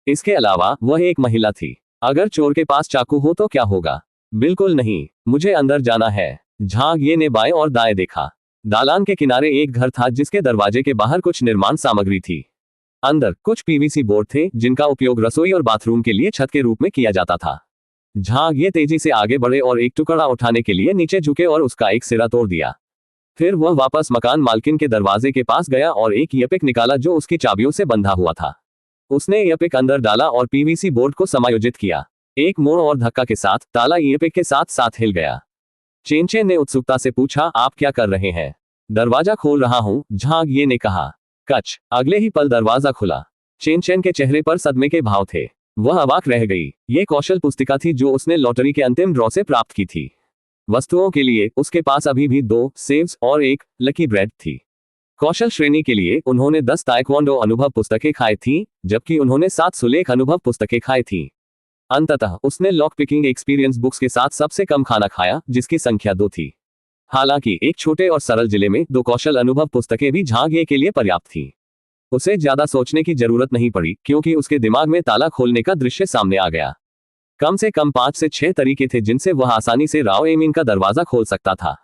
इसके अलावा वह एक महिला थी। अगर चोर के पास चाकू हो तो क्या होगा? बिल्कुल नहीं, मुझे अंदर जाना है। झांग ये ने बाएं और दाएं देखा। दालान के किनारे एक घर था जिसके दरवाजे के बाहर कुछ निर्माण सामग्री थी। अंदर कुछ पीवीसी बोर्ड थे जिनका उपयोग रसोई और बाथरूम के लिए छत के रूप में किया जाता था। झांग ये तेजी से आगे बढ़े और एक टुकड़ा उठाने के लिए नीचे झुके और उसका एक सिरा तोड़ दिया। फिर वह वापस मकान मालकिन के दरवाजे के पास गया और एक यपिक निकाला जो उसकी चाबियों से बंधा हुआ था। उसने यपिक अंदर डाला और पीवीसी बोर्ड को समायोजित किया। एक मोड़ और धक्का के साथ ताला यपिक के साथ साथ हिल गया। चेनचेन ने उत्सुकता से पूछा, आप क्या कर रहे हैं? दरवाजा खोल रहा हूं, झांग ये ने कहा। कच। अगले ही पल दरवाजा खुला। चेनचेन के चेहरे पर सदमे के भाव थे। वह अवाक रह गई। ये कौशल पुस्तिका थी जो उसने लॉटरी के अंतिम ड्रॉ से प्राप्त की थी। वस्तुओं के लिए उसके पास अभी भी 2 सेव्स और 1 लकी ब्रेड थी। कौशल श्रेणी के लिए उन्होंने 10 ताइक्वांडो अनुभव पुस्तकें खाई थीं, जबकि उन्होंने 7 सुलेख अनुभव पुस्तकें खाई थीं। अंततः उसने लॉक पिकिंग एक्सपीरियंस बुक्स के साथ सबसे कम खाना खाया, जिसकी संख्या 2 थी। हालांकि एक छोटे और सरल जिले में 2 कौशल अनुभव पुस्तकें भी झांग ये के लिए पर्याप्त थी। उसे ज्यादा सोचने की जरूरत नहीं पड़ी, क्योंकि उसके दिमाग में ताला खोलने का दृश्य सामने आ गया। कम से कम 5 से 6 तरीके थे जिनसे वह आसानी से राव एमिन का दरवाजा खोल सकता था।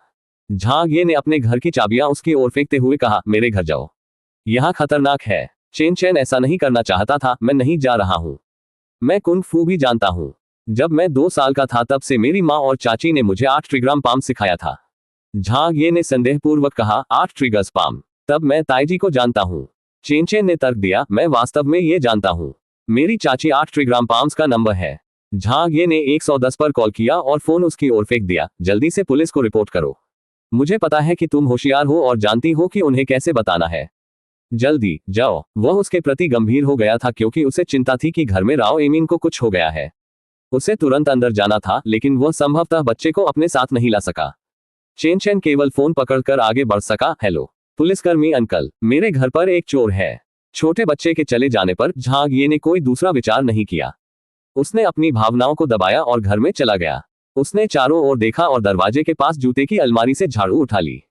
झांग ये ने अपने घर की चाबियां उसकी ओर फेंकते हुए कहा, मेरे घर जाओ। यहाँ खतरनाक है। चेनचेन ऐसा नहीं करना चाहता था। मैं नहीं जा रहा हूँ। मैं कुंग फू भी जानता हूँ। जब मैं 2 साल का था तब से मेरी माँ और चाची ने मुझे 8 ट्रिग्राम पाम सिखाया था। झांग ये ने संदेहपूर्वक कहा, 8 ट्रिगर्स पाम। तब मैं ताईजी को जानता हूँ। चेनचेन ने तर्क दिया, मैं वास्तव में ये जानता हूँ। मेरी चाची 8 ट्रिग्राम पाम्स का नंबर है। झांग ये ने 110 पर कॉल किया और फोन उसकी ओर फेंक दिया। जल्दी से पुलिस को रिपोर्ट करो। मुझे पता है कि तुम होशियार हो और जानती हो कि उन्हें कैसे बताना है। जल्दी जाओ। वह उसके प्रति गंभीर हो गया था क्योंकि उसे चिंता थी कि घर में राव एमिन को कुछ हो गया है। उसे तुरंत अंदर जाना था, लेकिन वह संभवतः बच्चे को अपने साथ नहीं ला सका। चेनचेन केवल फोन पकड़कर आगे बढ़ सका। हेलो पुलिसकर्मी अंकल, मेरे घर पर एक चोर है। छोटे बच्चे के चले जाने पर झांग ये ने कोई दूसरा विचार नहीं किया। उसने अपनी भावनाओं को दबाया और घर में चला गया। उसने चारों ओर देखा और दरवाजे के पास जूते की अलमारी से झाड़ू उठा ली।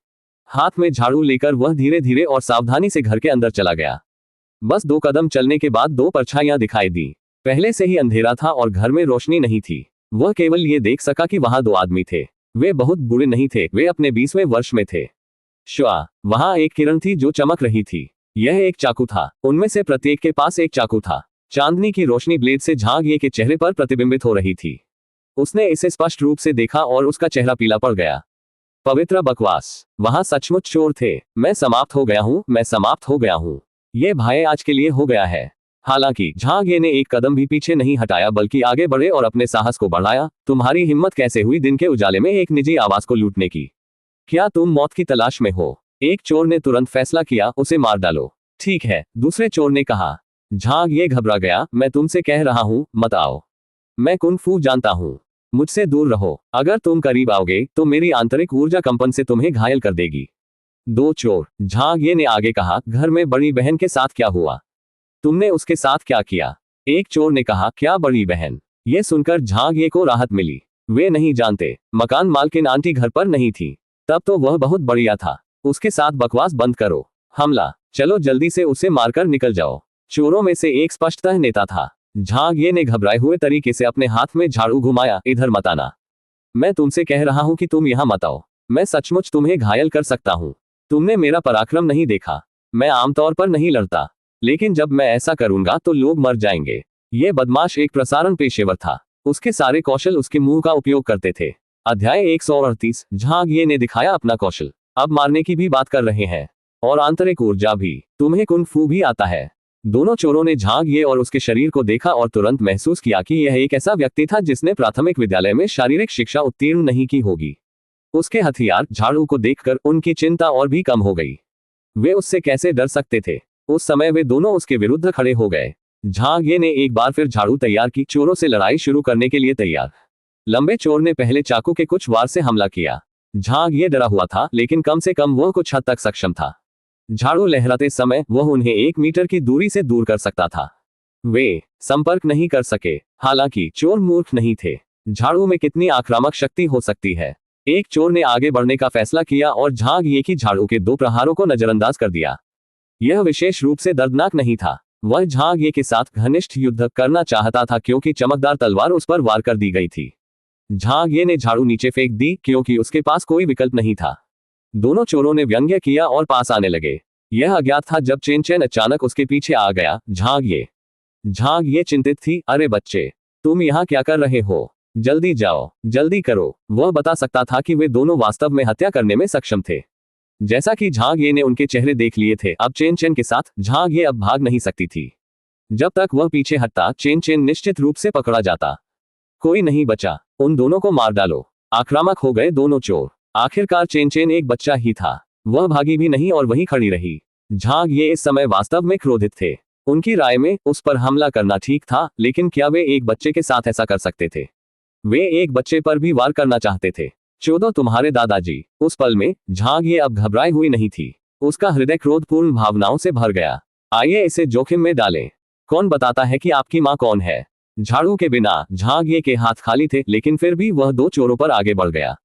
हाथ में झाड़ू लेकर वह धीरे धीरे और सावधानी से घर के अंदर चला गया। बस 2 कदम चलने के बाद 2 परछाइयां दिखाई दी। पहले से ही अंधेरा था और घर में रोशनी नहीं थी। वह केवल ये देख सका कि वहां 2 आदमी थे। वे बहुत बूढ़े नहीं थे, वे अपने 20वें वर्ष में थे। श्वा, वहां एक किरण थी जो चमक रही थी। यह एक चाकू था। उनमें से प्रत्येक के पास एक चाकू था। चांदनी की रोशनी ब्लेड से झांग ये के चेहरे पर प्रतिबिंबित हो रही थी। उसने इसे स्पष्ट रूप से देखा और उसका चेहरा पीला पड़ गया। पवित्र बकवास। वहां सचमुच चोर थे। मैं समाप्त हो गया हूँ, मैं समाप्त हो गया हूँ। ये भाई आज के लिए हो गया है। हालांकि झांग ये ने एक कदम भी पीछे नहीं हटाया, बल्कि आगे बढ़े और अपने साहस को बढ़ाया। तुम्हारी हिम्मत कैसे हुई दिन के उजाले में एक निजी आवास को लूटने की? क्या तुम मौत की तलाश में हो? एक चोर ने तुरंत फैसला किया, उसे मार डालो। ठीक है, दूसरे चोर ने कहा। झांग ये घबरा गया। मैं तुमसे कह रहा हूं, मत आओ। मैं कुंग फू जानता हूं। मुझसे दूर रहो। अगर तुम करीब आओगे तो मेरी आंतरिक ऊर्जा कंपन से तुम्हें घायल कर देगी। दो चोर। झांग ये ने आगे कहा, घर में बड़ी बहन के साथ क्या हुआ? तुमने उसके साथ क्या किया? एक चोर ने कहा, क्या बड़ी बहन? ये सुनकर झांग ये को राहत मिली। वे नहीं जानते, मकान मालकिन आंटी घर पर नहीं थी। तब तो वह बहुत बढ़िया था। उसके साथ बकवास बंद करो। हमला, चलो जल्दी से उसे मारकर निकल जाओ। चोरों में से एक स्पष्टतः नेता था। झांग ये ने घबराए हुए तरीके से अपने हाथ में झाड़ू घुमाया। इधर मत आना। मैं तुमसे कह रहा हूं कि तुम यहां मत आओ। मैं सचमुच तुम्हें घायल कर सकता हूं। तुमने मेरा पराक्रम नहीं देखा। मैं आमतौर पर नहीं लड़ता, लेकिन जब मैं ऐसा करूंगा तो लोग मर जाएंगे। यह बदमाश एक प्रसारण पेशेवर था। उसके सारे कौशल उसके मुंह का उपयोग करते थे। अध्याय 138। झांग ये ने दिखाया अपना कौशल। अब मारने की भी बात कर रहे हैं, और आंतरिक ऊर्जा भी। तुम्हें कुंग फू भी आता है? दोनों चोरों ने झांग ये और उसके शरीर को देखा और तुरंत महसूस किया कि यह एक ऐसा व्यक्ति था जिसने प्राथमिक विद्यालय में शारीरिक शिक्षा उत्तीर्ण नहीं की होगी। उसके हथियार झाड़ू को देखकर उनकी चिंता और भी कम हो गई। वे उससे कैसे डर सकते थे? उस समय वे दोनों उसके विरुद्ध खड़े हो गए। झांग ये ने एक बार फिर झाड़ू तैयार की, चोरों से लड़ाई शुरू करने के लिए तैयार। लंबे चोर ने पहले चाकू के कुछ वार से हमला किया। झांग ये डरा हुआ था, लेकिन कम से कम वह कुछ हद तक सक्षम था। झाड़ू लहराते समय वह उन्हें 1 मीटर की दूरी से दूर कर सकता था। वे संपर्क नहीं कर सके। हालांकि चोर मूर्ख नहीं थे। झाड़ू में कितनी आक्रामक शक्ति हो सकती है। एक चोर ने आगे बढ़ने का फैसला किया और झांग ये की झाड़ू के 2 प्रहारों को नजरअंदाज कर दिया। यह विशेष रूप से दर्दनाक नहीं था। वह झांग ये के साथ घनिष्ठ युद्ध करना चाहता था क्योंकि चमकदार तलवार उस पर वार कर दी गई थी। झांग ये ने झाड़ू नीचे फेंक दी क्योंकि उसके पास कोई विकल्प नहीं था। दोनों चोरों ने व्यंग्य किया और पास आने लगे। यह अज्ञात था जब चेन चेन अचानक उसके पीछे आ गया। झांग ये चिंतित थी। अरे बच्चे, तुम यहाँ क्या कर रहे हो? जल्दी जाओ, जल्दी करो। वह बता सकता था कि वे दोनों वास्तव में हत्या करने में सक्षम थे। जैसा कि झांग ये ने उनके चेहरे देख लिए थे, अब चेन चेन के साथ झांग ये अब भाग नहीं सकती थी। जब तक वह पीछे हटता, चेन चेन निश्चित रूप से पकड़ा जाता। कोई नहीं बचा। उन दोनों को मार डालो। आक्रामक हो गए दोनों चोर। आखिरकार चेन चेन एक बच्चा ही था। वह भागी भी नहीं और वहीं खड़ी रही। झांग ये इस समय वास्तव में क्रोधित थे। उनकी राय में उस पर हमला करना ठीक था, लेकिन क्या वे एक बच्चे के साथ ऐसा कर सकते थे? वे एक बच्चे पर भी वार करना चाहते थे। चोदो तुम्हारे दादाजी। उस पल में झांग ये अब घबराई हुई नहीं थी। उसका हृदय क्रोधपूर्ण भावनाओं से भर गया। आइए इसे जोखिम में डालें। कौन बताता है कि आपकी माँ कौन है? झाड़ू के बिना झांग ये के हाथ खाली थे, लेकिन फिर भी वह 2 चोरों पर आगे बढ़ गया।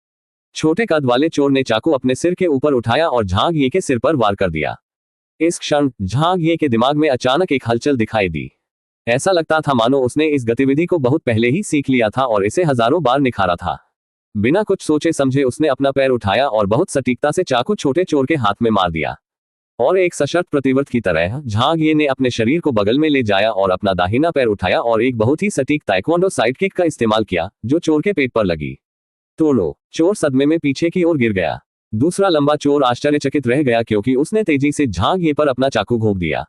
छोटे कद वाले चोर ने चाकू अपने सिर के ऊपर उठाया और झांग ये के सिर पर वार कर दिया। इस क्षण झांग ये के दिमाग में अचानक एक हलचल दिखाई दी। ऐसा लगता था मानो उसने इस गतिविधि को बहुत पहले ही सीख लिया था और इसे हजारों बार निखारा था। बिना कुछ सोचे समझे उसने अपना पैर उठाया और बहुत सटीकता से चाकू छोटे चोर के हाथ में मार दिया। और एक सशर्त प्रतिवर्त की तरह झांग ये ने अपने शरीर को बगल में ले जाया और अपना दाहिना पैर उठाया और एक बहुत ही सटीक ताइक्वांडो साइड किक का इस्तेमाल किया, जो चोर के पेट पर लगी। तोड़ो। चोर सदमे में पीछे की ओर गिर गया। दूसरा लंबा चोर आश्चर्यचकित रह गया क्योंकि उसने तेजी से झांग ये पर अपना चाकू घोंप दिया।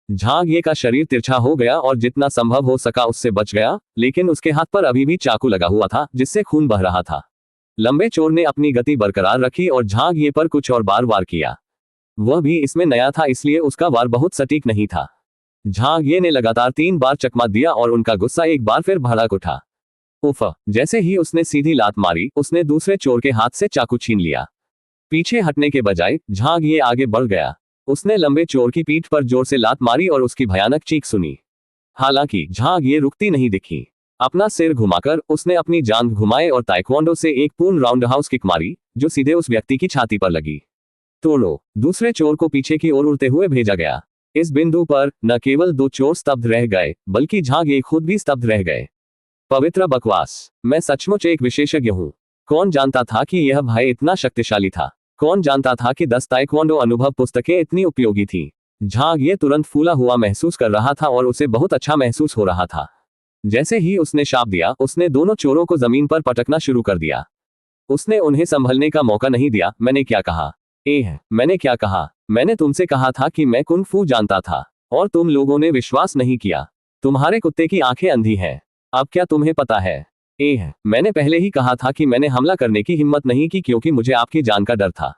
झांग ये का शरीर तिरछा हो गया और जितना संभव हो सका उससे बच गया, लेकिन उसके हाथ पर अभी भी चाकू लगा हुआ था जिससे खून बह रहा था। लंबे चोर ने अपनी गति बरकरार रखी और झांग ये पर कुछ और बार वार किया। वह भी इसमें नया था, इसलिए उसका वार बहुत सटीक नहीं था। झांग ये ने लगातार 3 बार चकमा दिया और उनका गुस्सा एक बार फिर भड़क उठा। उफ! जैसे ही उसने सीधी लात मारी, उसने दूसरे चोर के हाथ से चाकू छीन लिया। पीछे हटने के बजाय झांग ये आगे बढ़ गया। उसने लंबे चोर की पीठ पर जोर से लात मारी और उसकी भयानक चीख सुनी। हालांकि झांग ये रुकती नहीं दिखी। अपना सिर घुमाकर उसने अपनी जांघ घुमाए और ताइक्वांडो से एक पूर्ण राउंडहाउस किक मारी, जो सीधे उस व्यक्ति की छाती पर लगी। तोड़ो। दूसरे चोर को पीछे की ओर उड़ते हुए भेजा गया। इस बिंदु पर न केवल 2 चोर स्तब्ध रह गए, बल्कि झांग ये खुद भी स्तब्ध रह गए। पवित्र बकवास। मैं सचमुच एक विशेषज्ञ हूँ। कौन जानता था कि यह भाई इतना शक्तिशाली था? कौन जानता था कि 10 ताइक्वांडो अनुभव पुस्तकें इतनी उपयोगी थी? झांग ये तुरंत फूला हुआ महसूस कर रहा था और उसे बहुत अच्छा महसूस हो रहा था। जैसे ही उसने शाप दिया, उसने दोनों चोरों को जमीन पर पटकना शुरू कर दिया। उसने उन्हें संभलने का मौका नहीं दिया। मैंने क्या कहा? मैंने क्या कहा? मैंने तुमसे कहा था कि मैं कुंग फू जानता था, और तुम लोगों ने विश्वास नहीं किया। तुम्हारे कुत्ते की आंखें अंधी हैं। अब क्या तुम्हें पता है? मैंने पहले ही कहा था कि मैंने हमला करने की हिम्मत नहीं की क्योंकि मुझे आपकी जान का डर था,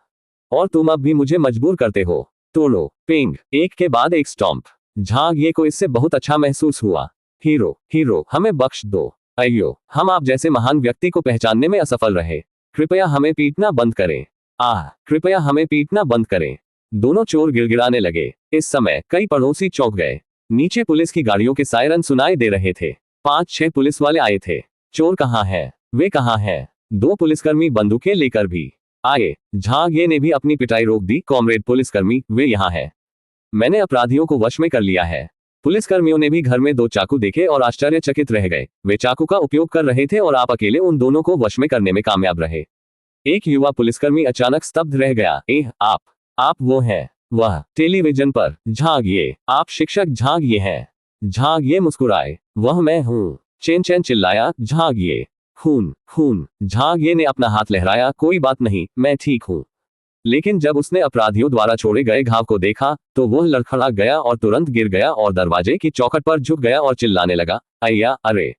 और तुम अब भी मुझे मजबूर करते हो। तोड़ो। पिंग। एक के बाद एक स्टॉम्प। झांग ये को इससे बहुत अच्छा महसूस हुआ। हीरो, हमें बख्श दो। अय्यो, हम आप जैसे महान व्यक्ति को पहचानने में असफल रहे। कृपया हमें पीटना बंद करें। कृपया हमें पीटना बंद करें। दोनों चोर गिड़गिड़ाने लगे। इस समय कई पड़ोसी चौंक गए। नीचे पुलिस की गाड़ियों के सायरन सुनाई दे रहे थे। 5-6 पुलिस वाले आए थे। चोर कहाँ हैं? वे कहाँ हैं? 2 पुलिसकर्मी बंदूकें लेकर भी आए। झांगिए ने भी अपनी पिटाई रोक दी। कॉमरेड पुलिसकर्मी, वे यहाँ हैं। मैंने अपराधियों को वश में कर लिया है। पुलिसकर्मियों ने भी घर में 2 चाकू देखे और आश्चर्यचकित रह गए। वे चाकू का उपयोग कर रहे थे और आप अकेले उन दोनों को वश में करने में कामयाब रहे। एक युवा पुलिसकर्मी अचानक स्तब्ध रह गया। आप वो हैं? वह टेलीविजन पर, झांगिए, आप शिक्षक झांगिए हैं। झांगिए मुस्कुराए। वह मैं हूँ। चेन चेन चिल्लाया। झांगिए, खून खून। झांगिए ने अपना हाथ लहराया। कोई बात नहीं, मैं ठीक हूँ। लेकिन जब उसने अपराधियों द्वारा छोड़े गए घाव को देखा तो वह लड़खड़ा गया और तुरंत गिर गया और दरवाजे की चौखट पर झुक गया और चिल्लाने लगा, अय्या, अरे,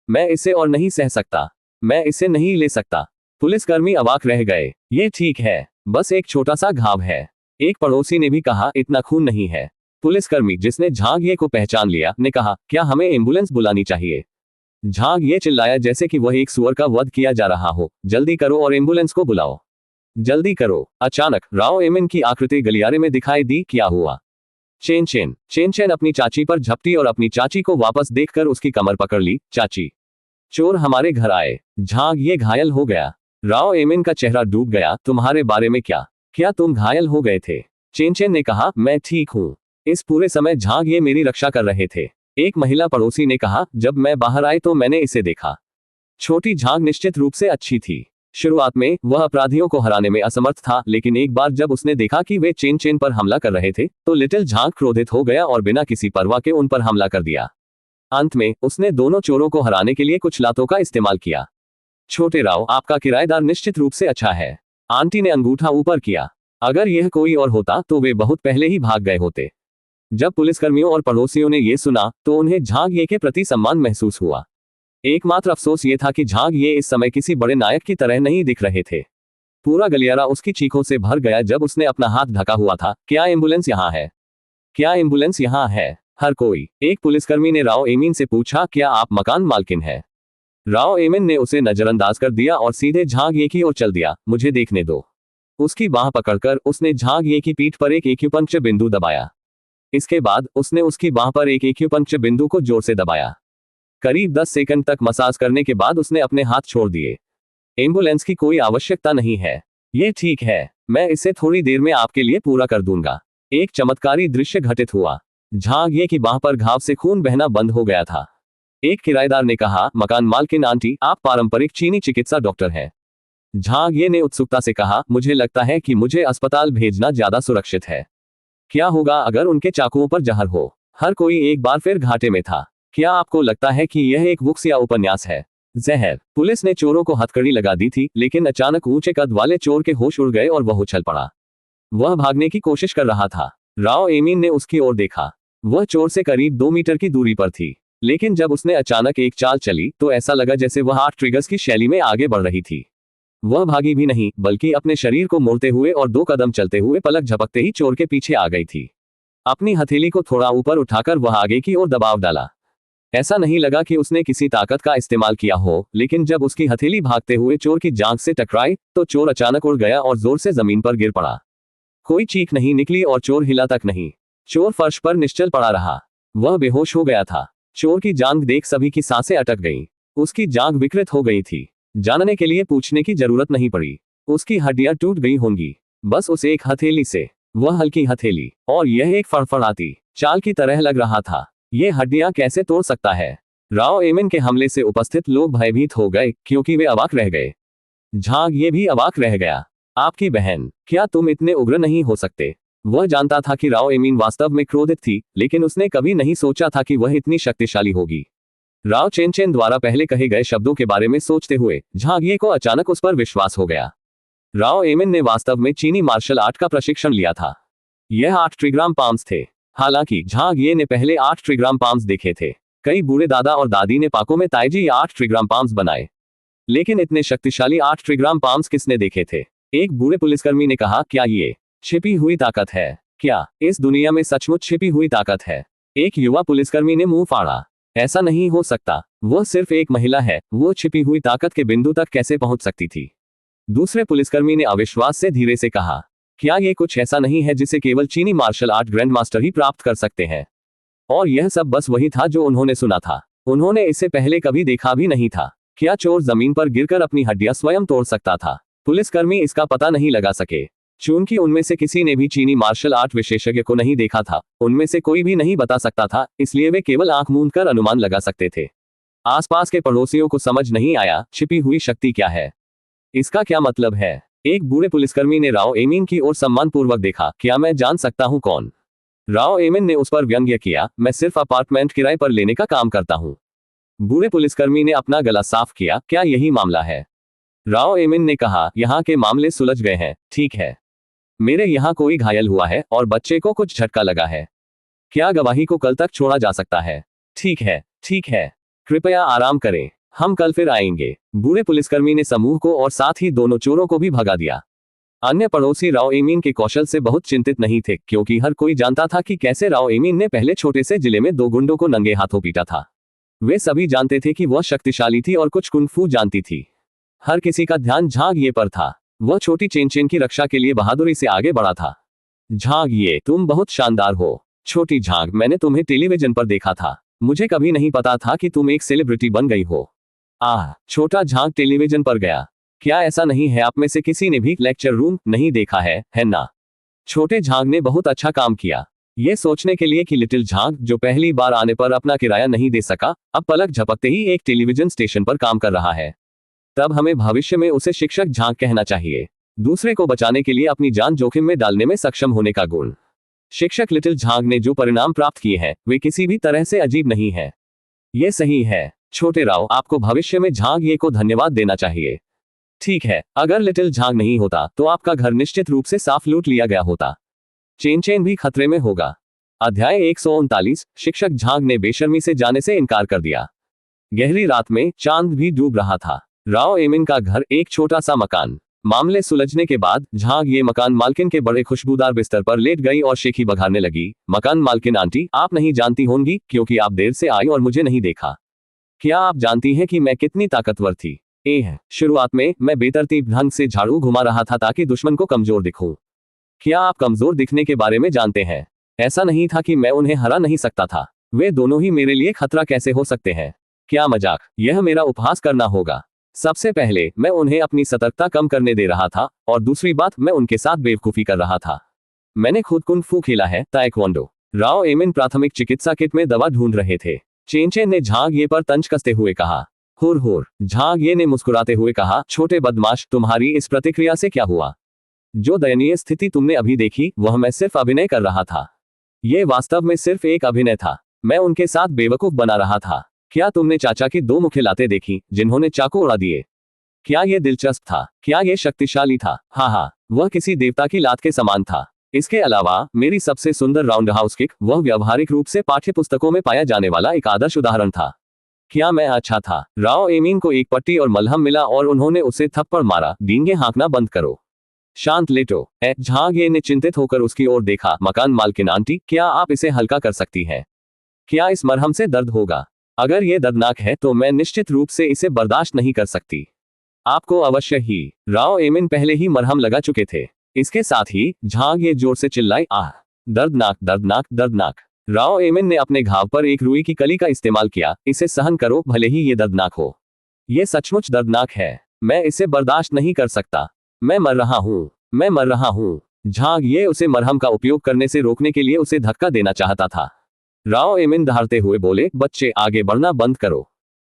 मैं इसे और नहीं सह सकता, मैं इसे नहीं ले सकता। पुलिसकर्मी अवाक रह गए। ये ठीक है, बस एक छोटा सा घाव है। एक पड़ोसी ने भी कहा, इतना खून नहीं है। पुलिसकर्मी, जिसने झांगिए को पहचान लिया, ने कहा, क्या हमें एम्बुलेंस बुलानी चाहिए? झांगिए चिल्लाया जैसे कि वह एक सुअर का वध किया जा रहा हो, जल्दी करो और एम्बुलेंस को बुलाओ, जल्दी करो। अचानक राव एमिन की आकृति गलियारे में दिखाई दी। क्या हुआ? चेन चेन अपनी चाची पर झपटी और अपनी चाची को वापस देखकर उसकी कमर पकड़ ली। चाची, चोर हमारे घर आए। झांगिए घायल हो गया। राव एमिन का चेहरा डूब गया। तुम्हारे बारे में क्या तुम घायल हो गए थे? चेन ने कहा, मैं ठीक हूँ। इस पूरे समय झांगिए मेरी रक्षा कर रहे थे। एक महिला पड़ोसी ने कहा, जब मैं बाहर आई तो मैंने इसे देखा। छोटी झांग निश्चित रूप से अच्छी थी। शुरुआत में वह अपराधियों को हराने में असमर्थ था, लेकिन एक बार जब उसने देखा कि वे चेन पर हमला कर रहे थे तो लिटिल झांग क्रोधित हो गया और बिना किसी परवाह के उन पर हमला कर दिया। अंत में उसने दोनों चोरों को हराने के लिए कुछ लातों का इस्तेमाल किया। छोटे राव, आपका किराएदार निश्चित रूप से अच्छा है। आंटी ने अंगूठा ऊपर किया। अगर यह कोई और होता तो वे बहुत पहले ही भाग गए होते। जब पुलिसकर्मियों और पड़ोसियों ने यह सुना तो उन्हें झांगिए के प्रति सम्मान महसूस हुआ। एकमात्र अफसोस ये था कि झांगिए इस समय किसी बड़े नायक की तरह नहीं दिख रहे थे। पूरा गलियारा उसकी चीखों से भर गया जब उसने अपना हाथ ढका हुआ था। क्या एम्बुलेंस यहाँ है? क्या एम्बुलेंस यहाँ है? हर कोई। एक पुलिसकर्मी ने राव एमिन से पूछा, क्या आप मकान मालकिन हैं? राव एमिन ने उसे नजरअंदाज कर दिया और सीधे झांगिए की ओर चल दिया। मुझे देखने दो। उसकी बाह पकड़कर उसने झांगिए की पीठ पर एक एक्यूपंक्चर बिंदु दबाया। इसके बाद उसने उसकी बाह पर एक एक्यूपंक्चर बिंदु को जोर से दबाया। करीब 10 सेकंड तक मसाज करने के बाद उसने अपने हाथ छोड़ दिए। एम्बुलेंस की कोई आवश्यकता नहीं है। ये ठीक है, मैं इसे थोड़ी देर में आपके लिए पूरा कर दूंगा। एक चमत्कारी दृश्य घटित हुआ। झांगिए की बाह पर घाव से खून बहना बंद हो गया था। एक किराएदार ने कहा, मकान मालकिन आंटी, आप पारंपरिक चीनी चिकित्सा डॉक्टर हैं। झांगिए ने उत्सुकता से कहा, मुझे लगता है कि मुझे अस्पताल भेजना ज्यादा सुरक्षित है। क्या होगा अगर उनके चाकुओं पर जहर हो? हर कोई एक बार फिर घाटे में था। क्या आपको लगता है कि यह एक बुक्स या उपन्यास है? जहर। पुलिस ने चोरों को हथकड़ी लगा दी थी, लेकिन अचानक ऊंचे कद वाले चोर के होश उड़ गए और वह उछल पड़ा। वह भागने की कोशिश कर रहा था। राव एमिन ने उसकी ओर देखा। वह चोर से करीब 2 मीटर की दूरी पर थी, लेकिन जब उसने अचानक एक चाल चली तो ऐसा लगा जैसे वह 8 ट्रिगर्स की शैली में आगे बढ़ रही थी। वह भागी भी नहीं, बल्कि अपने शरीर को मोड़ते हुए और 2 कदम चलते हुए पलक झपकते ही चोर के पीछे आ गई थी। अपनी हथेली को थोड़ा ऊपर उठाकर वह आगे की ओर दबाव डाला। ऐसा नहीं लगा कि उसने किसी ताकत का इस्तेमाल किया हो, लेकिन जब उसकी हथेली भागते हुए चोर की जांघ से टकराई तो चोर अचानक उड़ गया और जोर से जमीन पर गिर पड़ा। कोई चीख नहीं निकली और चोर हिला तक नहीं। चोर फर्श पर निश्चल पड़ा रहा। वह बेहोश हो गया था। चोर की जांघ देख सभी की सांसें अटक गईं। उसकी जांघ विकृत हो गई थी। जानने के लिए पूछने की जरूरत नहीं पड़ी। उसकी हड्डियां टूट गई होंगी, बस उस एक हथेली से। वह हल्की हथेली, और यह एक फड़फड़ाती चाल की तरह लग रहा था। ये हड्डियां कैसे तोड़ सकता है? राव एमिन के हमले से उपस्थित लोग भयभीत हो गए, क्योंकि वे अवाक रह गए। झांगिए भी अवाक रह गया। आपकी बहन, क्या तुम इतने उग्र नहीं हो सकते? वह जानता था कि राव एमिन वास्तव में क्रोधित थी, लेकिन उसने कभी नहीं सोचा था कि वह इतनी शक्तिशाली होगी। राव चेन द्वारा पहले कहे गए शब्दों के बारे में सोचते हुए झांगिए को अचानक उस पर विश्वास हो गया। राव एमिन ने वास्तव में चीनी मार्शल आर्ट का प्रशिक्षण लिया था। यह 8 ट्रिग्राम पाम्स थे। हालांकि झांगिए ने पहले 8 ट्रिग्राम पाम्स देखे थे। कई बूढ़े दादा और दादी ने पाकों में ताइजी 8 ट्रिग्राम पाम्स बनाए, लेकिन इतने शक्तिशाली 8 ट्रिग्राम पाम्स किसने देखे थे? एक बूढ़े पुलिसकर्मी ने कहा, क्या ये छिपी हुई ताकत है? क्या इस दुनिया में सचमुच छिपी हुई ताकत है? एक युवा पुलिसकर्मी ने मुंह फाड़ा। ऐसा नहीं हो सकता, वह सिर्फ एक महिला है, वो छिपी हुई ताकत के बिंदु तक कैसे पहुंच सकती थी? दूसरे पुलिसकर्मी ने अविश्वास से धीरे से कहा, क्या ये कुछ ऐसा नहीं है जिसे केवल चीनी मार्शल आर्ट ग्रैंड मास्टर ही प्राप्त कर सकते हैं? और यह सब बस वही था जो उन्होंने सुना था। उन्होंने इसे पहले कभी देखा भी नहीं था। क्या चोर जमीन पर गिरकर अपनी हड्डियां स्वयं तोड़ सकता था? पुलिसकर्मी इसका पता नहीं लगा सके। चूंकि उनमें से किसी ने भी चीनी मार्शल आर्ट विशेषज्ञ को नहीं देखा था, उनमें से कोई भी नहीं बता सकता था, इसलिए वे केवल आंख मूंद कर अनुमान लगा सकते थे। आसपास के पड़ोसियों को समझ नहीं आया छिपी हुई शक्ति क्या है, इसका क्या मतलब है। एक बूढ़े पुलिसकर्मी ने राव एमिन की ओर सम्मानपूर्वक देखा। क्या मैं जान सकता हूं कौन? राव एमिन ने उस पर व्यंग्य किया, मैं सिर्फ अपार्टमेंट किराए पर लेने का काम करता हूं। बूढ़े पुलिसकर्मी ने अपना गला साफ किया, क्या यही मामला है? राव एमिन ने कहा, यहाँ के मामले सुलझ गए हैं। ठीक है, मेरे यहाँ कोई घायल हुआ है और बच्चे को कुछ झटका लगा है। क्या गवाही को कल तक छोड़ा जा सकता है? ठीक है, ठीक है, कृपया आराम करें, हम कल फिर आएंगे। बूढ़े पुलिसकर्मी ने समूह को और साथ ही दोनों चोरों को भी भगा दिया। अन्य पड़ोसी राव एमीन के कौशल से बहुत चिंतित नहीं थे, क्योंकि हर कोई जानता था कि कैसे राव एमीन ने पहले छोटे से जिले में 2 गुंडों को नंगे हाथों पीटा था। वे सभी जानते थे कि वह शक्तिशाली थी और कुछ कुंग-फू जानती थी। हर किसी का ध्यान झांग ये पर था। वह छोटी चेन की रक्षा के लिए बहादुरी से आगे बढ़ा था। झांग ये, तुम बहुत शानदार हो। छोटी झांग, मैंने तुम्हें टेलीविजन पर देखा था। मुझे कभी नहीं पता था कि तुम एक सेलिब्रिटी बन गई हो। छोटा झांग टेलीविजन पर गया। क्या ऐसा नहीं है आप में से किसी ने भी लेक्चर रूम नहीं देखा है ना? छोटे झांग ने बहुत अच्छा काम किया। ये सोचने के लिए कि लिटिल झांग, जो पहली बार आने पर अपना किराया नहीं दे सका, अब पलक झपकते ही एक टेलीविजन स्टेशन पर काम कर रहा है। तब हमें भविष्य में उसे शिक्षक झांग कहना चाहिए। दूसरे को बचाने के लिए अपनी जान जोखिम में डालने में सक्षम होने का गुण। शिक्षक लिटिल झांग ने जो परिणाम प्राप्त किए हैं, वे किसी भी तरह से अजीब नहीं है। ये सही है छोटे राव, आपको भविष्य में झांग ये को धन्यवाद देना चाहिए। ठीक है, अगर लिटिल झांग नहीं होता तो आपका घर निश्चित रूप से साफ लूट लिया गया होता। चेन भी खतरे में होगा। अध्याय 139। शिक्षक झांग ने बेशर्मी से जाने से इनकार कर दिया। गहरी रात में चांद भी डूब रहा था। राव एमिन का घर एक छोटा सा मकान। मामले सुलझने के बाद झांग ये मकान मालकिन के बड़े खुशबूदार बिस्तर पर लेट गई और शेखी बघारने लगी। मकान मालकिन, आंटी, आप नहीं जानती होंगी क्योंकि आप देर से आई और मुझे नहीं देखा। क्या आप जानती हैं कि मैं कितनी ताकतवर थी? शुरुआत में मैं बेतरतीब ढंग से झाड़ू घुमा रहा था ताकि दुश्मन को कमजोर दिखूं। क्या आप कमजोर दिखने के बारे में जानते हैं? ऐसा नहीं था कि मैं उन्हें हरा नहीं सकता था। वे दोनों ही मेरे लिए खतरा कैसे हो सकते हैं? क्या मजाक, यह मेरा उपहास करना होगा। सबसे पहले मैं उन्हें अपनी सतर्कता कम करने दे रहा था, और दूसरी बात, मैं उनके साथ बेवकूफी कर रहा था। मैंने खुद कुंग-फू खेला है, ताइक्वांडो। राव एमिन प्राथमिक चिकित्सा किट में दवा ढूंढ रहे थे। चेन ने झांग ये पर तंज कसते हुए कहा। हुर। झांग ये ने मुस्कुराते हुए कहा, छोटे बदमाश, तुम्हारी इस प्रतिक्रिया से क्या हुआ? जो दयनीय स्थिति तुमने अभी देखी, वह मैं सिर्फ अभिनय कर रहा था। ये वास्तव में सिर्फ एक अभिनय था। मैं उनके साथ बेवकूफ बना रहा था। क्या तुमने चाचा की 2 मुख्य लातें देखी जिन्होंने चाकू उड़ा दिए? क्या यह दिलचस्प था? क्या यह शक्तिशाली था? हाँ, वह किसी देवता की लात के समान था। इसके अलावा मेरी सबसे सुंदर राउंड हाउस किक, वह व्यावहारिक रूप से पाठ्यपुस्तकों में पाया जाने वाला एक आदर्श उदाहरण था। क्या मैं अच्छा था? राव एमीन को एक पट्टी और मलहम मिला और उन्होंने उसे थप्पड़ मारा। डींगे हाँकना बंद करो, शांत लेटो। झांग ये ने चिंतित होकर उसकी ओर देखा। मकान मालकिन, आंटी, क्या आप इसे हल्का कर सकती हैं? क्या इस मरहम से दर्द होगा? अगर ये दर्दनाक है तो मैं निश्चित रूप से इसे बर्दाश्त नहीं कर सकती। आपको अवश्य ही। राव एमिन पहले ही मरहम लगा चुके थे। इसके साथ ही झांग ये जोर से चिल्लाई, आह, दर्दनाक, दर्दनाक, दर्दनाक। राव एमिन ने अपने घाव पर एक रुई की कली का इस्तेमाल किया। इसे सहन करो, भले ही ये दर्दनाक हो। ये सचमुच दर्दनाक है। मैं इसे बर्दाश्त नहीं कर सकता। मैं मर रहा हूँ, मैं मर रहा हूँ। झांग ये उसे मरहम का उपयोग करने से रोकने के लिए उसे धक्का देना चाहता था। राव एमिन दहाड़ते हुए बोले, बच्चे, आगे बढ़ना बंद करो।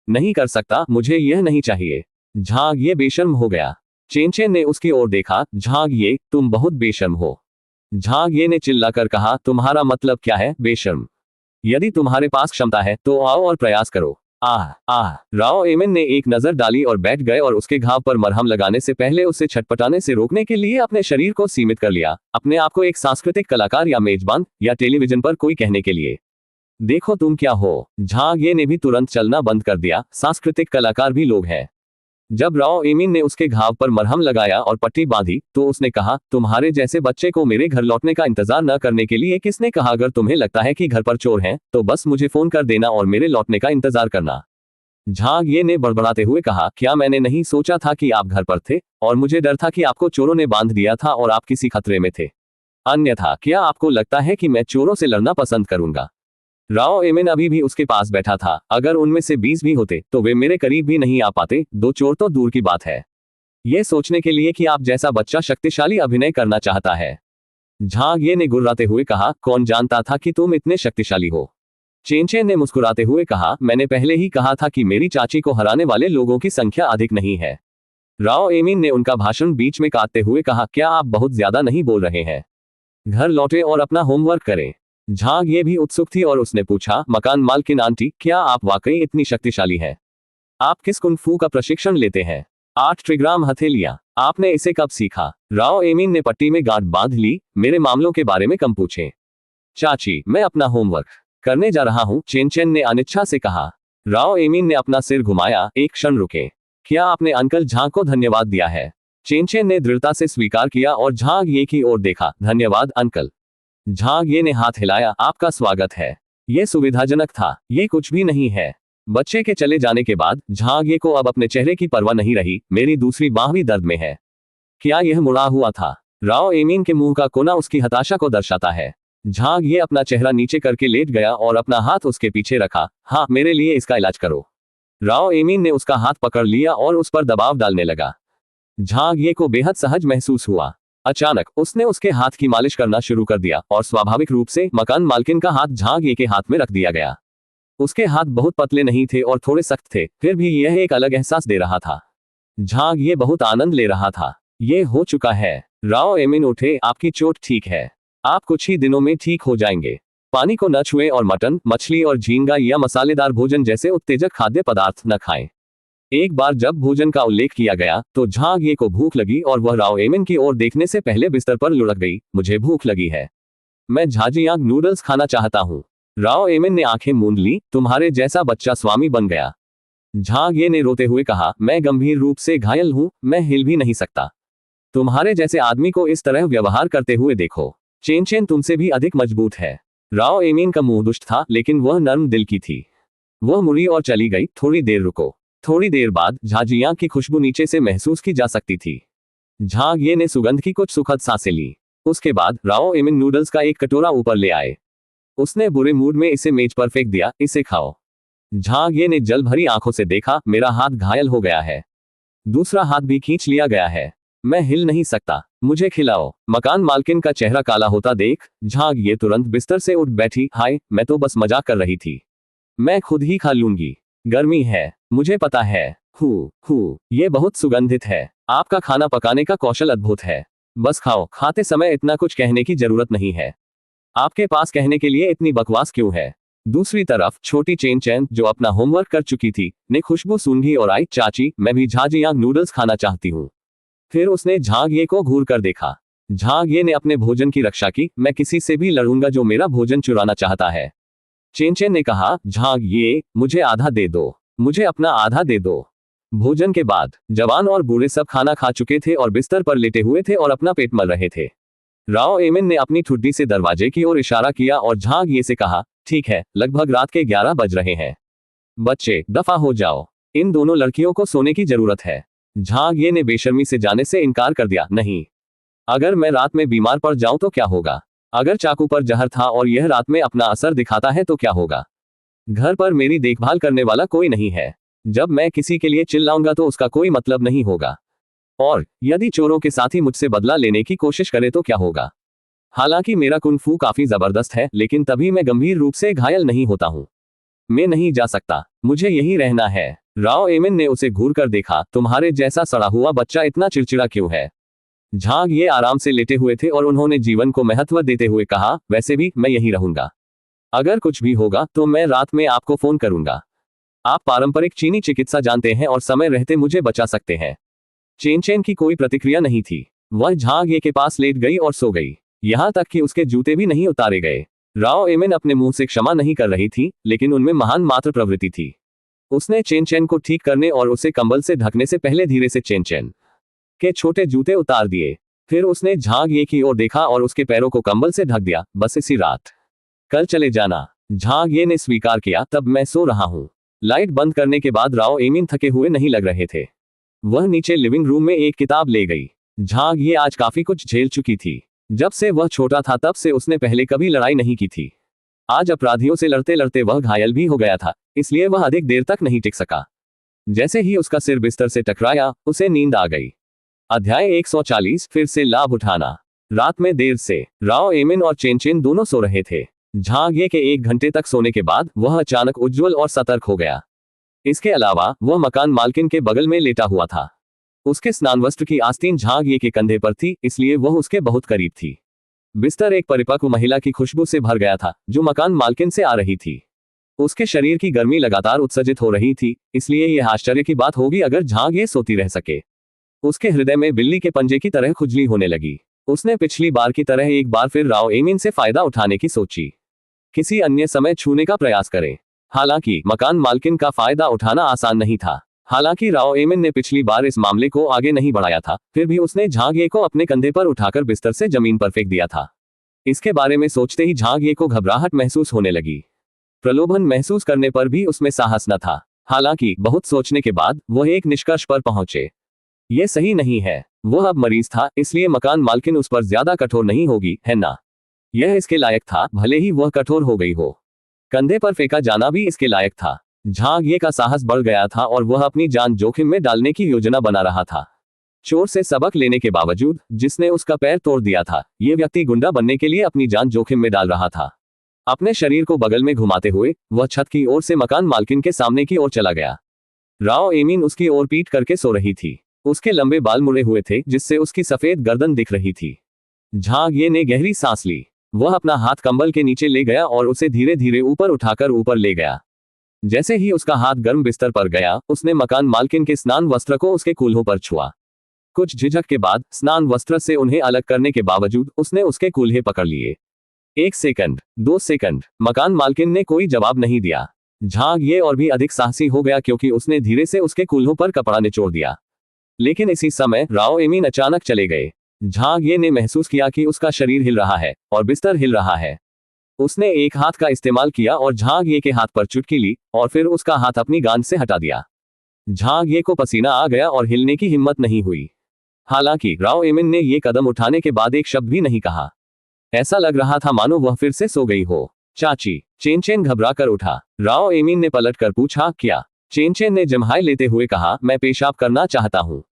नहीं कर सकता, मुझे यह नहीं चाहिए। झांग ये बेशर्म हो गया। चेन ने उसकी ओर देखा। झांग ये, तुम बहुत बेशर्म हो। झांग ये ने चिल्लाकर कहा, तुम्हारा मतलब क्या है, बेशर्म? यदि तुम्हारे पास क्षमता है तो आओ और प्रयास करो। राव एमिन ने एक नजर डाली और बैठ गए और उसके घाव पर मरहम लगाने से पहले उसे छटपटाने से रोकने के लिए अपने शरीर को सीमित कर लिया, अपने आप को एक सांस्कृतिक कलाकार या मेजबान या टेलीविजन पर कोई कहने के लिए। देखो तुम क्या हो। झांग ये ने भी तुरंत चलना बंद कर दिया। सांस्कृतिक कलाकार भी लोग हैं। जब राव एमिन ने उसके घाव पर मरहम लगाया और पट्टी बांधी तो उसने कहा, तुम्हारे जैसे बच्चे को मेरे घर लौटने का इंतजार न करने के लिए किसने कहा? अगर तुम्हें लगता है कि घर पर चोर हैं तो बस मुझे फोन कर देना और मेरे लौटने का इंतजार करना। झांग ये ने बड़बड़ाते हुए कहा, क्या मैंने नहीं सोचा था कि आप घर पर थे और मुझे डर था कि आपको चोरों ने बांध दिया था और आप किसी खतरे में थे। अन्यथा क्या आपको लगता है कि मैं चोरों से लड़ना पसंद करूंगा? राव एमिन अभी भी उसके पास बैठा था। अगर उनमें से 20 भी होते तो वे मेरे करीब भी नहीं आ पाते, 2 चोर तो दूर की बात है। यह सोचने के लिए कि आप जैसा बच्चा शक्तिशाली अभिनय करना चाहता है। झांग ये ने गुर्राते हुए कहा, कौन जानता था कि तुम इतने शक्तिशाली हो? चेनचेन ने मुस्कुराते हुए कहा, मैंने पहले ही कहा था कि मेरी चाची को हराने वाले लोगों की संख्या अधिक नहीं है। राव एमिन ने उनका भाषण बीच में काटते हुए कहा, क्या आप बहुत ज्यादा नहीं बोल रहे हैं? घर लौटे और अपना होमवर्क करें। झांग ये भी उत्सुक थी और उसने पूछा, मकान मालकिन आंटी, क्या आप वाकई इतनी शक्तिशाली हैं? आप किस कुंग-फू का प्रशिक्षण लेते हैं? 8 ट्रिग्राम हथेलियां, आपने इसे कब सीखा? राव एमिन ने पट्टी में गांठ बांध ली, मेरे मामलों के बारे में कम पूछें। चाची, मैं अपना होमवर्क करने जा रहा हूं, चेनचेन ने अनिच्छा से कहा। राव एमिन ने अपना सिर घुमाया, एक क्षण रुके। क्या आपने अंकल झांग को धन्यवाद दिया है? चेनचेन ने दृढ़ता से स्वीकार किया और झांग ये की ओर देखा। धन्यवाद अंकल। झांग ये ने हाथ हिलाया, आपका स्वागत है। ये सुविधाजनक था। ये कुछ भी नहीं है। बच्चे के चले जाने के बाद झांग ये को अब अपने चेहरे की परवाह नहीं रही। मेरी दूसरी बांह भी दर्द में है। क्या यह मुड़ा हुआ था? राव एमिन के मुंह का कोना उसकी हताशा को दर्शाता है। झांग ये अपना चेहरा नीचे करके लेट गया और अपना हाथ उसके पीछे रखा। हाँ, मेरे लिए इसका इलाज करो। राव एमिन ने उसका हाथ पकड़ लिया और उस पर दबाव डालने लगा। झांग ये को बेहद सहज महसूस हुआ। अचानक उसने उसके हाथ की मालिश करना शुरू कर दिया और स्वाभाविक रूप से मकान मालकिन का हाथ झांग ये के हाथ में रख दिया गया। उसके हाथ बहुत पतले नहीं थे और थोड़े सख्त थे, फिर भी यह एक अलग एहसास दे रहा था। झांग ये बहुत आनंद ले रहा था। ये हो चुका है। राव एमिन उठे, आपकी चोट ठीक है। आप कुछ ही दिनों में ठीक हो जाएंगे। पानी को न छुएं और मटन, मछली और झींगा या मसालेदार भोजन जैसे उत्तेजक खाद्य पदार्थ न खाएं। एक बार जब भोजन का उल्लेख किया गया तो झांग ये को भूख लगी और वह राव एमिन की ओर देखने से पहले बिस्तर पर लुढ़क गई। मुझे भूख लगी है। मैं झाजियांग नूडल्स खाना चाहता हूँ। राव एमिन ने आंखें मूंद ली। तुम्हारे जैसा बच्चा स्वामी बन गया। झांग ये ने रोते हुए कहा, मैं गंभीर रूप से घायल हूँ, मैं हिल भी नहीं सकता। तुम्हारे जैसे आदमी को इस तरह व्यवहार करते हुए देखो। चेनचेन तुमसे भी अधिक मजबूत है। राव एमिन का मुंह दुष्ट था, लेकिन वह नर्म दिल की थी। वह मुड़ी और चली गई। थोड़ी देर रुको। थोड़ी देर बाद झाजियांग की खुशबू नीचे से महसूस की जा सकती थी। झांग ये ने सुगंध की कुछ सुखद सांसें ली। उसके बाद राव एमिन नूडल्स का एक कटोरा ऊपर ले आए। उसने बुरे मूड में इसे मेज पर फेंक दिया, इसे खाओ। झांग ये ने जल भरी आंखों से देखा, मेरा हाथ घायल हो गया है। दूसरा हाथ भी खींच लिया गया है। मैं हिल नहीं सकता, मुझे खिलाओ। मकान मालकिन का चेहरा काला होता देख झांग ये तुरंत बिस्तर से उठ बैठी। हाय, मैं तो बस मजाक कर रही थी। मैं खुद ही खा लूंगी। गर्मी है, मुझे पता है। ये बहुत सुगंधित है। आपका खाना पकाने का कौशल अद्भुत है। बस खाओ। खाते समय इतना कुछ कहने की जरूरत नहीं है। आपके पास कहने के लिए इतनी बकवास क्यों है? दूसरी तरफ छोटी चेनचेन, जो अपना होमवर्क कर चुकी थी, ने खुशबू सूंघी और आई, चाची, मैं भी झाजियांग नूडल्स खाना चाहती हूँ। फिर उसने झांग ये को घूर कर देखा। झांग ये ने अपने भोजन की रक्षा की। मैं किसी से भी लड़ूंगा जो मेरा भोजन चुराना चाहता है। चेनचेन ने कहा, झांग ये, मुझे आधा दे दो। मुझे अपना आधा दे दो। भोजन के बाद जवान और बूढ़े सब खाना खा चुके थे और बिस्तर पर लेटे हुए थे और अपना पेट मल रहे थे। राव एमिन ने अपनी ठुड्डी से दरवाजे की ओर इशारा किया और झांग ये से कहा, ठीक है, लगभग रात के 11 बज रहे हैं। बच्चे, दफा हो जाओ। इन दोनों लड़कियों को सोने की जरूरत है। झांग ये ने बेशर्मी से जाने से इनकार कर दिया। नहीं, अगर मैं रात में बीमार पड़ जाऊं तो क्या होगा? अगर चाकू पर जहर था और यह रात में अपना असर दिखाता है तो क्या होगा? घर पर मेरी देखभाल करने वाला कोई नहीं है। जब मैं किसी के लिए चिल्लाऊंगा तो उसका कोई मतलब नहीं होगा। और यदि चोरों के साथी मुझसे बदला लेने की कोशिश करे तो क्या होगा? हालांकि मेरा कुंग-फू काफी जबरदस्त है, लेकिन तभी मैं गंभीर रूप से घायल नहीं होता हूं। मैं नहीं जा सकता, मुझे यही रहना है। राव एमिन ने उसे घूर कर देखा। तुम्हारे जैसा सड़ा हुआ बच्चा इतना चिड़चिड़ा क्यों है? झांग ये आराम से लेटे हुए थे और उन्होंने जीवन को महत्व देते हुए कहा, वैसे भी मैं यही रहूंगा। अगर कुछ भी होगा तो मैं रात में आपको फोन करूंगा। आप पारंपरिक चीनी चिकित्सा जानते हैं और समय रहते मुझे बचा सकते हैं। चेनचेन की कोई प्रतिक्रिया नहीं थी। वह झांग ये के पास लेट गई और सो गई। यहां तक कि उसके जूते भी नहीं उतारे गए। राव एमिन अपने मुंह से क्षमा नहीं कर रही थी, लेकिन उनमें महान मात्र प्रवृत्ति थी। उसने चेन चेन को ठीक करने और उसे कंबल से ढकने से पहले धीरे से चेन चेन के छोटे जूते उतार दिए। फिर उसने झांग ये की ओर देखा और उसके पैरों को कंबल से ढक दिया। बस इसी रात कल चले जाना, झांग ये ने स्वीकार किया। तब मैं सो रहा हूं। लाइट बंद करने के बाद राव एमिन थके हुए नहीं लग रहे थे। वह नीचे लिविंग रूम में एक किताब ले गई। झांग ये आज काफी कुछ झेल चुकी थी। जब से वह छोटा था तब से उसने पहले कभी लड़ाई नहीं की थी। आज अपराधियों से लड़ते लड़ते वह घायल भी हो गया था, इसलिए वह अधिक देर तक नहीं टिक सका। जैसे ही उसका सिर बिस्तर से टकराया, उसे नींद आ गई। अध्याय 140 फिर से लाभ उठाना। रात में देर से राव एमिन और चेन चेन दोनों सो रहे थे। झांग ये के 1 घंटे तक सोने के बाद वह अचानक उज्ज्वल और सतर्क हो गया। इसके अलावा वह मकान मालकिन के बगल में लेटा हुआ था। उसके स्नान वस्त्र की आस्तीन झांग ये के कंधे पर थी, इसलिए वह उसके बहुत करीब थी। बिस्तर एक परिपक्व महिला की खुशबू से भर गया था, जो मकान मालकिन से आ रही थी। उसके शरीर की गर्मी लगातार उत्सर्जित हो रही थी, इसलिए यह आश्चर्य की बात होगी अगर झांग ये सोती रह सके। उसके हृदय में बिल्ली के पंजे की तरह खुजली होने लगी। उसने पिछली बार की तरह एक बार फिर राव एमिन से फायदा उठाने की सोची। किसी अन्य समय छूने का प्रयास करें। हालांकि मकान मालकिन का फायदा उठाना आसान नहीं था। हालांकि राव एमिन ने पिछली बार इस मामले को आगे नहीं बढ़ाया था, फिर भी उसने झांग ये को अपने कंधे पर उठाकर बिस्तर से जमीन पर फेंक दिया था। इसके बारे में सोचते ही झांग ये को घबराहट महसूस होने लगी। प्रलोभन महसूस करने पर भी उसमें साहस न था। हालांकि बहुत सोचने के बाद वह एक निष्कर्ष पर पहुंचे। यह सही नहीं है। वह अब मरीज था, इसलिए मकान मालकिन उस पर ज्यादा कठोर नहीं होगी, है ना? यह इसके लायक था, भले ही वह कठोर हो गई हो। कंधे पर फेंका जाना भी इसके लायक था। झांग ये का साहस बढ़ गया था और वह अपनी जान जोखिम में डालने की योजना बना रहा था। चोर से सबक लेने के बावजूद, जिसने उसका पैर तोड़ दिया था, यह व्यक्ति गुंडा बनने के लिए अपनी जान जोखिम में डाल रहा था। अपने शरीर को बगल में घुमाते हुए वह छत की ओर से मकान मालकिन के सामने की ओर चला गया। राव एमिन उसकी ओर पीट करके सो रही थी। उसके लंबे बाल मुड़े हुए थे, जिससे उसकी सफेद गर्दन दिख रही थी। झांग ये ने गहरी सांस ली। वह अपना हाथ कंबल के नीचे ले गया और उसे धीरे धीरे ऊपर उठाकर ऊपर ले गया। जैसे ही उसका हाथ गर्म बिस्तर पर गया, उसने मकान मालकिन के स्नान वस्त्र को उसके कूल्हों पर छुआ। कुछ झिझक के बाद स्नान वस्त्र से उन्हें अलग करने के बावजूद उसने उसके कूल्हे पकड़ लिए। 1 सेकंड, 2 सेकंड, मकान मालकिन ने कोई जवाब नहीं दिया। झांग ये और भी अधिक साहसी हो गया क्योंकि उसने धीरे से उसके कूल्हों पर कपड़ा निचोड़ दिया। लेकिन इसी समय राव एमिन अचानक चले गए। झांग ये ने महसूस किया कि उसका शरीर हिल रहा है और बिस्तर हिल रहा है। उसने एक हाथ का इस्तेमाल किया और झांग ये के हाथ पर चुटकी ली और फिर उसका हाथ अपनी गांड से हटा दिया। झांग ये को पसीना आ गया और हिलने की हिम्मत नहीं हुई। हालांकि राव एमिन ने ये कदम उठाने के बाद एक शब्द भी नहीं कहा। ऐसा लग रहा था मानो वह फिर से सो गई हो। चाची, चेन चेन घबरा कर उठा। राव एमिन ने पलट कर पूछा, क्या? चेन चेन ने जम्हाई लेते हुए कहा, मैं पेशाब करना चाहता हूँ।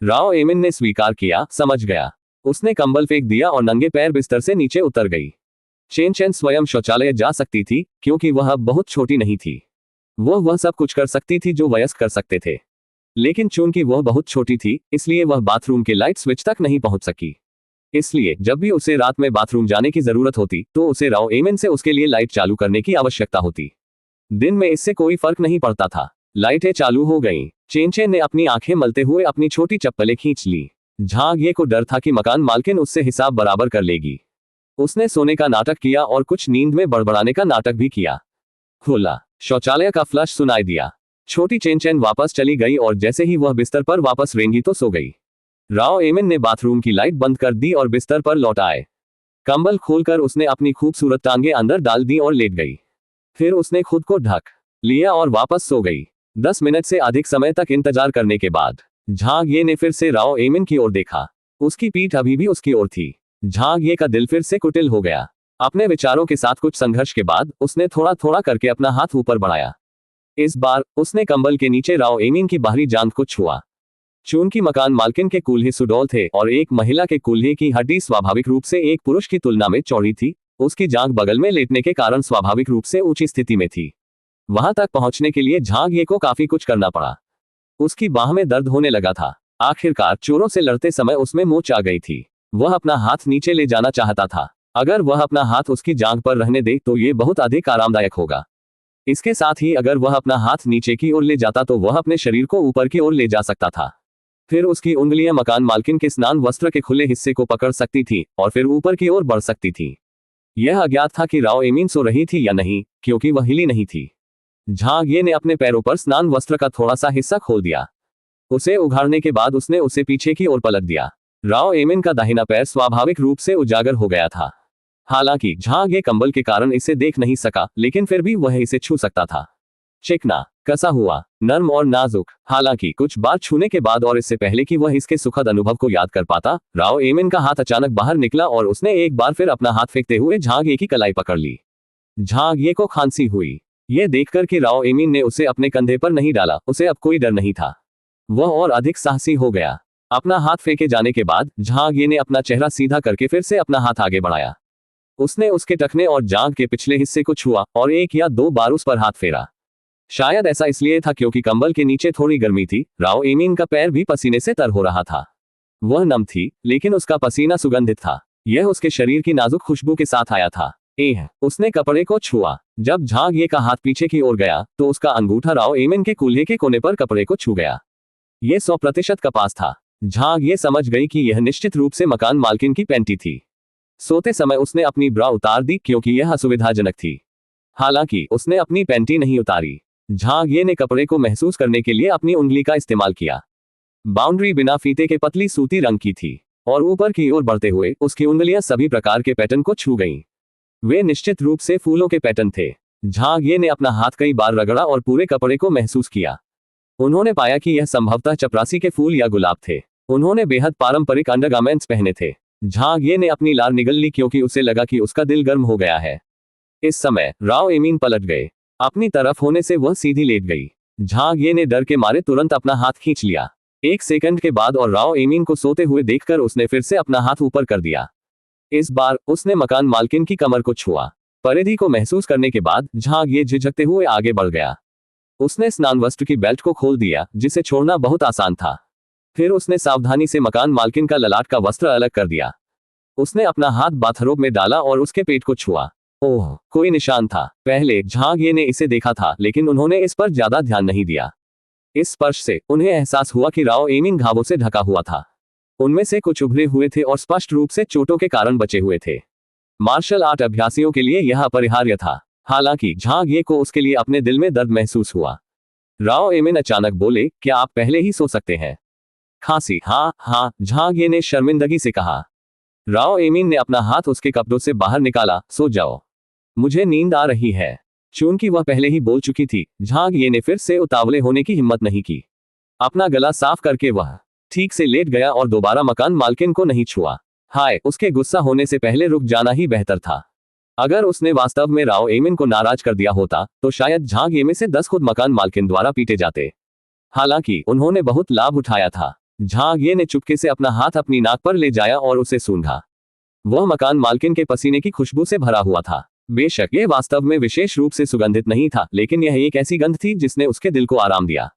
राव एमिन ने स्वीकार किया, समझ गया। उसने कंबल फेंक दिया और नंगे पैर बिस्तर से नीचे उतर गई। चेन चेन स्वयं शौचालय जा सकती थी, क्योंकि वह अब बहुत छोटी नहीं थी। वह सब कुछ कर सकती थी जो वयस्क कर सकते थे। लेकिन चूंकि वह बहुत छोटी थी, इसलिए वह बाथरूम के लाइट स्विच तक नहीं पहुंच सकी। इसलिए जब भी उसे रात में बाथरूम जाने की जरूरत होती, तो उसे राव एमिन से उसके लिए लाइट चालू करने की आवश्यकता होती। दिन में इससे कोई फर्क नहीं पड़ता था। लाइटें चालू हो गईं। चेन चेन ने अपनी आंखें मलते हुए अपनी छोटी चप्पलें खींच ली। झांग ये को डर था कि मकान मालकिन उससे हिसाब बराबर कर लेगी। उसने सोने का नाटक किया और कुछ नींद में बड़बड़ाने का नाटक भी किया। खुला शौचालय का फ्लश सुनाई दिया। छोटी चेन चेन वापस चली गई और जैसे ही वह बिस्तर पर वापस रेंगी तो सो गई। राव एमिन ने बाथरूम की लाइट बंद कर दी और बिस्तर पर लौट आए। कंबल खोलकर उसने अपनी खूबसूरत टांगे अंदर डाल दी और लेट गई। फिर उसने खुद को ढक लिया और वापस सो गई। 10 मिनट से अधिक समय तक इंतजार करने के बाद झांग ये ने फिर से राव एमिन की ओर देखा। उसकी पीठ अभी भी उसकी ओर थी। झांग ये का दिल फिर से कुटिल हो गया। अपने विचारों के साथ कुछ संघर्ष के बाद उसने थोड़ा थोड़ा करके अपना हाथ ऊपर बढ़ाया। इस बार उसने कंबल के नीचे राव एमिन की बाहरी जांघ को छुआ। चूंकि मकान मालकिन के कूल्हे सुडौल थे और एक महिला के कूल्हे की हड्डी स्वाभाविक रूप से एक पुरुष की तुलना में चौड़ी थी, उसकी जांघ बगल में लेटने के कारण स्वाभाविक रूप से ऊंची स्थिति में थी। वहां तक पहुंचने के लिए झांग ये को काफी कुछ करना पड़ा। उसकी बाह में दर्द होने लगा था। आखिरकार चोरों से लड़ते समय उसमें मोच आ गई थी। वह अपना हाथ नीचे ले जाना चाहता था। अगर वह अपना हाथ उसकी जांघ पर रहने दे तो ये बहुत अधिक आरामदायक होगा। इसके साथ ही अगर वह अपना हाथ नीचे की ओर ले जाता तो वह अपने शरीर को ऊपर की ओर ले जा सकता था। फिर उसकी उंगलियां मकान मालकिन के स्नान वस्त्र के खुले हिस्से को पकड़ सकती थी और फिर ऊपर की ओर बढ़ सकती थी। यह अज्ञात था कि राव एमिन सो रही थी या नहीं, क्योंकि वह हिली नहीं थी। झांग ये ने अपने पैरों पर स्नान वस्त्र का थोड़ा सा हिस्सा खोल दिया। उसे उघाड़ने के बाद उसने उसे पीछे की ओर पलट दिया। राव एमिन का दाहिना पैर स्वाभाविक रूप से उजागर हो गया था। हालांकि झांग ये कंबल के कारण इसे देख नहीं सका, लेकिन फिर भी वह इसे छू सकता था। चिकना, कसा हुआ, नर्म और नाजुक। हालांकि कुछ बार छूने के बाद और इससे पहले कि वह इसके सुखद अनुभव को याद कर पाता, राव एमिन का हाथ अचानक बाहर निकला और उसने एक बार फिर अपना हाथ फेंकते हुए झांग ये की कलाई पकड़ ली। झांग ये को खांसी हुई। ये देखकर कि राव एमिन ने उसे अपने कंधे पर नहीं डाला, उसे अब कोई डर नहीं था। वह और अधिक साहसी हो गया। अपना हाथ फेंके जाने के बाद झांग ये ने अपना चेहरा सीधा करके फिर से अपना हाथ आगे बढ़ाया। उसने उसके टखने और जांघ के पिछले हिस्से को छुआ और 1 या 2 बार उस पर हाथ फेरा। शायद ऐसा इसलिए था क्योंकि कंबल के नीचे थोड़ी गर्मी थी। राव एमिन का पैर भी पसीने से तर हो रहा था। वह नम थी, लेकिन उसका पसीना सुगंधित था। यह उसके शरीर की नाजुक खुशबू के साथ आया था। उसने कपड़े को छुआ। जब झांग ये का हाथ पीछे की ओर गया तो उसका अंगूठा राव एमिन के कूल्हे के कोने पर कपड़े को छू गया। यह 100% कपास था। झांग ये समझ गई कि यह निश्चित रूप से मकान मालकिन की पैंटी थी। सोते समय उसने अपनी ब्रा उतार दी क्योंकि यह असुविधाजनक थी। हालांकि उसने अपनी पैंटी नहीं उतारी। झांग ये ने कपड़े को महसूस करने के लिए अपनी उंगली का इस्तेमाल किया। बाउंड्री बिना फीते के पतली सूती रंग की थी और ऊपर की ओर बढ़ते हुए उसकी उंगलियां सभी प्रकार के पैटर्न को छू गईं। वे निश्चित रूप से फूलों के पैटर्न थे। झांग ये ने अपना हाथ कई बार रगड़ा और पूरे कपड़े को महसूस किया। उन्होंने पाया कि यह संभवतः चपरासी के फूल या गुलाब थे। उन्होंने बेहद पारंपरिक अंडरगारमेंट्स पहने थे। झांग ये ने अपनी लार निगल ली क्योंकि उसे लगा कि उसका दिल गर्म हो गया है। इस समय राव एमिन पलट गए। अपनी तरफ होने से वह सीधी लेट गई। झांग ये ने डर के मारे तुरंत अपना हाथ खींच लिया। 1 सेकंड के बाद और राव एमिन को सोते हुए देखकर उसने फिर से अपना हाथ ऊपर कर दिया। इस बार उसने मकान मालकिन की कमर को छुआ। परिधि को महसूस करने के बाद झांग ये झिझकते हुए आगे बढ़ गया। उसने स्नान वस्त्र की बेल्ट को खोल दिया, जिसे छोड़ना बहुत आसान था। फिर उसने सावधानी से मकान मालकिन का ललाट का वस्त्र अलग कर दिया। उसने अपना हाथ बाथरोब में डाला और उसके पेट को छुआ। ओह, कोई निशान था। पहले झांग ये ने इसे देखा था, लेकिन उन्होंने इस पर ज्यादा ध्यान नहीं दिया। इस स्पर्श से उन्हें एहसास हुआ कि राव एमिन घावों से ढका हुआ था। उनमें से कुछ उभरे हुए थे और स्पष्ट रूप से चोटों के कारण बचे हुए थे। मार्शल आर्ट अभ्यासियों के लिए यह अपरिहार्य था। हालांकि झांग ये को उसके लिए अपने दिल में दर्द महसूस हुआ। राव एमिन अचानक बोले, क्या आप पहले ही सो सकते हैं? खांसी, हाँ, झांग ये ने शर्मिंदगी से कहा। राव एमिन ने अपना हाथ उसके कपड़ों से बाहर निकाला। सो जाओ, मुझे नींद आ रही है। चूंकि वह पहले ही बोल चुकी थी, झांग ये ने फिर से उतावले होने की हिम्मत नहीं की। अपना गला साफ करके वह ठीक से लेट गया और दोबारा मकान मालकिन को नहीं छुआ। हाय, उसके गुस्सा होने से पहले रुक जाना ही बेहतर था। अगर उसने वास्तव में राव एमिन को नाराज कर दिया होता तो शायद झांग ये में से 10 खुद मकान मालकिन द्वारा पीटे जाते। हालांकि उन्होंने बहुत लाभ उठाया था। झांग ये ने चुपके से अपना हाथ अपनी नाक पर ले जाया और उसे सूंघा। वह मकान मालकिन के पसीने की खुशबू से भरा हुआ था। बेशक यह वास्तव में विशेष रूप से सुगंधित नहीं था, लेकिन यह एक ऐसी गंध थी जिसने उसके दिल को आराम दिया।